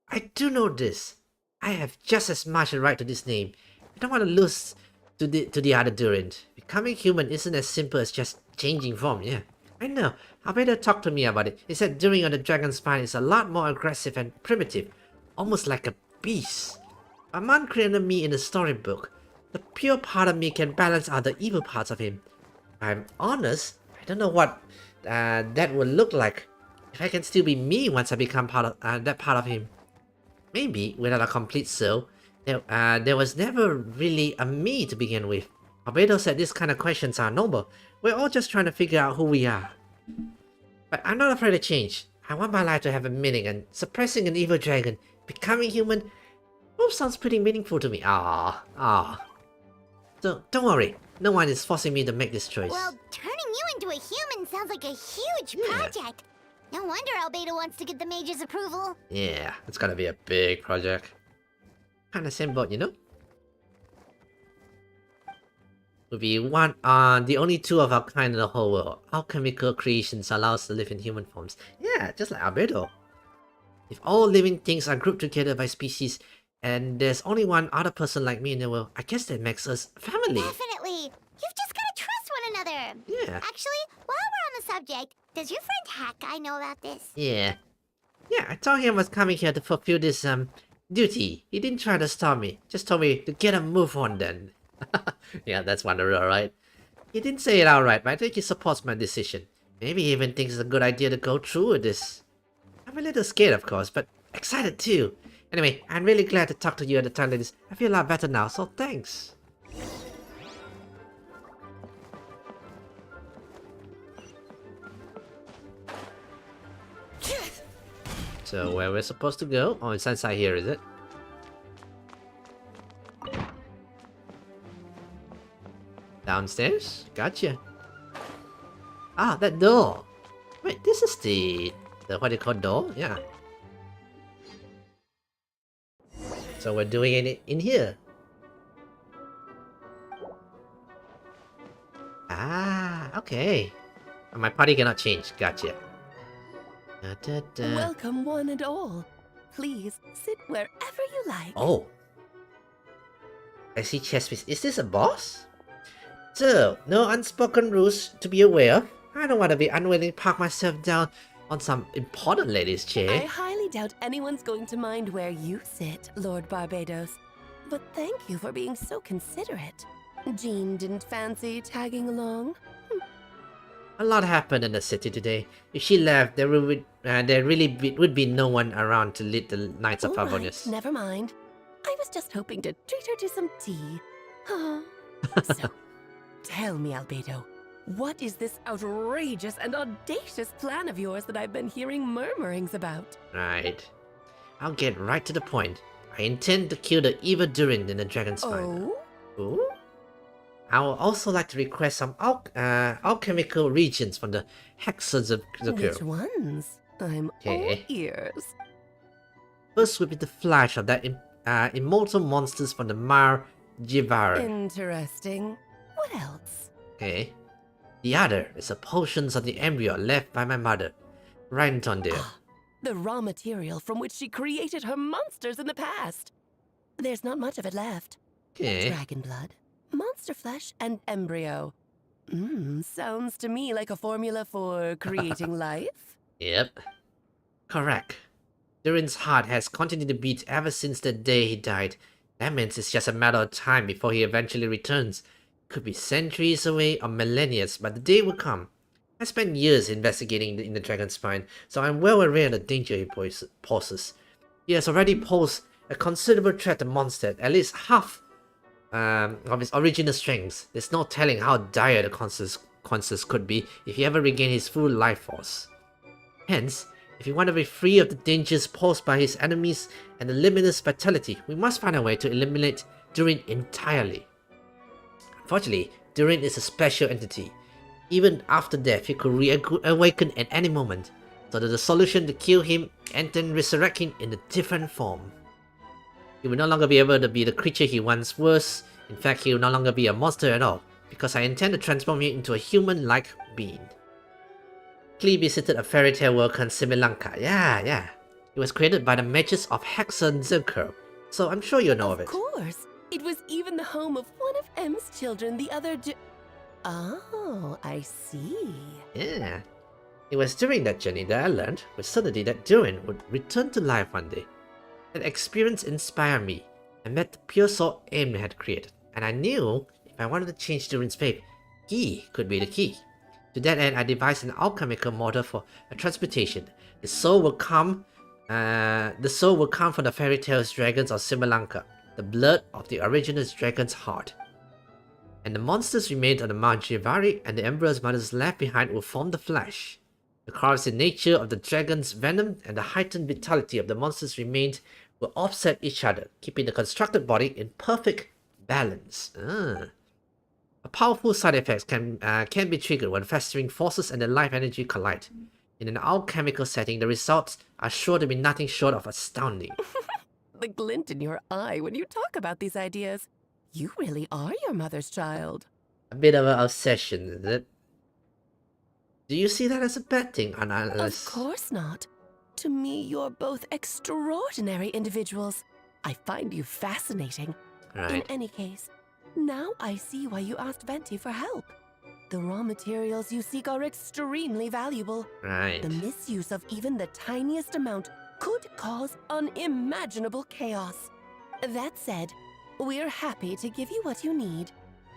I do know this. I have just as much a right to this name. I don't want to lose to the other Durin. Becoming human isn't as simple as just changing form, yeah. I know. Albedo talked to me about it. He said Durin on the Dragon Spine is a lot more aggressive and primitive. Almost like a beast. A man created me in the storybook. The pure part of me can balance out the evil parts of him. If I'm honest, I don't know what that would look like. If I can still be me once I become part of that part of him. Maybe without a complete soul, there was never really a me to begin with. Albedo said these kind of questions are normal. We're all just trying to figure out who we are. But I'm not afraid of change. I want my life to have a meaning, and suppressing an evil dragon, becoming human, both sounds pretty meaningful to me. So don't worry, no one is forcing me to make this choice. Well, turning you into a human sounds like a huge project. No wonder Albedo wants to get the mage's approval. Yeah, it's gonna be a big project. Kinda same boat, you know? We'll be the only two of our kind in the whole world. Alchemical creations allow us to live in human forms. Yeah, just like Albedo. If all living things are grouped together by species, and there's only one other person like me in the world, I guess that makes us family. Definitely. You've just gotta trust one another. Yeah. Actually, while we're on the subject, does your friend Hat Guy know about this? Yeah, I told him I was coming here to fulfill this duty. He didn't try to stop me, just told me to get a move on then. Yeah, that's wonderful, right? He didn't say it outright, but I think he supports my decision. Maybe he even thinks it's a good idea to go through with this. I'm a little scared, of course, but excited too. Anyway, I'm really glad to talk to you at a time like this. I feel a lot better now, so thanks. So where we're supposed to go? Oh, it's inside here, is it? Downstairs? Gotcha. Ah, that door. Wait, this is the what do you call door? Yeah. So we're doing it in here. Ah, okay. My party cannot change. Gotcha. Welcome, one and all. Please sit wherever you like. Oh. I see chess piece. Is this a boss? So, no unspoken rules to be aware of. I don't want to be unwilling to park myself down on some important lady's chair. I highly doubt anyone's going to mind where you sit, Lord Barbados. But thank you for being so considerate. Jean didn't fancy tagging along? A lot happened in the city today. If she left, there would be no one around to lead the Knights of Favonius. Never mind. I was just hoping to treat her to some tea. So, tell me, Albedo, what is this outrageous and audacious plan of yours that I've been hearing murmurings about? Right. I'll get right to the point. I intend to kill the evil Durin in the Dragon's Spine. Oh? Ooh? I would also like to request some alchemical regions from the Hexons of the Which ones? I'm all ears. First would be the flash of that immortal monsters from the Mar Jivar. Interesting. What else? Okay. The other is the potions of the embryo left by my mother, Raiden there. The raw material from which she created her monsters in the past. There's not much of it left. Okay. Dragon blood, monster flesh, and embryo. Sounds to me like a formula for creating life. Yep. Correct. Durin's heart has continued to beat ever since the day he died. That means it's just a matter of time before he eventually returns. Could be centuries away or millennia, but the day will come. I spent years investigating in the dragon's spine, so I'm well aware of the danger he poses. He has already posed a considerable threat to monsters, at least half of his original strengths. There's no telling how dire the consequences could be if he ever regained his full life force. Hence, if we want to be free of the dangers posed by his enemies and the limitless vitality, we must find a way to eliminate Durin entirely. Unfortunately, Durin is a special entity. Even after death, he could reawaken at any moment, so that the solution to kill him and then resurrect him in a different form. He will no longer be able to be the creature he once was. In fact, he will no longer be a monster at all, because I intend to transform him into a human-like being. Klee visited a fairy tale world called Similanka. Yeah. It was created by the mages of aseanvt, so I'm sure you know of it. Of course. It was even the home of one of M's children the other Oh, I see. Yeah. It was during that journey that I learned with certainty that Durin would return to life one day. That experience inspired me. I met the pure soul M had created, and I knew if I wanted to change Durin's fate, he could be the key. To that end, I devised an alchemical model for a transmutation. The soul will come from the fairy tales dragons of Similanka, the blood of the original dragon's heart. And the monsters remained on the Manjivari, and the Emperor's mothers left behind will form the flesh. The corrosive nature of the dragon's venom and the heightened vitality of the monsters remained will offset each other, keeping the constructed body in perfect balance. A powerful side effect can be triggered when festering forces and the life energy collide. In an alchemical setting, the results are sure to be nothing short of astounding. The glint in your eye when you talk about these ideas. You really are your mother's child. A bit of an obsession, is it? Do you see that as a bad thing, Of course not. To me, you're both extraordinary individuals. I find you fascinating. Right. In any case, now I see why you asked Venti for help. The raw materials you seek are extremely valuable. Right. The misuse of even the tiniest amount could cause unimaginable chaos. That said, we're happy to give you what you need.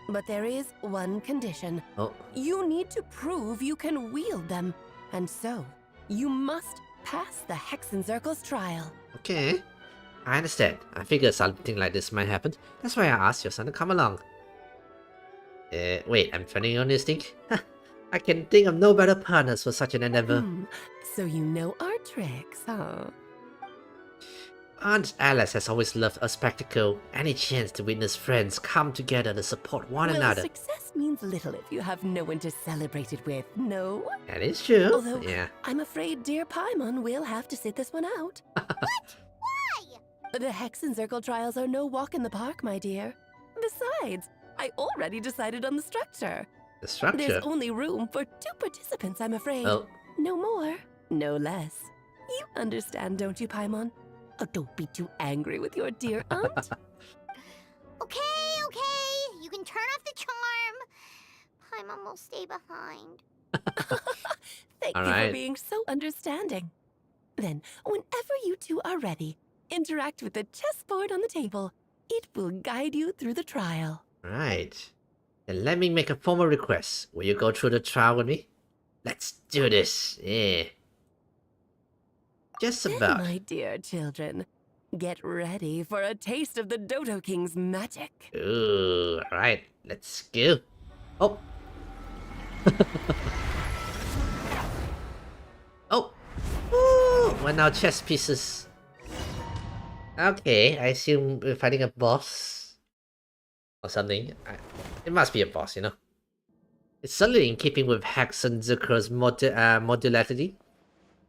But there is one condition. Oh. You need to prove you can wield them. And so, you must pass the Hexencircle's trial. Okay. I understand. I figured something like this might happen. That's why I asked your son to come along. Wait, I'm turning on this thing? I can think of no better partners for such an endeavor. So you know our tricks, huh? Aunt Alice has always loved a spectacle, any chance to witness friends come together to support one another. Success means little if you have no one to celebrate it with, no? That is true. Although, yeah. I'm afraid dear Paimon will have to sit this one out. What? Why? The Hexencircle trials are no walk in the park, my dear. Besides, I already decided on the structure. The structure? There's only room for 2 participants, I'm afraid. Oh. No more, no less. You understand, don't you, Paimon? Oh, don't be too angry with your dear aunt. Okay. You can turn off the charm. Paimon will stay behind. Thank you for being so understanding. Then, whenever you two are ready, interact with the chessboard on the table. It will guide you through the trial. Right. Then let me make a formal request. Will you go through the trial with me? Let's do this. Yeah. Just about. Then, my dear children, get ready for a taste of the Dodo King's magic. Ooh, alright. Let's go. Oh. Oh. Ooh, we're now chess pieces. Okay, I assume we're fighting a boss. Or something. It must be a boss, you know. It's certainly in keeping with Hexencircle's modularity.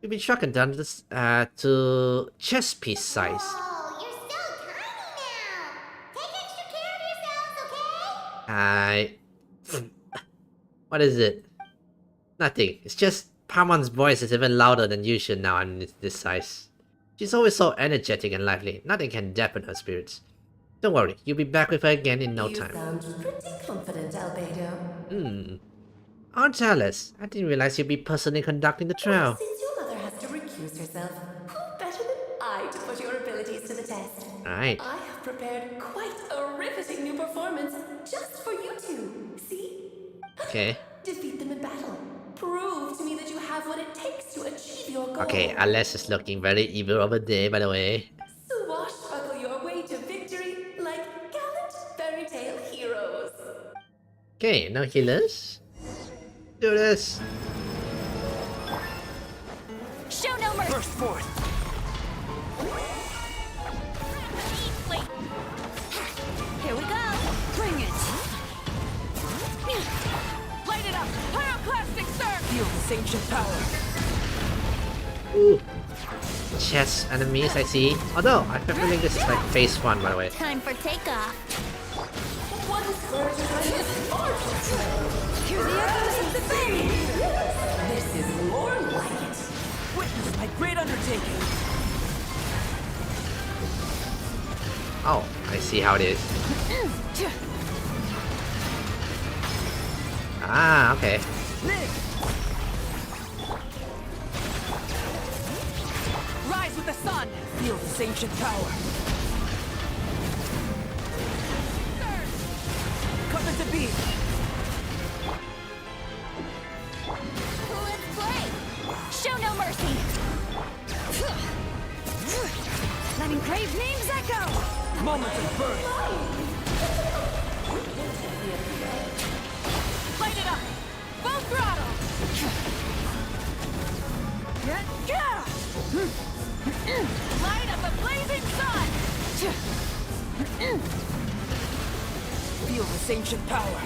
We've been shrunken down to chess piece size. Oh, you're so tiny now. Take extra care of yourselves, okay? What is it? Nothing. It's just Paimon's voice is even louder than usual now I'm this size. She's always so energetic and lively. Nothing can dampen her spirits. Don't worry, you'll be back with her again in no You time. sound pretty confident, Albedo. Aren't jealous. I didn't realize you'd be personally conducting the trial. Since your mother has to recuse herself, who better than I to put your abilities to the test? Right. I have prepared quite a riveting new performance just for you two. See? Okay. Defeat them in battle. Prove to me that you have what it takes to achieve your goal. Okay, Alice is looking very evil over there, by the way. Swashbuckle your way to victory like gallant fairy tale heroes. Okay, no healers. Do this. Show no mercy. Burst forth. Here we go. Bring it. Light it up. Pyroclastic surge. Feel this ancient power. Ooh. Chess enemies, I see. Although, I have a feeling this is like phase 1, by the way. Time for takeoff. One surge is Archon. Here the echoes of the bay. This is more like it. Witness my great undertaking. Oh, I see how it is. Ah, okay. Rise with the sun. Feel this ancient power. Come into being. Let's play. Show no mercy. Letting crave names echo. Moment of birth. Light it up. Full throttle. Light up the blazing sun. Feel this ancient power.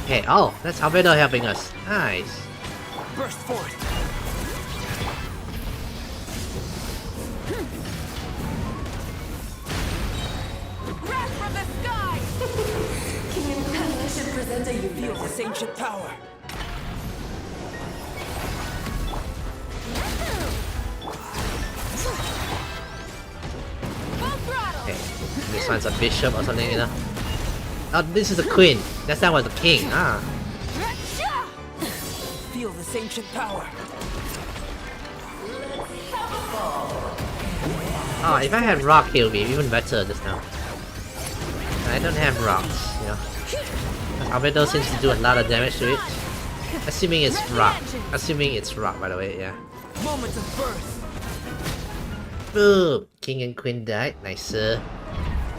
Okay, oh, that's Albedo helping us. Nice. Burst forth. Wrath from the sky. King and Queen should present a you. Feel this ancient power. Full throttle. Okay, this one's a bishop or something, you know. Oh, this is the queen. That one was the king. Ah. Feel this ancient power. Oh, if I had rock, it would be even better just now. I don't have rocks, you know. Albedo seems to do a lot of damage to it. Assuming it's rock. Assuming it's rock, by the way, yeah. Moment of birth. Boom! King and queen died. Nice, sir.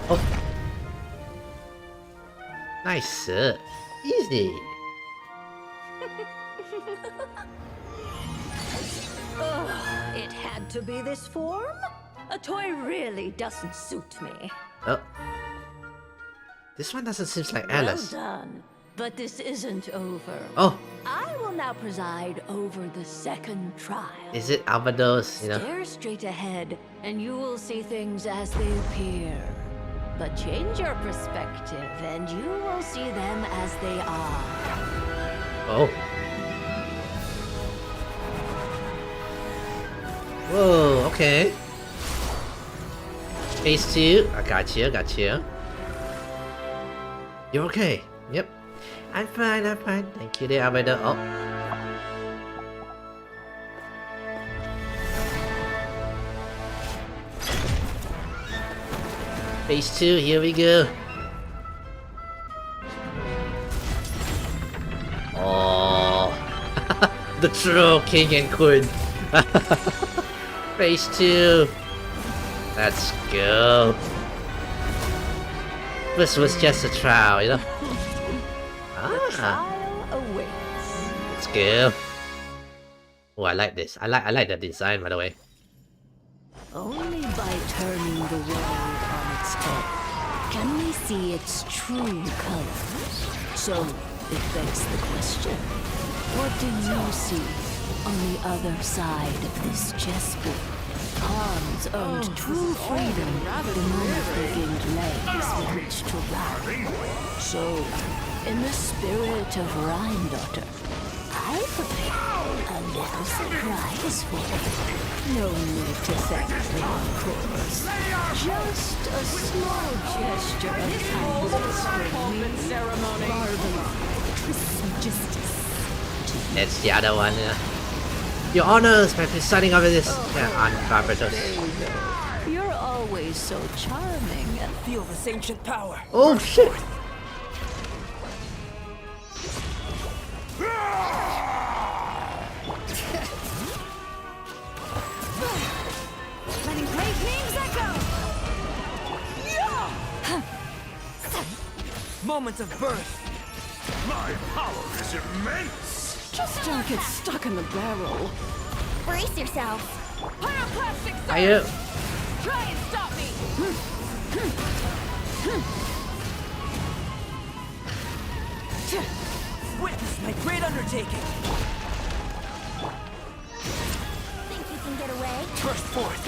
Oh. Nice, sir. Easy. Oh, it had to be this form? A toy really doesn't suit me. Oh. This one doesn't seem like Alice. Well done. But this isn't over. Oh. I will now preside over the second trial. Is it Albedo's, you know? Stare straight ahead, and you will see things as they appear. But change your perspective, and you will see them as they are. Oh. Whoa, okay. Phase 2. I got you, got you. You're okay. Yep. I'm fine, I'm fine. Thank you there, Albedo. Oh. Phase 2, here we go. Oh. The true king and queen. Phase 2. Let's go. This was just a trial, you know? Let's go. Oh, I like this. I like the design, by the way. Only by turning the world on its head can we see its true colors. So, it begs the question, what do you see on the other side of this chessboard? Pawns earned true freedom the moment they gained legs with which to run. So, in the spirit of Rhine Daughter, I prepare a little a surprise for you. No need to thank me, of course. Just a small gesture of kindness from me. Ceremony. That's the other one. Your honors, by presiding over this on Barbados. You're always so charming. Feel this ancient power. Oh shit! Letting great names echo! Moments of birth. My power is immense! Just don't get stuck in the barrel. Brace yourself. Pyroclastic surge! Are you? Try and stop me! Witness my great undertaking. Think you can get away? Burst forth.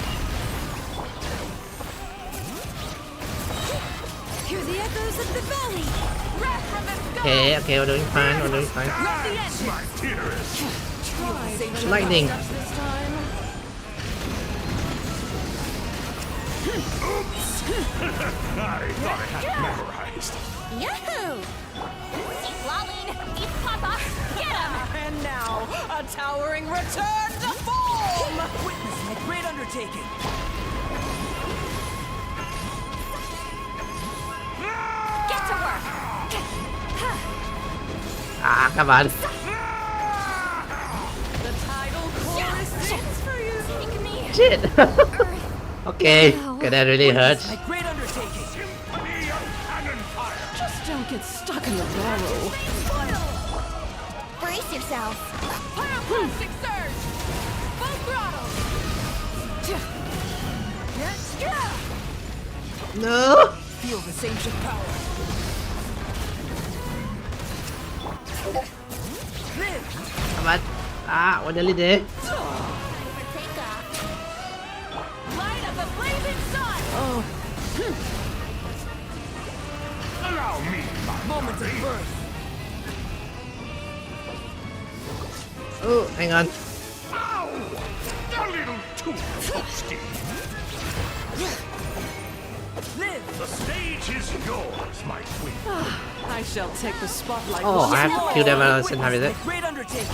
Hear the echoes of the valley! Wrath from the sky! Okay, okay, we're doing fine, we're doing fine. Love the engine! My dearest! Lightning! Oops! I thought I had it memorized. Yahoo! Keep lolling! Keep Papa! Get him! And now, a towering return to form! Witness my great undertaking. Get to work! Ah, come on. The tidal chorus sings for you. Take me! Shit! Okay, okay, that really hurts. My great undertaking. Symphony of cannon fire! Just don't get stuck in the barrel. Brace yourself. Pyroclastic surge! Full throttle! No! Feel this ancient power. Live. Come on. Ah, we're nearly there. For takeoff. Light of the blazing sun! Oh, Allow me, my moments of birth. Oh, hang on. Ow! A little too toasty. Live. The stage is yours, my queen. I shall take the spotlight. Oh, I have to kill them else and have it. Great undertaking.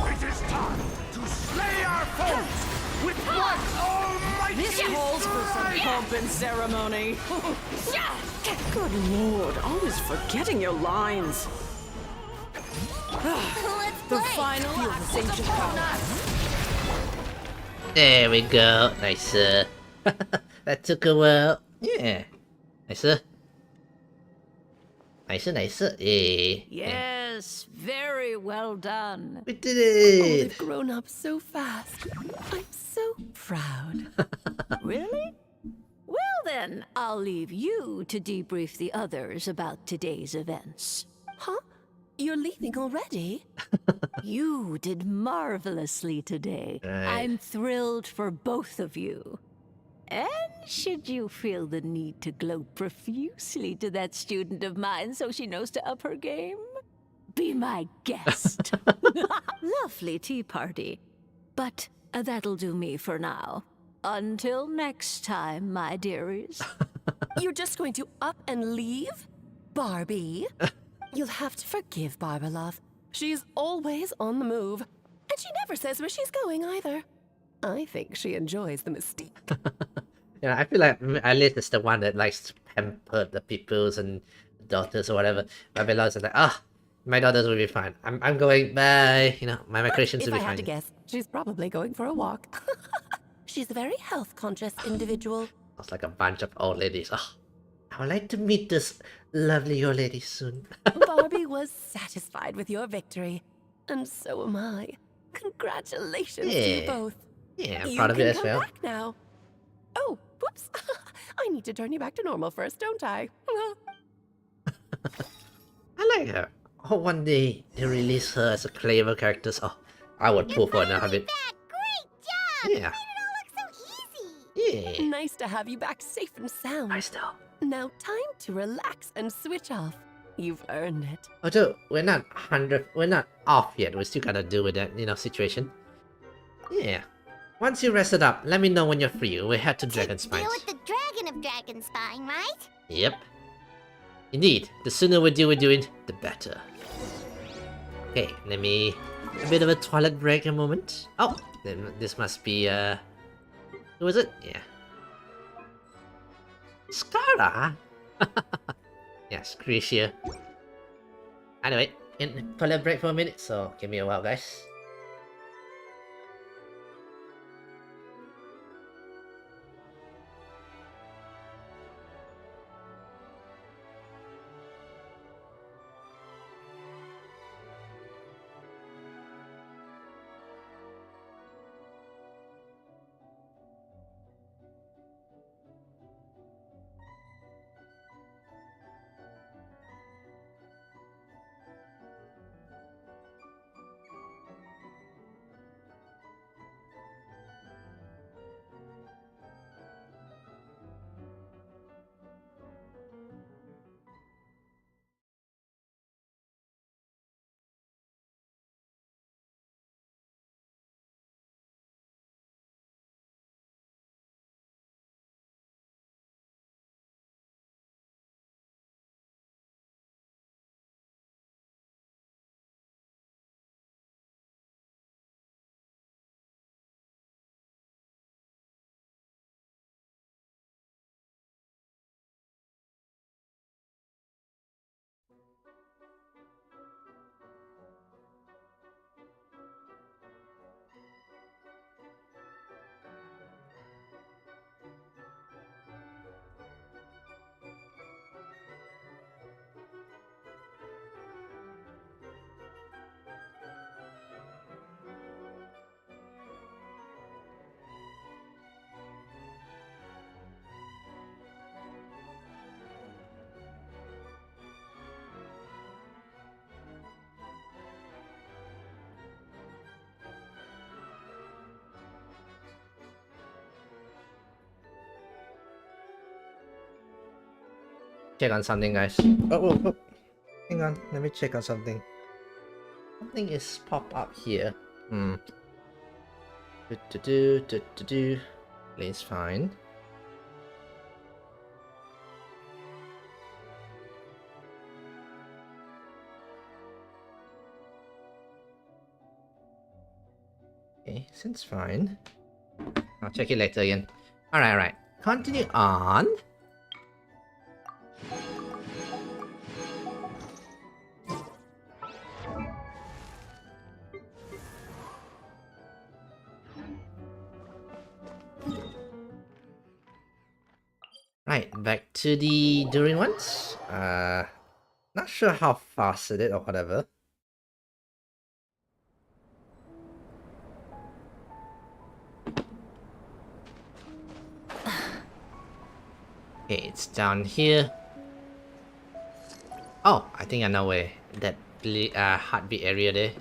It is time to slay our foes with one almighty This calls for some pomp and ceremony. Good lord, always forgetting your lines. The final feel this ancient power. There we go. Nice. That took a while. Yeah. Nice. Nice. Yeah. Yes, very well done. We did Oh, it. they've grown up so fast. I'm so proud. Really? Well then, I'll leave you to debrief the others about today's events. Huh? You're leaving already? You did marvelously today. Right. I'm thrilled for both of you. And should you feel the need to gloat profusely to that student of mine so she knows to up her game, be my guest. Lovely tea party. But that'll do me for now. Until next time, my dearies. You're just going to up and leave? Barbie? You'll have to forgive Barbalov. She's always on the move. And she never says where she's going either. I think she enjoys the mystique. Yeah, I feel like Alice is the one that likes to pamper the peoples and daughters or whatever. Babylon's like, my daughters will be fine. I'm going, bye. You know, my Christians will be If I fine. had to guess, she's probably going for a walk. She's a very health-conscious individual. It's like a bunch of old ladies. Oh, I would like to meet this lovely old lady soon. Barbie was satisfied with your victory. And so am I. Congratulations to you Yeah. both. Yeah, I'm You proud of can you as come well. back now. Oh, whoops. I need to turn you back to normal first, don't I? I like her. Oh, one day they release her as a clever character. Oh, I would pull for another bit. Great job! Yeah. You made it all look so easy! Yeah. Nice to have you back safe and sound. Nice though. Now time to relax and switch off. You've earned it. Although we're not off yet. We still gotta deal with that, situation. Yeah. Once you rested up, let me know when you're free. We'll head to Dragon Spines. Deal with the Dragon of Dragonspine, right? Yep. Indeed, the sooner we deal with it, the better. Okay, let me... A bit of a toilet break a moment. Oh, then this must be, who was it? Yeah. Scara? Yes, Cretia. Anyway, in toilet break for a minute, so give me a while, guys. Check on something, guys. Oh. Hang on, let me check on something. Something is pop up here. Lane's fine. Okay, seems fine. I'll check it later again. Alright. Continue on. Right, back to the during ones. Not sure how fast it is or whatever. Okay, it's down here. Oh, I think I know where that heartbeat area there.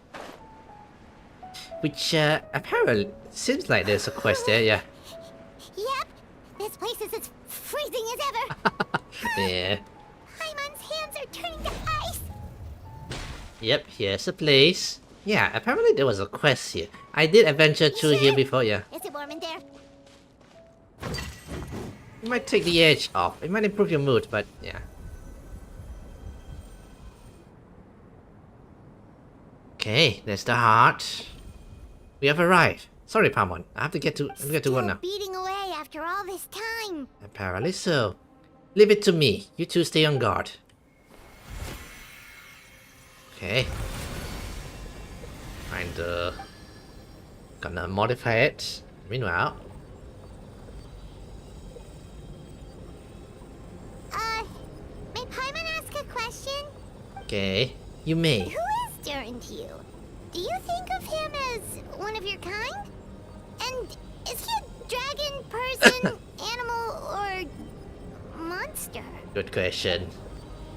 Which apparently seems like there's a quest there, yeah. Yep, this place is as freezing as ever. Yeah. Paimon's hands are turning to ice. Yep, here's a place. Yeah, apparently there was a quest here. I did adventure through here before, yeah. Is it warm in there? It might take the edge off. It might improve your mood, but yeah. Okay, there's the heart. We have arrived. Sorry, Paimon. I have to get to work now. Beating away after all this time. Apparently so. Leave it to me. You two stay on guard. Okay. And gonna modify it. Meanwhile. May Paimon ask a question? Okay, you may. Who is Durin to you? Do you think of him as one of your kind? And is he a dragon, person, animal, or monster? Good question.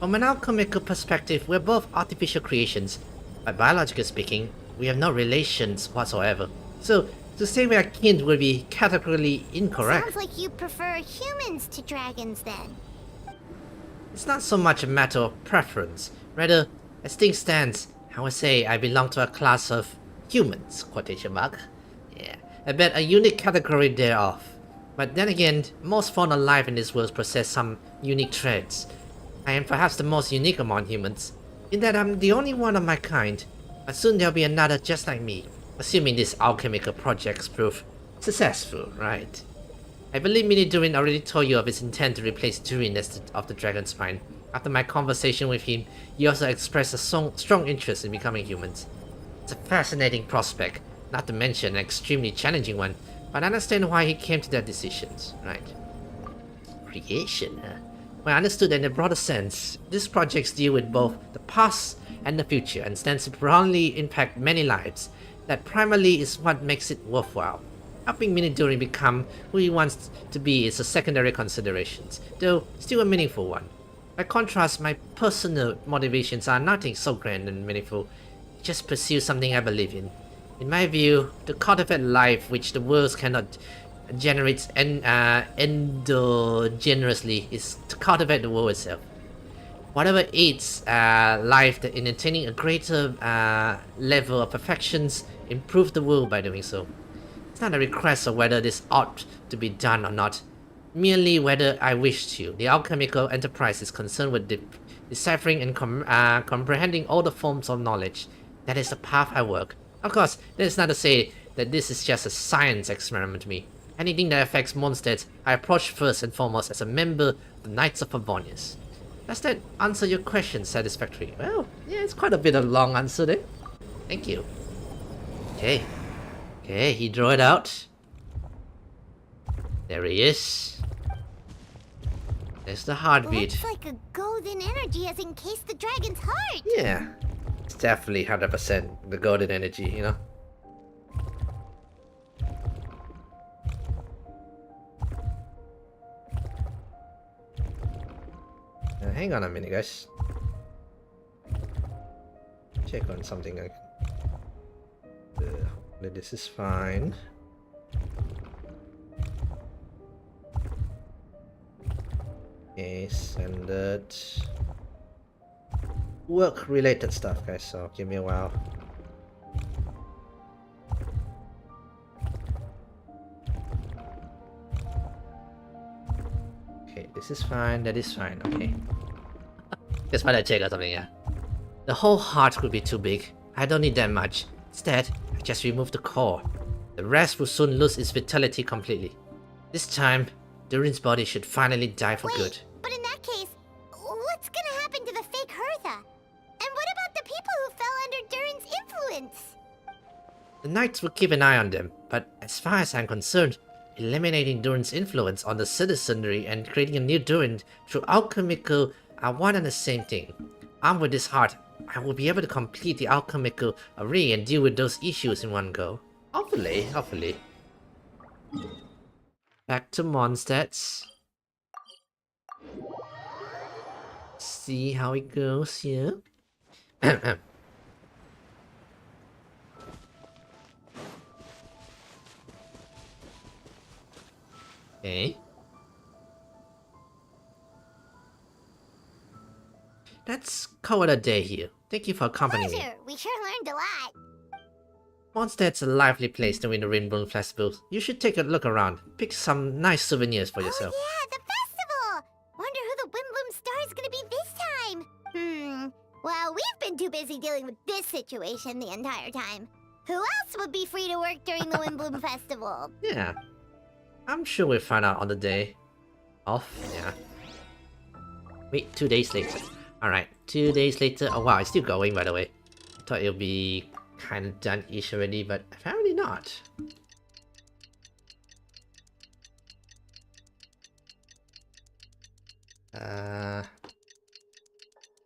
From an alchemical perspective, we're both artificial creations. But biologically speaking, we have no relations whatsoever. So, to say we are kin would be categorically incorrect. Sounds like you prefer humans to dragons then. It's not so much a matter of preference. Rather, as things stands, I would say I belong to a class of humans, quotation mark. Yeah, I bet a unique category thereof. But then again, most fauna alive in this world possess some unique traits. I am perhaps the most unique among humans, in that I'm the only one of my kind, but soon there'll be another just like me, assuming this alchemical projects prove successful, right? I believe Mini-Durin already told you of his intent to replace Durin as of the Dragon Spine. After my conversation with him, he also expressed a strong interest in becoming humans. It's a fascinating prospect, not to mention an extremely challenging one, but I understand why he came to that decision, right? Creation, huh? Well, understood in a broader sense, these projects deal with both the past and the future and stands to profoundly impact many lives. That primarily is what makes it worthwhile. Helping Mini-Durin become who he wants to be is a secondary consideration, though still a meaningful one. By contrast, my personal motivations are nothing so grand and meaningful. Just pursue something I believe in. In my view, to cultivate life which the world cannot generate endogenously is to cultivate the world itself. Whatever aids life in attaining a greater level of perfections, improve the world by doing so. It's not a request of whether this ought to be done or not, merely whether I wish to. The alchemical enterprise is concerned with deciphering and comprehending all the forms of knowledge. That is the path I work. Of course, that is not to say that this is just a science experiment to me. Anything that affects Mondstadt, I approach first and foremost as a member of the Knights of Favonius. Does that answer your question satisfactorily? Well, yeah, it's quite a bit of a long answer there. Thank you. Okay. Okay, he drew it out. There he is. There's the heartbeat. Looks like a golden energy has encased the dragon's heart. Yeah, it's definitely 100% the golden energy, you know? Hang on a minute, guys. Check on something. This is fine. Okay, send it. Work-related stuff, guys, so give me a while. Okay, this is fine, that is fine, okay. Just want to check or something, yeah. The whole heart could be too big. I don't need that much. Instead, I just remove the core. The rest will soon lose its vitality completely. This time, Durin's body should finally die for good. But in that case, what's gonna happen to the fake Hertha? And what about the people who fell under Durin's influence? The Knights will keep an eye on them, but as far as I'm concerned, eliminating Durin's influence on the citizenry and creating a new Durin through alchemical are one and the same thing. Armed with this heart, I will be able to complete the alchemical array and deal with those issues in one go. Hopefully, hopefully. Back to Mondstadt. See how it goes here. Okay. Let's call it a day here. Thank you for accompanying me. Pleasure. We sure learned a lot. Mondstadt's a lively place during the Rainbow Festival. You should take a look around. Pick some nice souvenirs for yourself. Yeah, the festival! Wonder who the Windbloom Star is gonna be this time. Well, we've been too busy dealing with this situation the entire time. Who else would be free to work during the Windbloom Festival? Yeah. I'm sure we'll find out on the day off. Yeah. Wait, 2 days later. Alright, 2 days later. Oh wow, it's still going, by the way. I thought it'll be kind of done-ish already, but apparently not.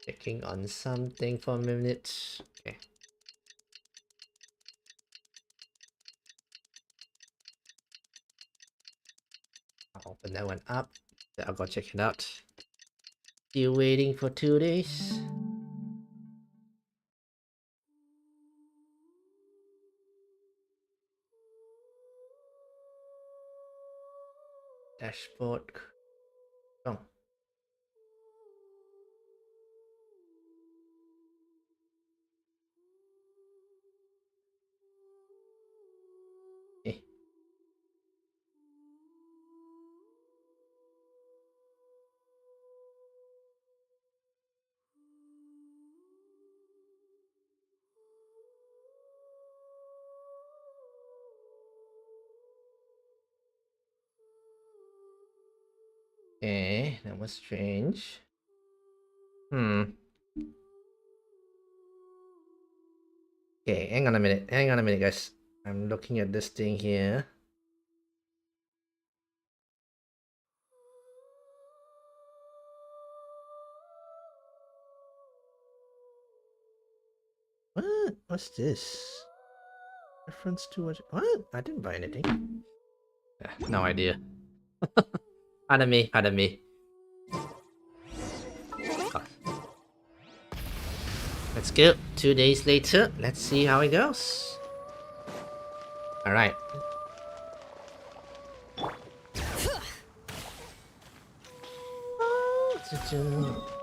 Checking on something for a minute. Okay. I'll open that one up. Then I'll go check it out. Still waiting for 2 days. Dashboard. Oh. Okay, that was strange. Okay, hang on a minute, guys. I'm looking at this thing here. What? What's this? Reference to what? I didn't buy anything. No idea. Pardon me. Oh. Let's go. 2 days later. Let's see how it goes. Alright.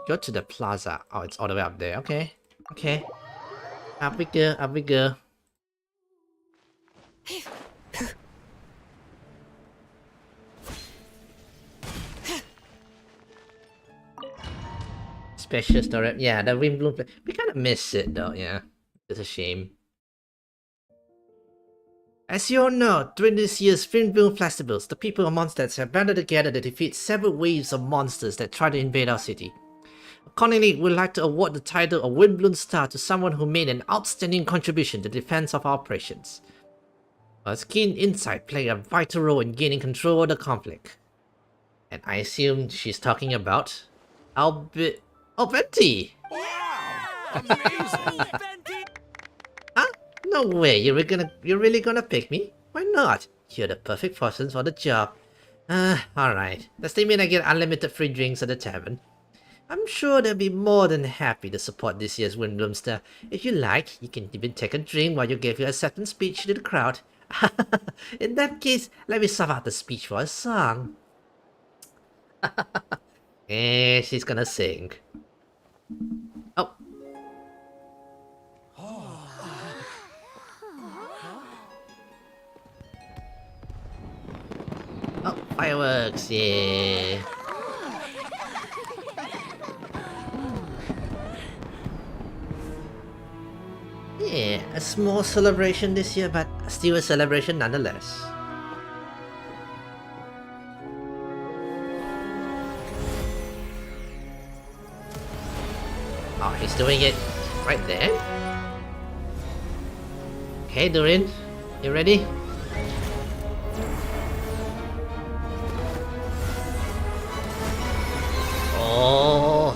Go to the plaza. Oh, it's all the way up there. Okay. Up we go. Special storage. Yeah, the wind bloom. We kind of miss it though. Yeah, it's a shame. As you all know, during this year's Wind Bloom Festivals, the people of Mondstadt have banded together to defeat several waves of monsters that try to invade our city. Accordingly, we'd like to award the title of Windbloom Star to someone who made an outstanding contribution to the defense of our operations. His keen insight played a vital role in gaining control of the conflict. And I assume she's talking about Venti! Amazing! Huh? No way, you're really gonna pick me? Why not? You're the perfect person for the job. Alright. Does that mean I get unlimited free drinks at the tavern? I'm sure they'll be more than happy to support this year's Windbloom Star. If you like, you can even take a drink while you give your acceptance speech to the crowd. In that case, let me serve out the speech for a song. She's gonna sing. Oh. Oh, fireworks, yeah. Yeah, a small celebration this year, but still a celebration nonetheless. Oh, he's doing it right there. Okay, Durin, you ready? Oh.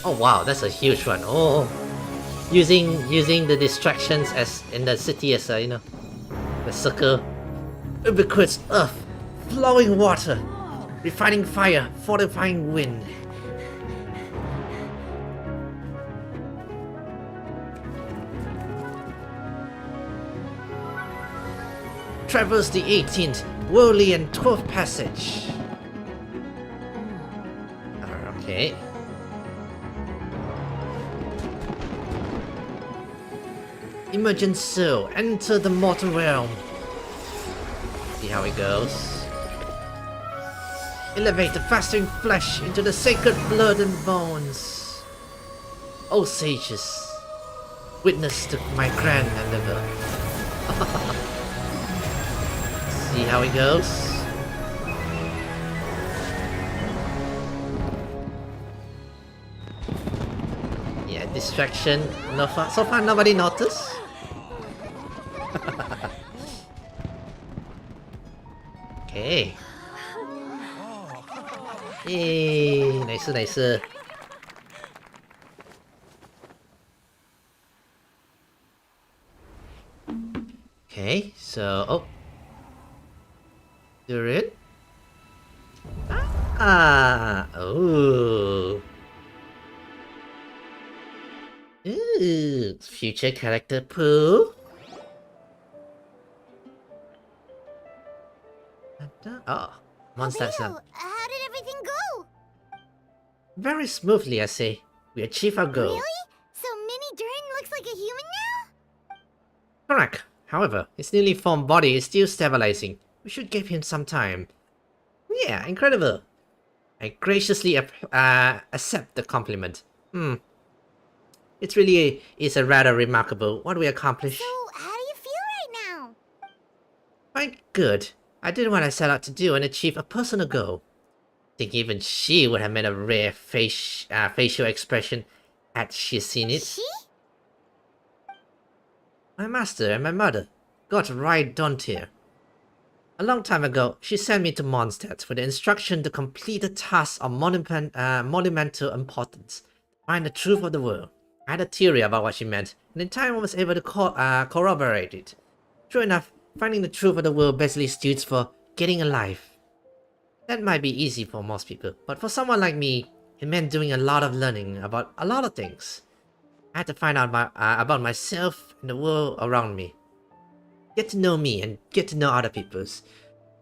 Oh wow, that's a huge one. Oh. Using the distractions as in the city as you know, the circle, ubiquitous earth, flowing water, refining fire, fortifying wind. Traverse the 18th, worldly and 12th passage. Okay. Emergent soul, enter the mortal realm. See how it goes. Elevate the fasting flesh into the sacred blood and bones. O sages, witness to my grand endeavor. See how it goes. Yeah, distraction. No far. So far, nobody noticed. Okay. Yay, nice. Okay, so do it. Ooh, future character pool. Oh, Mondstadt. How did everything go? Very smoothly, I say. We achieved our goal. Really? So Mini Durin looks like a human now? Correct. However, his newly formed body is still stabilizing. We should give him some time. Yeah, incredible. I graciously accept the compliment. It really is a rather remarkable what we accomplished. So, how do you feel right now? Quite good. I did what I set out to do and achieve a personal goal. think even she would have made a rare facial expression had she seen it. She? My master and my mother got right down here. A long time ago, she sent me to Mondstadt with the instruction to complete a task of monumental importance. Find the truth of the world. I had a theory about what she meant, and in time I was able to corroborate it. True enough, finding the truth of the world basically stands for getting alive. That might be easy for most people, but for someone like me, it meant doing a lot of learning about a lot of things. I had to find out about myself and the world around me. Get to know me and get to know other people's.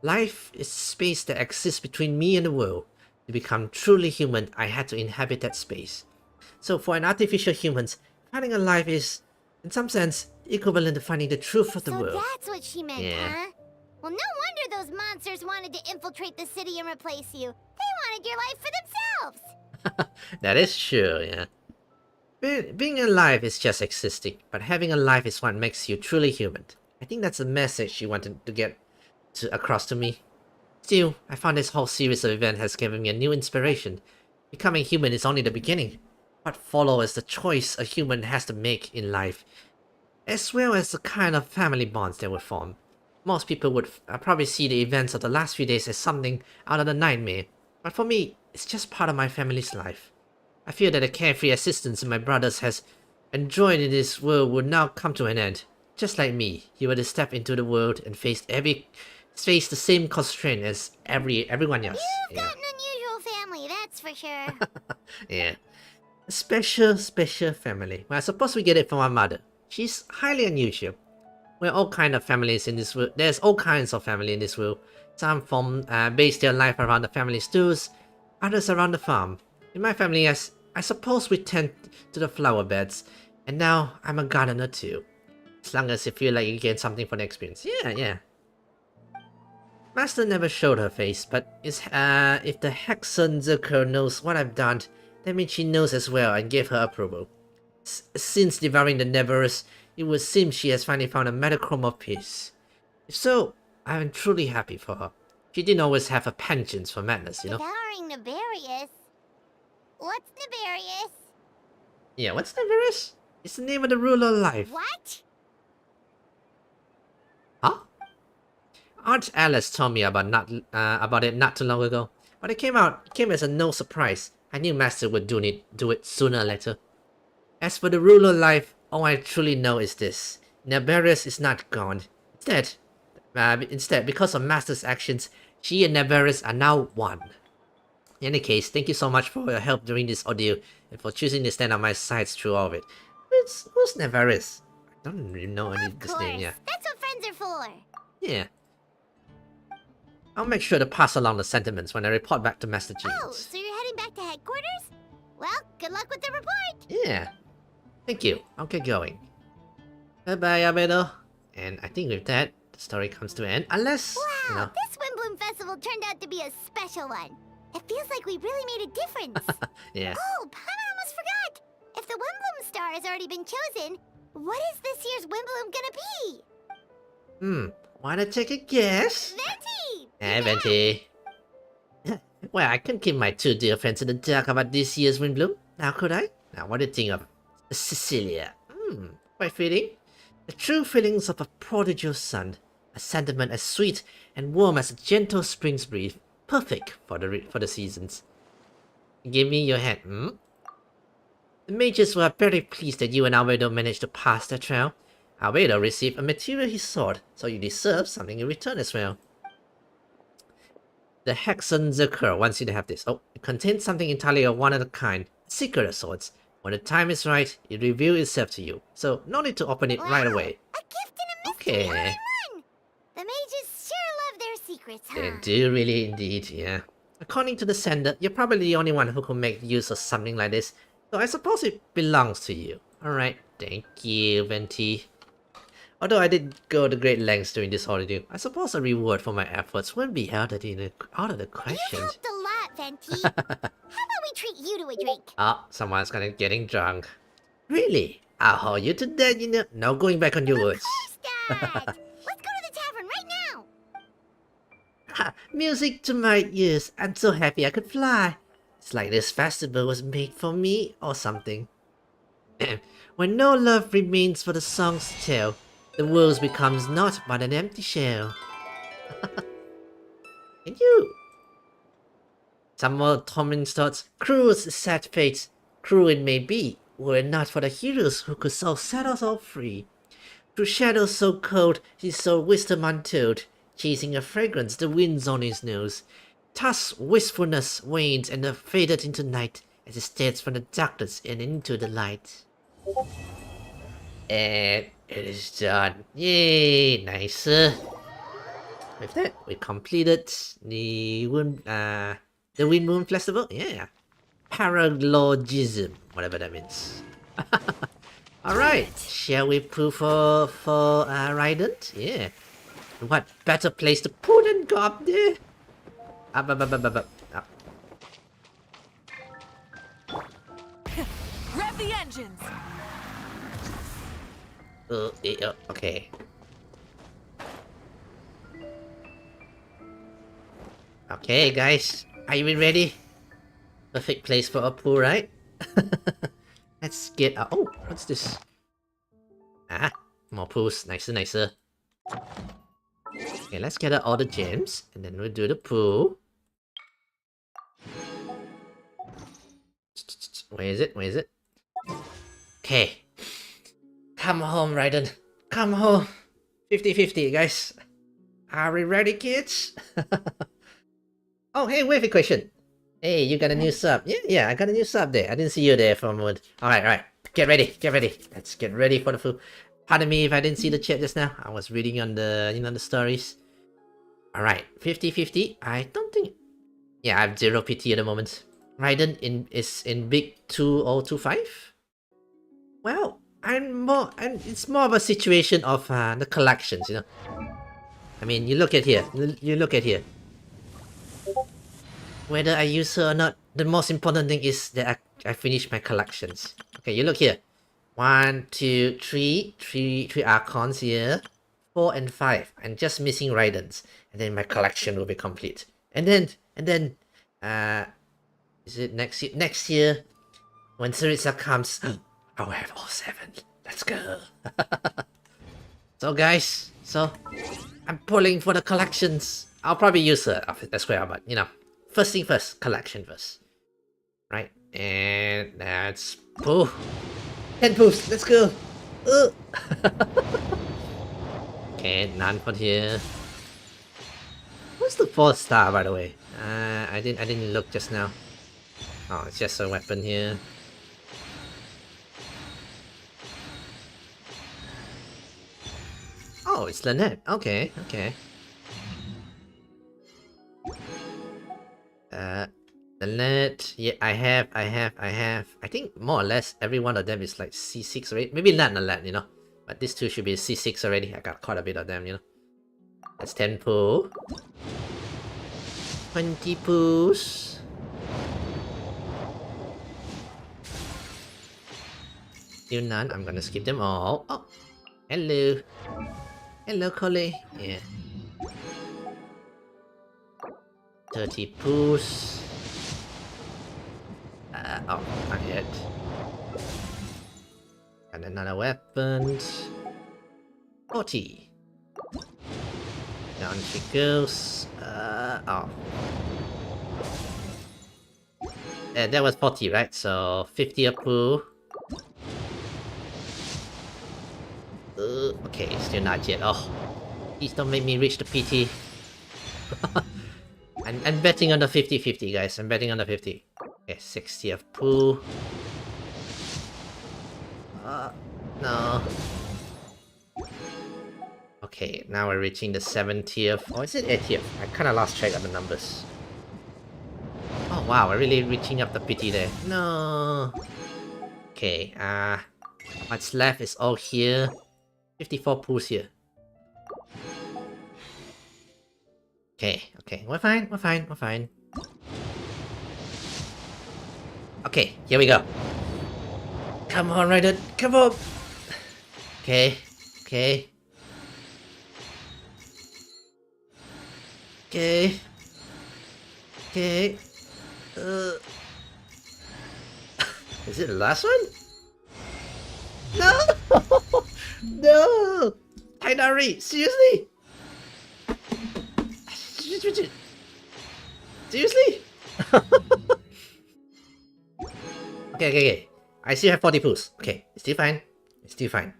Life is space that exists between me and the world. To become truly human, I had to inhabit that space. So for an artificial human, finding a life is, in some sense, equivalent to finding the truth of the world. So that's what she meant, huh? Well, no wonder those monsters wanted to infiltrate the city and replace you. They wanted your life for themselves. That is true, yeah. Being alive is just existing, but having a life is what makes you truly human. I think that's the message she wanted to get across to me. Still, I found this whole series of events has given me a new inspiration. Becoming human is only the beginning. What follows is the choice a human has to make in life, as well as the kind of family bonds that would form. Most people would probably see the events of the last few days as something out of the nightmare, but for me, it's just part of my family's life. I feel that the carefree existence my brothers has enjoyed in this world would now come to an end. Just like me, you were to step into the world and face the same constraint as everyone else. You've got an unusual family, that's for sure. Yeah. A special family. Well, I suppose we get it from our mother. She's highly unusual. We're all kind of families in this world. There's all kinds of family in this world. Some base their life around the family stools, others around the farm. In my family, I suppose we tend to the flower beds, and now I'm a gardener too. As long as you feel like you gain something from the experience. Yeah. Master never showed her face, but if the Hexenzerker knows what I've done, that means she knows as well and gave her approval. Since devouring the Neverus, it would seem she has finally found a metachrome of peace. If so, I am truly happy for her. She didn't always have a penchant for madness, you know? Devouring Nefarious? What's Nefarious? Yeah, what's Neverus? It's the name of the ruler of life. What? Huh? Aunt Alice told me about it not too long ago, but it came as a no surprise. I knew Master would do it sooner or later. As for the ruler of life, all I truly know is this: Neverus is not gone. Instead, because of Master's actions, she and Neverus are now one. In any case, thank you so much for your help during this ordeal and for choosing to stand on my side through all of it. Who's Neverus? I don't really know this name, yeah. That's what friends are for. Yeah. I'll make sure to pass along the sentiments when I report back to Master Jeans. Oh, so you're heading back to headquarters? Well, good luck with the report. Yeah. Thank you. I'll get going. Bye-bye, Albedo. And I think with that, the story comes to an end. Unless, wow, you know... this Windbloom Festival turned out to be a special one. It feels like we really made a difference. Yeah. Oh, I almost forgot. If the Windbloom star has already been chosen, what is this year's Windbloom gonna be? Wanna take a guess? Venti! Hey, Venti. Well, I couldn't keep my two dear friends in the dark about this year's Windbloom. Now could I? Now what do you think of Cecilia? Quite fitting. The true feelings of a prodigal son. A sentiment as sweet and warm as a gentle spring's breeze. Perfect for the seasons. Give me your hand, The mages were very pleased that you and Albedo managed to pass the trial. Albedo received a material he sought, so you deserve something in return as well. The Hexenzerker wants you to have this. Oh, it contains something entirely of one of a kind. A secret of sorts. When the time is right, it reveals itself to you. So, no need to open it right away. A gift and a mystery all in one! The mages sure love their secrets, huh? They do really indeed, yeah. According to the sender, you're probably the only one who can make use of something like this. So I suppose it belongs to you. Alright, thank you, Venti. Although I did go to great lengths during this holiday, I suppose a reward for my efforts wouldn't be out of the question. You've helped a lot, Venti. How about we treat you to a drink? Oh, someone's getting drunk. Really? I'll hold you to that, you know. No going back on your words. Of course, Dad. Let's go to the tavern right now. Music to my ears. I'm so happy I could fly. It's like this festival was made for me or something. When no love remains for the songs to tell, the world becomes naught but an empty shell. And you? Some more Tomlin's thoughts. Cruel is sad fate. Cruel it may be, were it not for the heroes who could so set us all free. Through shadows so cold, he saw wisdom untold, chasing a fragrance the winds on his nose. Thus wistfulness waned and faded into night, as he stares from the darkness and into the light. And it is done. Yay, nice. With that, we completed the Wind Moon Festival. Yeah. Paralogism, whatever that means. Alright, shall we pull for Raiden? Yeah. What better place to pull than go up there? Up. Rev the engines! Okay. Okay, guys. Are you ready? Perfect place for a pool, right? Let's get out. Oh, what's this? Ah, more pools. Nicer. Okay, let's get out all the gems. And then we'll do the pool. Where is it? Okay. Come home, Raiden. Come home. 50-50, guys. Are we ready, kids? Oh, hey, wait a question. Hey, you got a new sub. Yeah, I got a new sub there. I didn't see you there for a moment. Alright. Get ready. Let's get ready for the food. Pardon me if I didn't see the chat just now. I was reading on the, the stories. Alright, 50-50. I don't think... Yeah, I have 0 PT at the moment. Raiden is in big 2025? Well, it's more of a situation of the collections, I mean, you look at here. Whether I use her or not, the most important thing is that I finish my collections. Okay, you look here. 1, 2, 3 Archons here. 4 and 5. I'm just missing Raidens. And then my collection will be complete. And then, is it next year? Next year, when Sarisa comes, I'll have all 7. Let's go. So guys, I'm pulling for the collections. I'll probably use her after the square, but first thing first, collection first. Right, and that's pull. 10 pools, let's go. Okay, none for here. What's the 4th star, by the way? I didn't look just now. Oh, it's just a weapon here. Oh, it's Lynette. Okay. Lynette. Yeah, I have. I think more or less every one of them is like C6 already. Maybe not Lynette, But these two should be C6 already. I got quite a bit of them, That's 10 pool. 20 pools. Still none. I'm gonna skip them all. Oh, hello. Hello, Collie. Yeah. 30 pools. Oh, not yet. And another weapon. 40. Down she goes. Oh. That was 40, right? So 50 a pool. Okay, still not yet. Oh, please don't make me reach the PT. I'm betting on the 50-50, guys. I'm betting on the 50. Okay, 60 of pool. No. Okay, now we're reaching the 70th. Or is it 80th? I kinda lost track of the numbers. Oh wow, we're really reaching up the PT there. No. Okay, what's left is all here. 54 pools here. Okay, we're fine. Okay, here we go. Come on, Raiden, come on! Okay. Okay. Is it the last one? No! No! Tainari, seriously? Seriously? Okay. I still have 40 pools. Okay, it's still fine. It's still fine.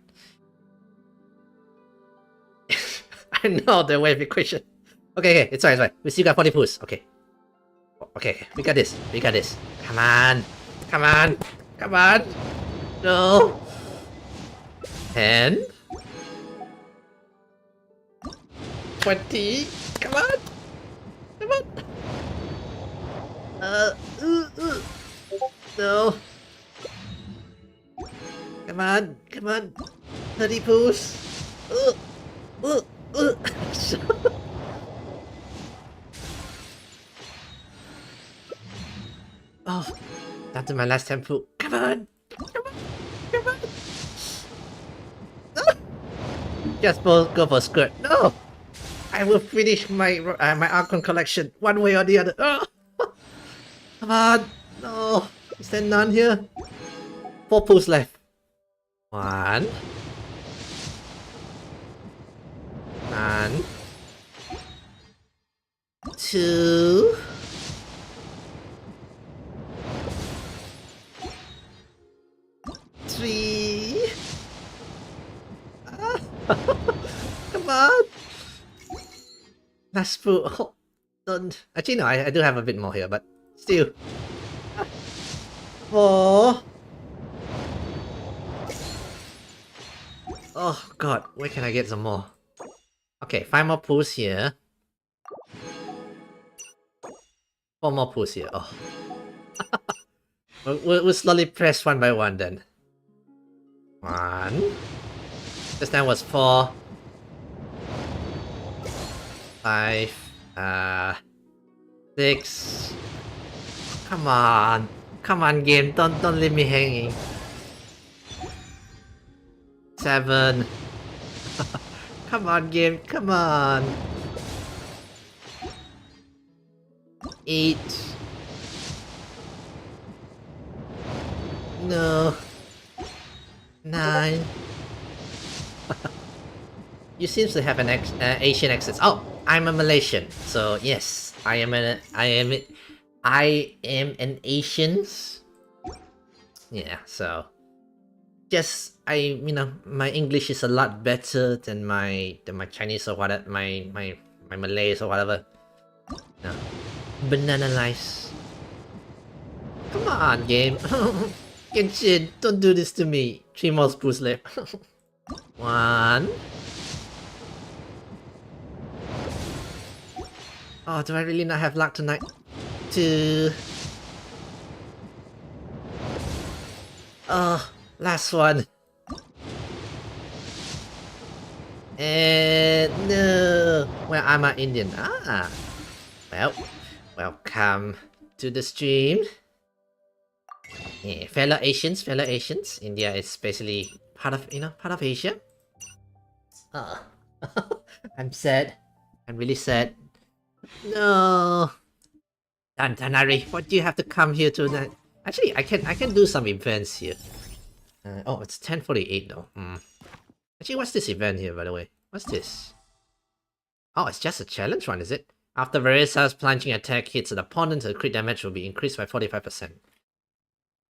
I know the wave equation. Okay, it's fine. We still got 40 pools. Okay, we got this. Come on. No. 10. 20. Come on. No. Come on. 30 pools. Oh, down to my last 10 pool. Come on. Just go for skirt. No. I will finish my Archon collection one way or the other. Oh. Come on. No. Is there none here? 4 pools left. 1. 2. 3. Come on. Last pool. Oh, don't. Actually, no, I do have a bit more here, but still. 4. Oh god, where can I get some more? Okay, 5 more pools here. 4 more pools here. Oh. we'll slowly press one by one then. 1. Just now was 4. 5. 6. Come on. Come on, game. Don't leave me hanging. 7. Come on, game. Come on. 8. No. 9. You seem to have an Asian accent. Oh, I'm a Malaysian. So yes, I am an Asian. Yeah. So just my English is a lot better than my Chinese or whatever, my Malays or whatever. No. Banana lice. Come on, game. Genshin, don't do this to me. 3 more spools left. 1. Oh, do I really not have luck tonight? 2. Oh, last one. And no. Well, I'm an Indian. Ah. Well, welcome to the stream. Yeah, fellow Asians. India is basically part of Asia. Oh. I'm sad. I'm really sad. No. Tantanari, what do you have to come here tonight? Actually, I can do some events here. Oh, it's 10:48 though. Actually, what's this event here, by the way? What's this? Oh, it's just a challenge one, is it? After Verisa's plunging attack hits an opponent, the crit damage will be increased by 45%.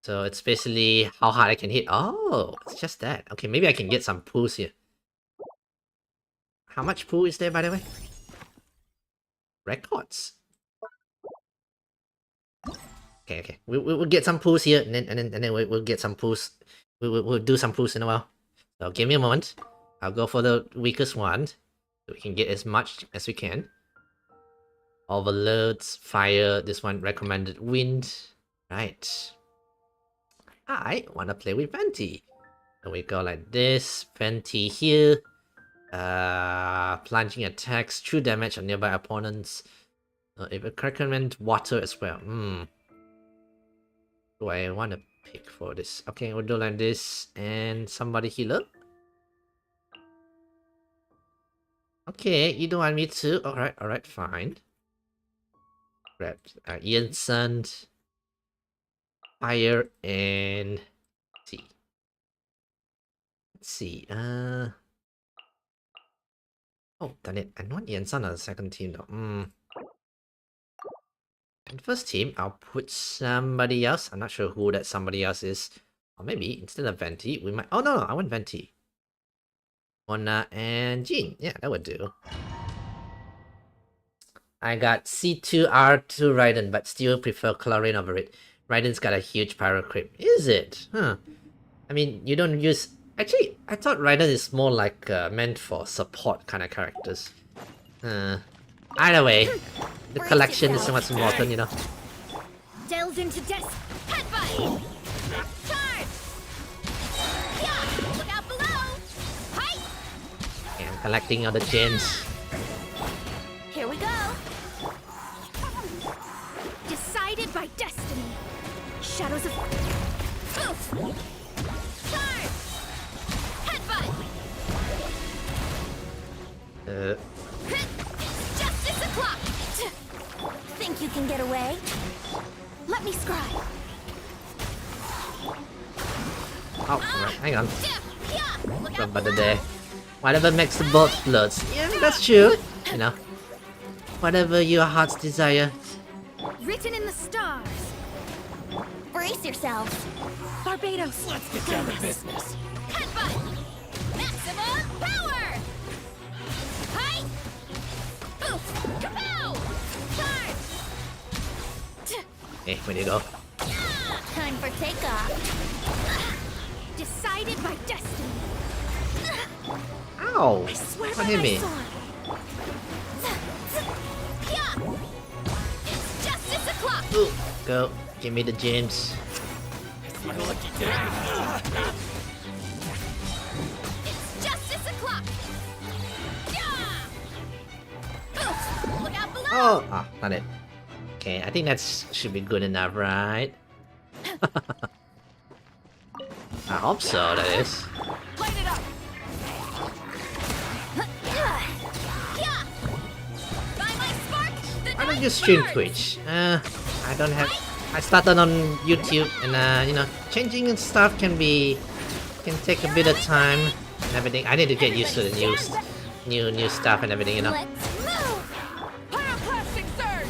So it's basically how hard I can hit. Oh, it's just that. Okay, maybe I can get some pools here. How much pool is there, by the way? Records. Okay. We'll get some pools here, and then we'll get some pools. We'll do some pools in a while. So give me a moment. I'll go for the weakest one, so we can get as much as we can. Overloads, fire. This one recommended wind. Right. I wanna play with Venti. So we go like this. Venti here. Plunging attacks, true damage on nearby opponents. If it recommend water as well. Do I want to pick for this? Okay, we'll do like this, and somebody healer. Okay, you don't want me to. Alright, fine. Grab Ian Sun, Fire, and see. Let's see. Oh, damn it! I want Ian Sun on the second team though. And first team, I'll put somebody else. I'm not sure who that somebody else is. Or maybe instead of Venti, we might. Oh no, I want Venti. Mona and Jean. Yeah, that would do. I got C2, R2 Raiden, but still prefer Chlorine over it. Raiden's got a huge pyro creep. Is it? Huh. I mean, you don't use... Actually, I thought Raiden is more like meant for support kind of characters. Either way, the collection is so much more important, you know. Delves into death. Headbutt. Charge. Yeah. Look out below. Hi. And collecting all the gems. Here we go. Decided by destiny. Shadows of... Oof. Charge. Headbutt. It's justice o'clock. Think you can get away? Let me scribe. Oh, right, hang on. Somebody there. Whatever makes the boat floats. Yeah, that's true. You know. Whatever your heart's desire. Written in the stars. Brace yourselves. Barbados. Let's get down to business. Headbutt. Maximum power. Hi. Oof. Kapow. Charge. Hey, where you go? Time for takeoff. Decided by destiny. Ow! I swear What by hit my me? sword. Yeah. It's justice o'clock. Ooh, go. Give me the gems. It's my lucky day. It's justice o'clock. Yeah. Oof. Look out below. Oh! Ah, not it. Okay, I think that should be good enough, right? I hope so, that is. Light it up. Yeah. By my spark, the Why don't night you stream burns. Twitch? I don't have... I started on YouTube and you know, changing and stuff can take a bit of time and everything. I need to get used to the new stuff and everything, you know. Let's move. Pyroclastic surge.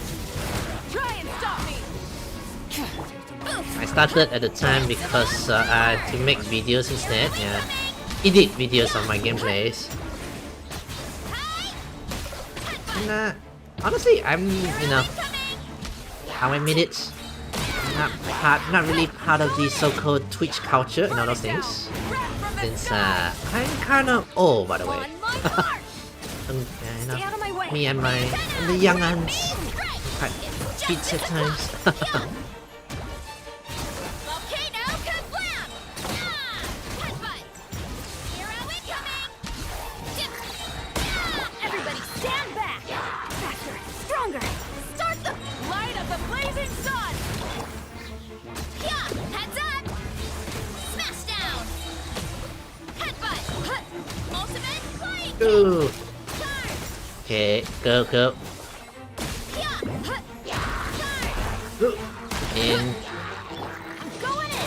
Try and stop me. I started at the time because I had to make videos instead, yeah. Edit videos of my gameplays. And honestly, I'm, you know, how I made it. Not really part of the so-called Twitch culture and all those things. Since I'm kind of old, by the way. You know, me and the young uns quite kids at times. Volcano kablam! Headbutt! Hero incoming! Everybody stand back! Faster! Stronger! Start the light of the blazing sun! Yeah! Heads up! Smash down! Headbutt! Ultimate flying! Ooh. Okay, go. In. I'm going in!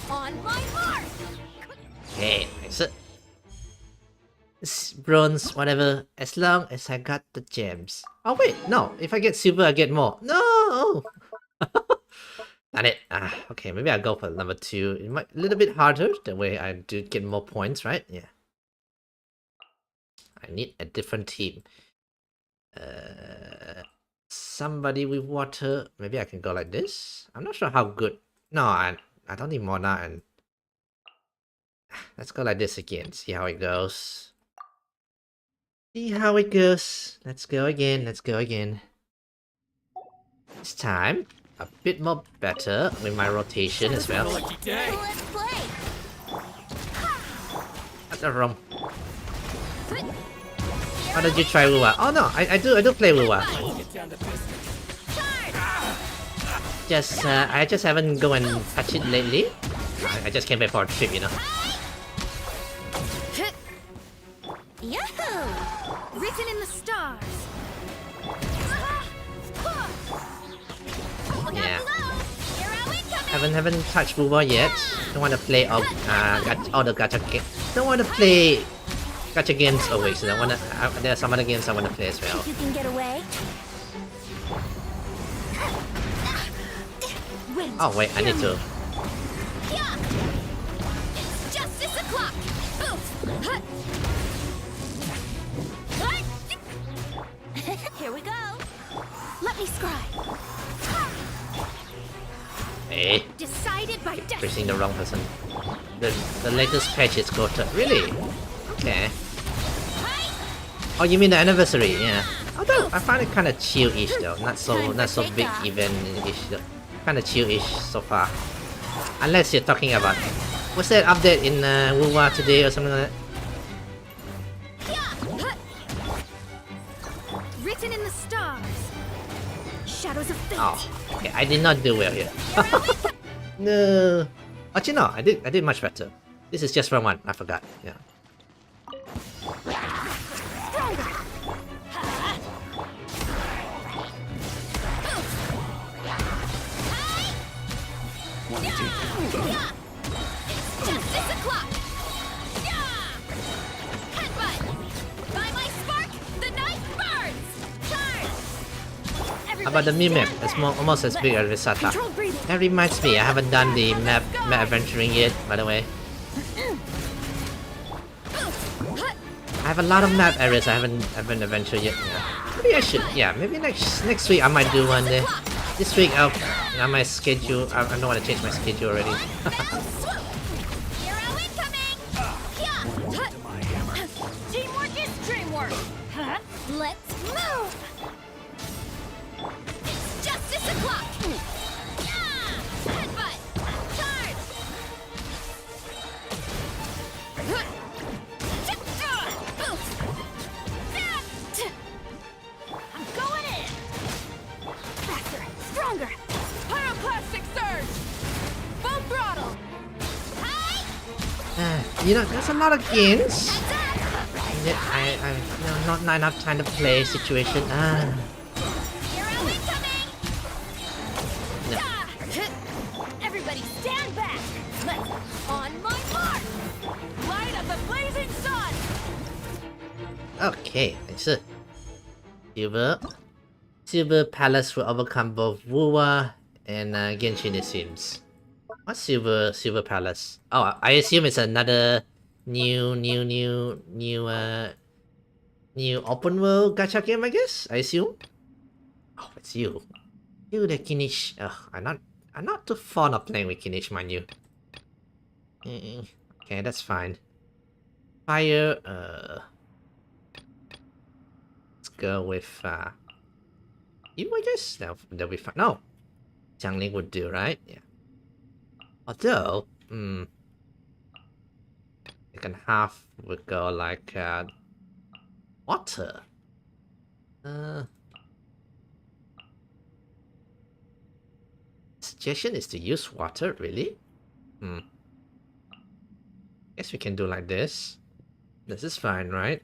On my mark! Okay, that's it. It's bronze, whatever, as long as I got the gems. Oh wait, no, if I get silver, I get more. No! Darn it. Okay, maybe I'll go for number 2. It might a little bit harder, that way I do get more points, right? Yeah. I need a different team. Somebody with water. Maybe I can go like this. I'm not sure how good. No, I don't need Mona and... Let's go like this again. See how it goes. See how it goes. Let's go again. This time, a bit more better with my rotation as well. Let's play! That's wrong. Why don't you try Wuwa? Oh no, I do play Wuwa. Just I just haven't go and touch it lately. I just came back for a trip, you know. Yahoo! Written in the stars. Haven't touched Booba yet. Don't want to play all the gacha games. Don't want to play gacha games always. So there are some other games I want to play as well. You can get away. Oh wait, I need to. It's justice o'clock. Here we go. Let me scribe. Hey, Decided by destiny. pressing the wrong person. The latest patch is goated. Really? Okay. Oh, you mean the anniversary? Yeah. Although I find it kind of chill-ish though, not so big event-ish though. Kind of chill-ish so far. Unless you're talking about what's that update in WoWa today or something like that. Written in the stars. Shadows of fate. Oh, okay. I did not do well here. No. Actually, no. I did much better. This is just round 1. I forgot. Yeah. Justice o'clock. Headbutt. By my spark, the night burns. Charge. How about the mimic? It's almost as big as Risata. That reminds me, I haven't done the map adventuring yet, by the way. I have a lot of map areas I haven't adventured yet. Yeah. Maybe I should. Yeah, maybe next week I might do one day. This week I might schedule. I don't want to change my schedule already. Teamwork is dreamwork. Let's move. It's justice o'clock. Headbutt. Charge. I'm going in. Faster, stronger. Pyroclastic surge. Full throttle. You know, there's a lot of games that I not enough time to play situation. No. Everybody stand back. Let's on my mark. Light of the blazing sun. Okay, I see. Silver Palace will overcome both Wuwa and Genshin, it seems. What's Silver Palace? Oh, I assume it's another new open world gacha game, I guess. I assume. Oh, it's you. You the Kinish. Ugh, I'm not too fond of playing with Kinish, mind you. Okay, that's fine. Fire. Let's go with you, I guess. That'll be fine. No, Jiangling would do, right? Yeah. Although, second half would go like water. Suggestion is to use water, really? Guess we can do like this. This is fine, right?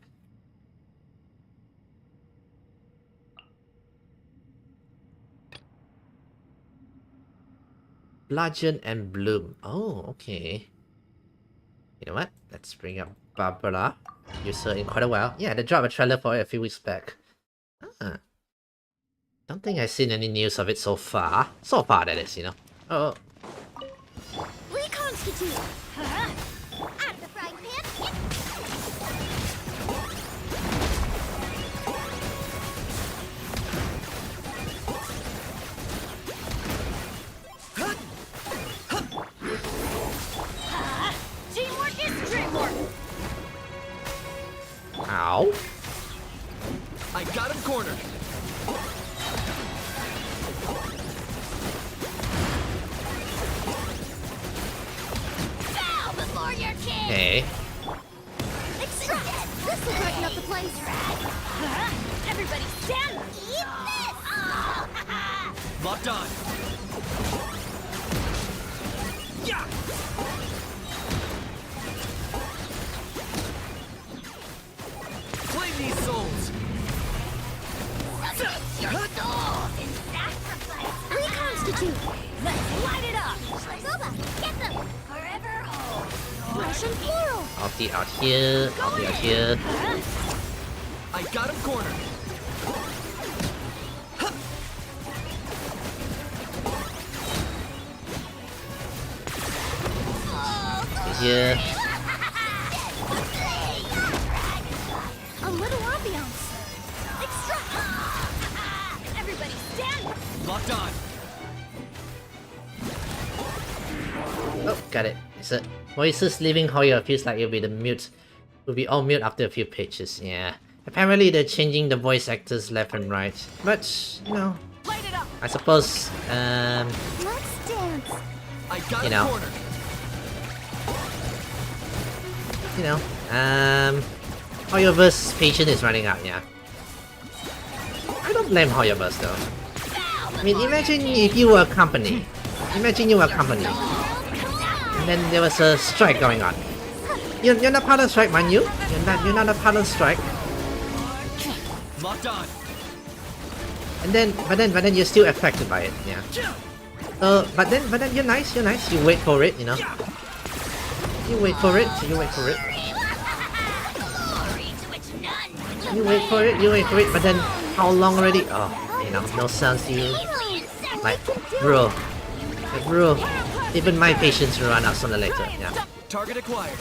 Bludgeon and Bloom. Oh, okay. You know what? Let's bring up Barbara. Use her in quite a while. Yeah, they dropped a trailer for it a few weeks back. Don't think I've seen any news of it so far. So far, that is, you know. Oh. Reconstitute. Out of the frying pan. Teamwork is dreamwork. Ow. I got him cornered. Bow before your king. Hey. Extract. This will brighten up the place. Everybody stand. Eat this. Locked on. Yeah. Claim these souls. Your soul in sacrifice. Reconstitute. Let's light it up. Dimension portal. Ulti out here. Ulti out here. I got him cornered. Here. A little ambiance. Extract. Everybody stand. Locked on. Oh, got it. So voices leaving Hoya feels like it'll be the mute. Will be all mute after a few pages. Yeah. Apparently they're changing the voice actors left and right. But you know, I suppose Let's dance. I got you him know. cornered. You know, Hoyoverse patience is running out, yeah. I don't blame Hoyoverse though. I mean, imagine if you were a company. Imagine you were a company. And then there was a strike going on. You're not part of the strike, mind you. You're not a part of the strike. Locked on. And then, but then you're still affected by it, yeah. But then you're nice. You wait for it, you know. You wait for it. You wait for it. But then, how long already? Oh, you know, no sense. You like, bro, even my patience will run out sooner or later. Yeah. Target acquired.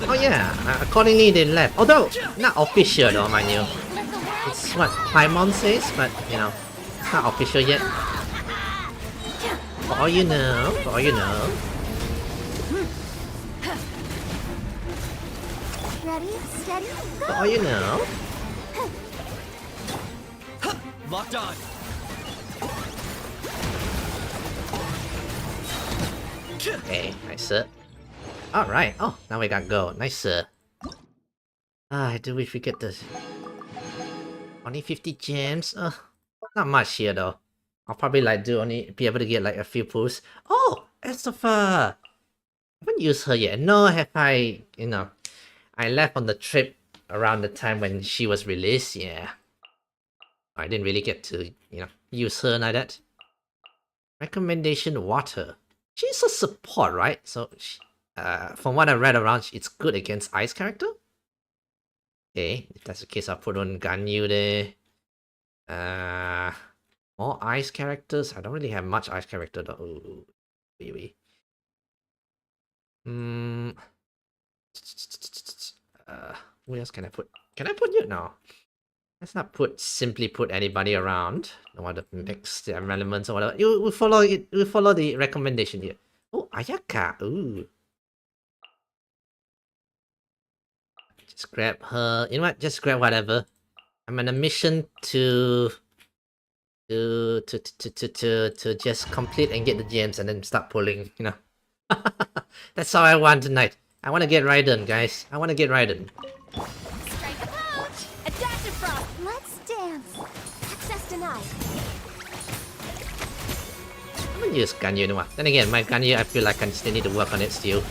Oh yeah. Accordingly, they left. Although not official, though, mind you. It's what Paimon says, but you know, it's not official yet. For all you know, Ready, steady, for all you know. Locked on. Okay, nice sir. Alright, oh, now we got gold. Nice sir. I do wish we get this. Only 50 gems? Not much here though. I'll probably like be able to get like a few pulls. Oh, Estopher! I haven't used her yet. No, have I, you know, I left on the trip around the time when she was released, yeah. I didn't really get to, you know, use her like that. Recommendation water. She's a support, right? So, from what I read around, it's good against ice character? Okay, if that's the case, I'll put on Ganyu there. More ice characters? I don't really have much ice character though. Ooh, wait. Who else can I put? Can I put you? No. Let's not simply put anybody around. Don't want to mix the elements or whatever. We'll follow it. We'll follow the recommendation here. Oh, Ayaka. Ooh. Just grab her. You know what? Just grab whatever. I'm on a mission to just complete and get the gems and then start pulling, you know. That's how I want tonight. I want to get Raiden, guys. I want to get Raiden. Strike a pouch. Adaptive frost. let's dance. Access denied. I'm gonna use Ganyu, you know what? Then again, my Ganyu, I feel like I still need to work on it still.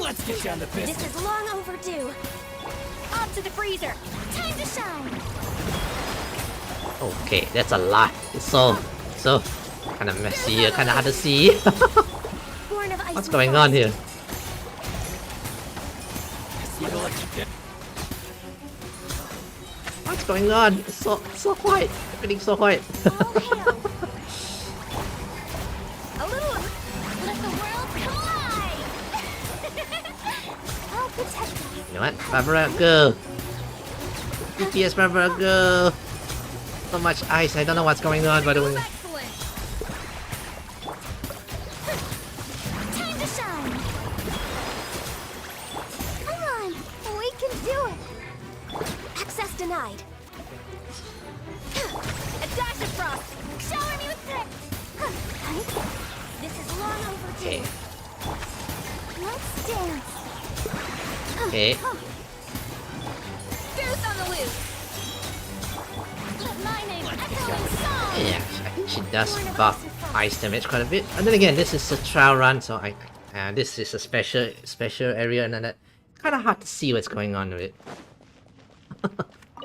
Let's get down to business. This is long overdue. Off to the freezer. Time to shine. Okay, that's a lot. It's so kind of messy, kind of hard to see. Born of ice. What's going on here? What's going on? It's so white. Everything's so white. A little. Let the world collide. I'll protect you. You know what? Barbara, go. BTS Barbara, go. So much ice. I don't know what's going on, by the way. Excellent. Time to shine. Come on, we can do it. Access denied. A dash of frost. Shower me with it. This is long overdue. Okay. Let's dance. Okay. Goose on the loose. Let my name echo in song. Yeah, I think she does buff ice damage quite a bit. And then again, this is a trial run, so this is a special area and that kind of hard to see what's going on with it.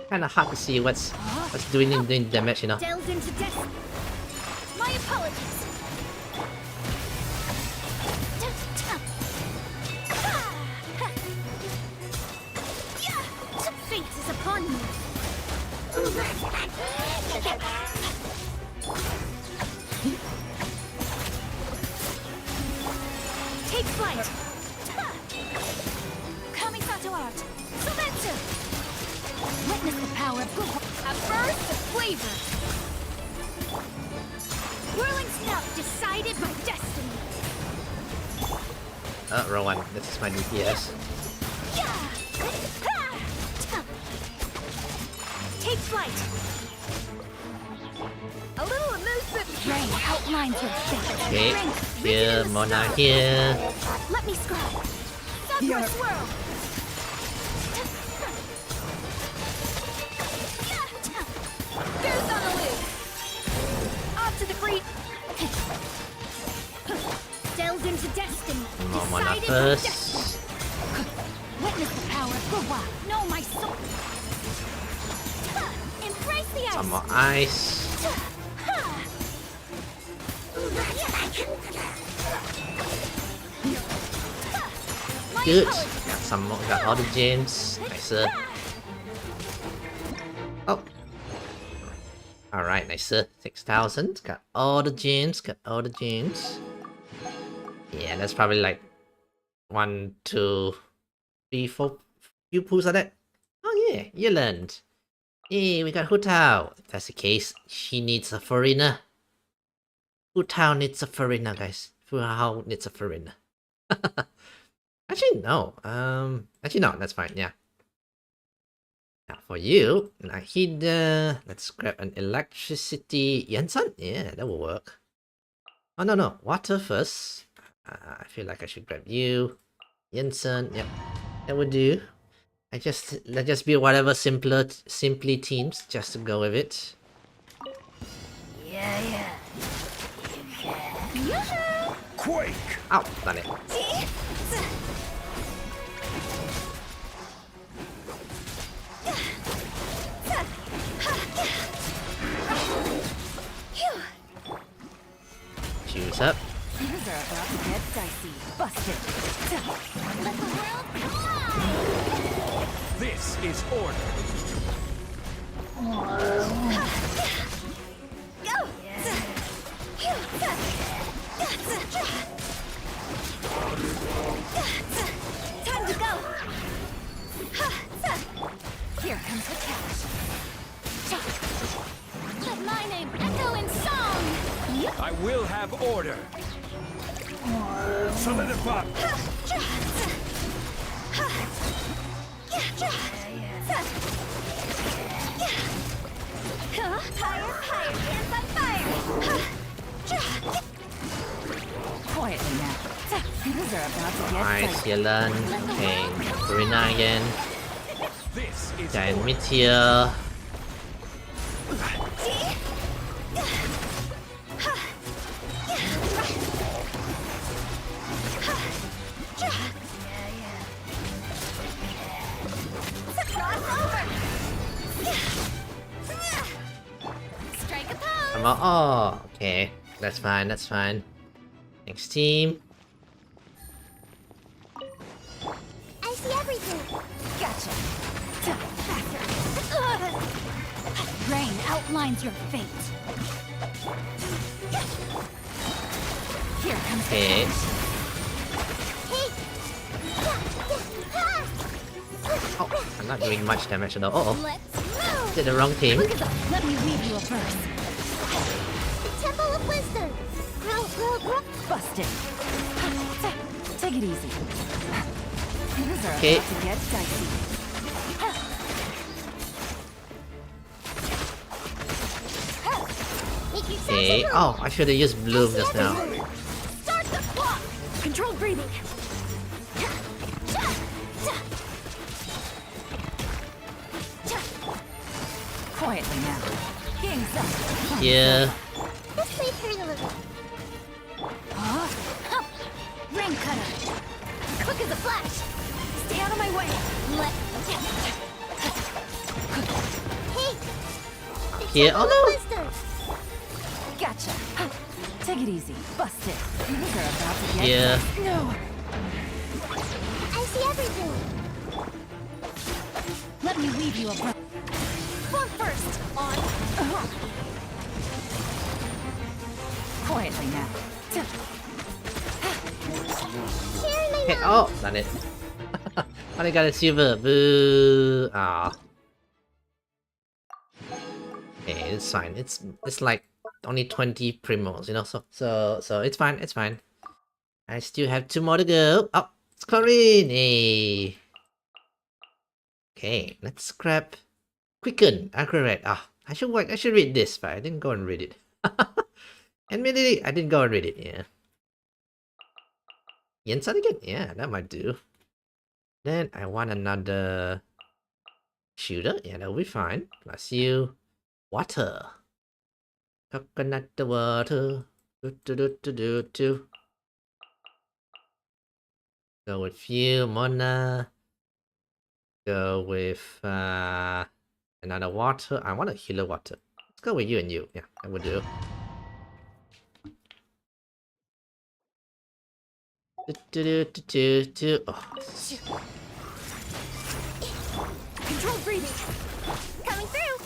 Kind of hard to see what's doing damage, you know. Delved into death. My apologies. Fate is upon me. Take flight. Kamisato art. Sometsu. Witness the power of good. A burst of flavor. Whirling snout decided my destiny. Wrong one. This is my DPS. Take flight. A little amusement. Rain outlines your fate. Okay, here, Mona here. Let me scroll. Sakura swirl. Goose on the loose. Off to the breach. Delved into destiny. Mona Decided first. my destiny. Witness the power of Gurwa. Know my soul. Embrace the ice. Some more ice. Good. Got some more. Got all the gems. Nicer. Oh. Alright, nicer. 6,000. Got all the gems. Got all the gems. Yeah, that's probably like 1, 2, 3, 4 few pools of that. Oh yeah, you learned. Hey, we got Hu Tao. If that's the case, she needs a foreigner. Hu Tao needs a foreigner, guys. Hu Tao needs a foreigner. Actually, no. Actually, no. That's fine. Yeah. Now for you, Nahida. Let's grab an electricity Yensan. Yeah, that will work. Oh no. Water first. I feel like I should grab you. Yensan. Yep, that would do. Let's just be whatever simply teams just to go with it. Yeah. Quake! Ow, done it. Choose up. Things are about to get dicey. Busted. Let the world collide. This is order. Go. Time to go. Here comes the catch. Let my name echo in song. I will have order. Solidify. Higher, hands on fire. Quietly now. Things are about to get Nice, Yelan. Okay, Karina again. This is Giant Meteor. Come on. Oh, okay. That's fine, that's fine. Next team. I see everything. Gotcha. Faster. Rain outlines your fate. Here comes the Okay. Oh, I'm not doing much damage at all. Uh oh. Did the wrong team. Let me weave you a verse. The Temple of Wisdom. Grow. Busted. Take it easy. Things are Okay. about to get dicey. Okay. Oh, I should have used Bloom just now. Start the clock. Controlled breathing. Quietly now. King's up. Yeah. Let's leave her a little. Ring cutter. Quick as a flash. Stay out of my way. Here, oh no! Gotcha. Take it easy. Bust it. Things are about to get... Yeah. No. I see everything. Let me leave you a breath. One first. On. Quietly now. Okay, oh, done it. Only got a silver. Boo. Ah. Okay, it's fine. It's like only 20 primos, you know. So it's fine. It's fine. I still have 2 more to go. Oh, it's Corinne. Hey. Okay, let's grab Quicken. Accurate. Ah, I should read this, but I didn't go and read it. Admittedly, I didn't go and read it. Yeah. Inside again? Yeah, that might do. Then I want another shooter. Yeah, that'll be fine. Plus you. Water. Coconut water. Do. Go with you, Mona. Go with another water. I want a healer water. Let's go with you and you. Yeah, that would do. Oh. Control breathing. Coming through.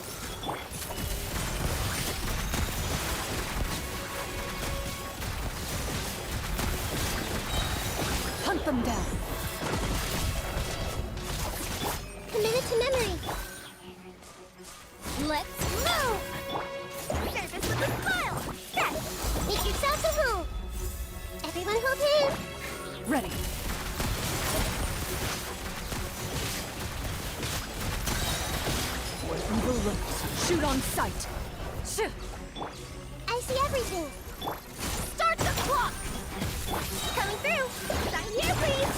Hunt them down. Committed to memory. Let's move. Surface with a smile. Set. Make yourself a move. Everyone hold hands. Ready. Evil looks. Shoot on sight. I see everything. Start the clock. Coming through. Sign here, please.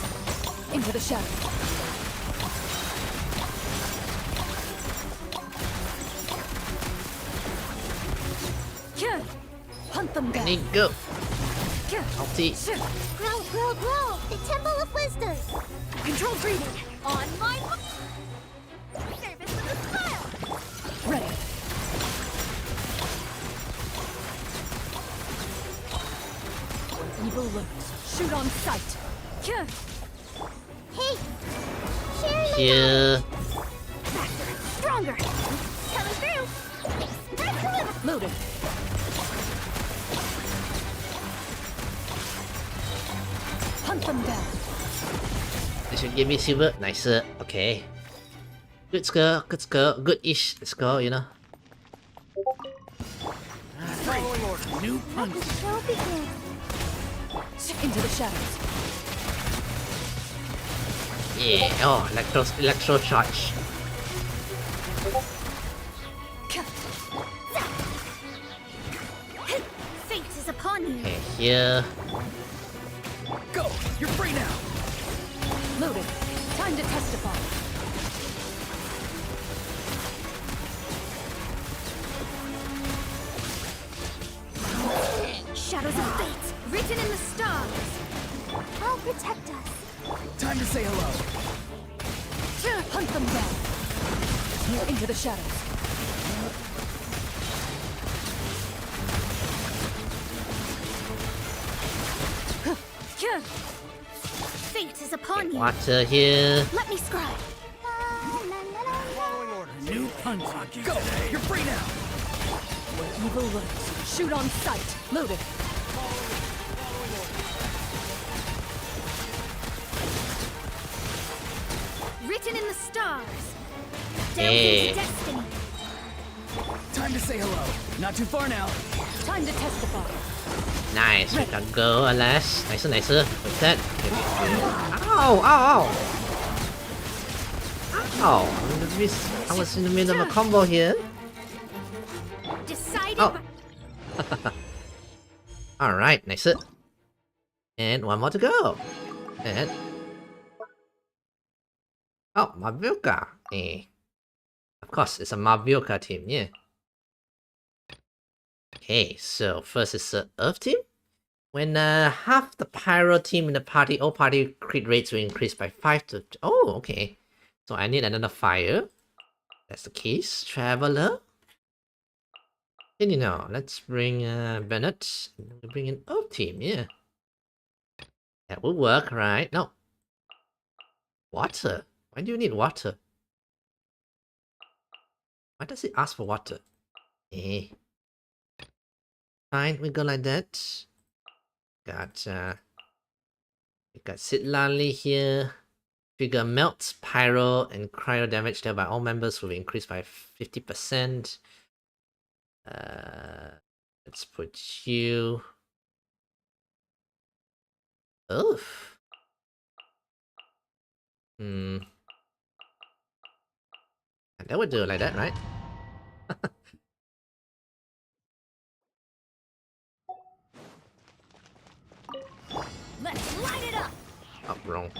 Into the shadow. Hunt them down. I need go. Ulti. Growl, growl, growl. The Temple of Wisdom. Control breathing. On my service with a smile. Ready. Evil looks. Shoot on sight. Hey. Sharing Here. faster, stronger. Coming through. Loaded. Hunt them down. They should give me silver. Nicer. Okay. Good score. Good score. Good-ish score, you know. Following order. New punch. Show begins. Into the shadows. Yeah. Oh, electro charge. Fate is upon you. Okay, here. Go. You're free now. Loaded. Time to testify. Shadows of fate, written in the stars. I'll protect us. Time to say hello. Hunt them down. Into the shadows. Fate is upon you. Water here. Let me scribe. Following order. New punch. Go. You're free now. Evil looks. Shoot on sight. Loaded. Written in the stars. Down Hey. into destiny. Time to say hello. Not too far now. Time to testify. Nice. We can go, alas. Nicer, nicer. What's that? Ow, ow, ow. Ow. I was in the middle of a combo here. Decided Oh. by... Alright, nicer. And one more to go. And... Oh, Mavilka. Eh. Of course, it's a Mavilka team, yeah. Okay, so first is the Earth team. When half the pyro team in the party, all party crit rates will increase by 5 to... Oh, okay. So I need another fire. That's the case. Traveler. Now, let's bring Bennett. We'll bring an Earth team, yeah. That will work, right? No. Water? Why do you need water? Why does it ask for water? Eh. Fine, we go like that. Got we got Sitlali here. Trigger melts, pyro, and cryo damage thereby all members will be increased by 50%. Let's put you. Oof. And that would do it like that, right? Let's light it up! Oh, wrong.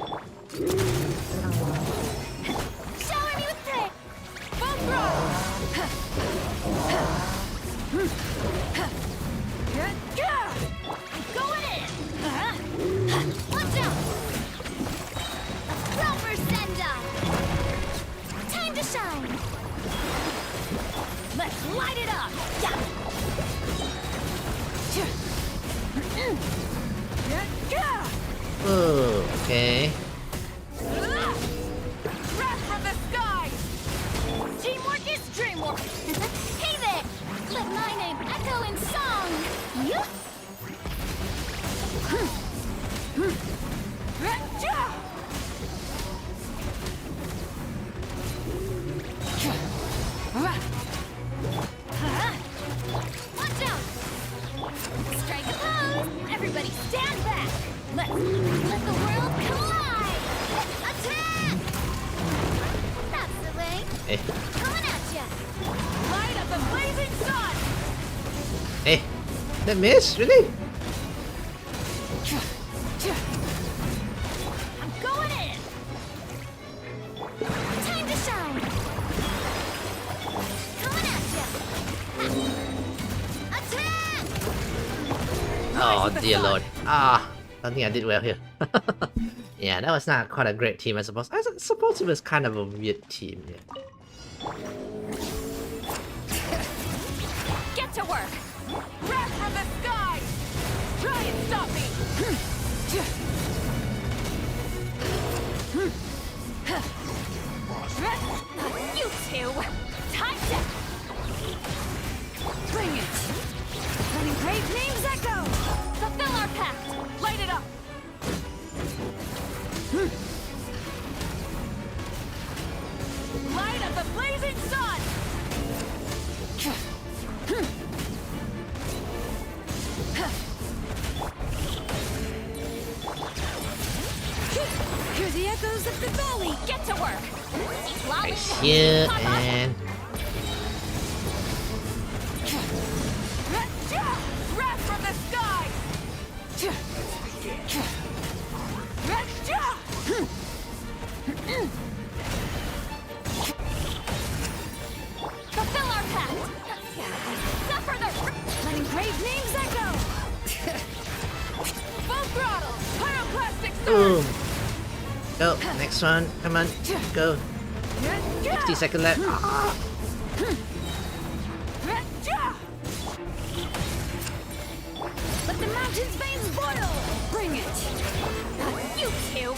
Shower me with thread! Full throttle! I'm going in! Watch out! A proper send-off! Time to shine! Let's light it up! Oh, okay. Wrath from the skies! Teamwork is dreamwork! Hey there! Let my name echo in song! Watch out! Strike a pose! Everybody stand back! Let the world collide! Attack! That's the way! Coming at ya! Light up the blazing sun! Hey, that miss? Really? I'm going in! Time to shine! Coming at ya! Attack! Oh dear lord. I don't think I did well here. Yeah, that was not quite a great team, I suppose. I suppose it was kind of a weird team, yeah. Get to work! Wrath from the skies! Try and stop me! You two! Time to... Bring it! Let engraved names echo! Fulfill our pact! Light it up! Light of the blazing sun! Hear the echoes of the valley! Get to work! Nice here, and... Wrath from the sky! Fulfill our pact! Suffer the... Let engraved names echo! Full throttle! Pyroclastic Boom! surge! Go, next one. Come on, go. 60 seconds left. Let the mountain's veins boil! Bring it! You two!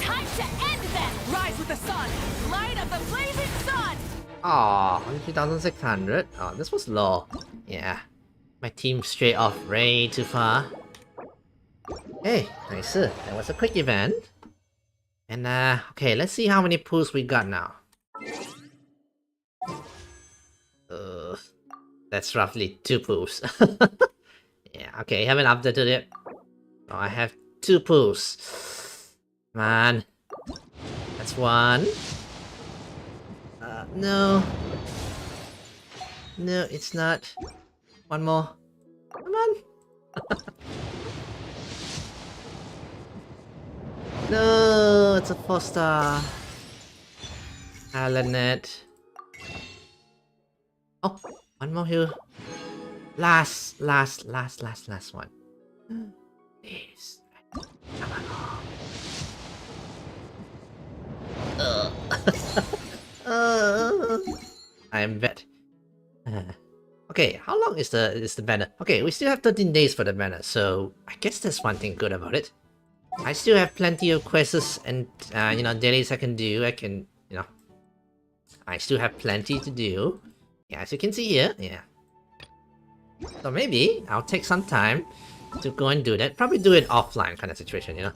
Time to end them! Rise with the sun! Light of the blazing sun! Aw, 3,600. Oh, this was low. Yeah. My team straight off way too far. Hey, nice. That was a quick event. And okay, let's see how many pools we got now. That's roughly 2 pools. Yeah, okay, haven't updated it. Oh, I have 2 pools. Come on. That's 1. No. No, it's not. 1 more. Come on. No, it's a 4-star. Alanet. Oh, 1 more here. Last one. Please. I'm vet. Okay, how long is the banner? Okay, we still have 13 days for the banner, so I guess that's one thing good about it. I still have plenty of quests and you know, dailies I can do. I still have plenty to do. Yeah, as you can see here, yeah. So maybe I'll take some time to go and do that. Probably do it offline kind of situation, you know.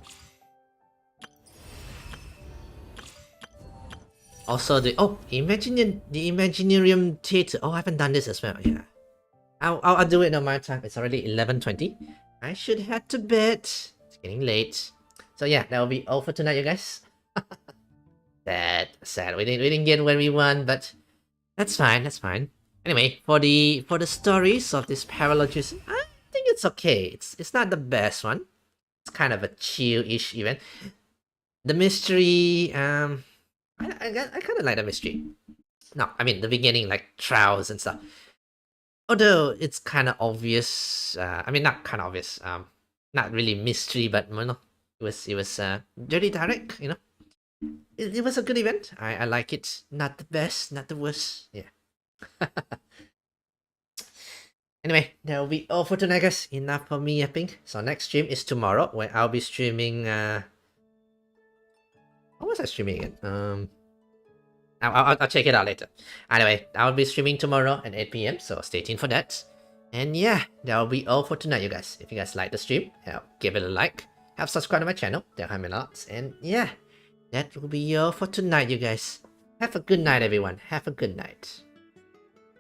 Also the Imaginarium Theater. Oh, I haven't done this as well. Yeah, I'll do it on my time. It's already 11:20. I should head to bed. It's getting late. So yeah, that will be all for tonight, you guys. Sad. We didn't get where we want, but that's fine. That's fine. Anyway, for the stories of this parallel juice, I think it's okay. It's not the best one. It's kind of a chill-ish event. The mystery, I kind of like the mystery. No, I mean the beginning, like trials and stuff. Although it's kind of obvious. I mean, not kind of obvious. Not really mystery, but you know, it was very direct. You know, it was a good event. I like it. Not the best, not the worst. Yeah. Anyway, that will be all for tonight, guys. Enough for me yapping. So next stream is tomorrow, where I'll be streaming. What was I streaming again? I'll check it out later. Anyway, I'll be streaming tomorrow at 8 p.m. So stay tuned for that. And yeah, that will be all for tonight, you guys. If you guys like the stream, give it a like. Have subscribed to my channel. That helps me a lot. And yeah, that will be all for tonight, you guys. Have a good night, everyone. Have a good night.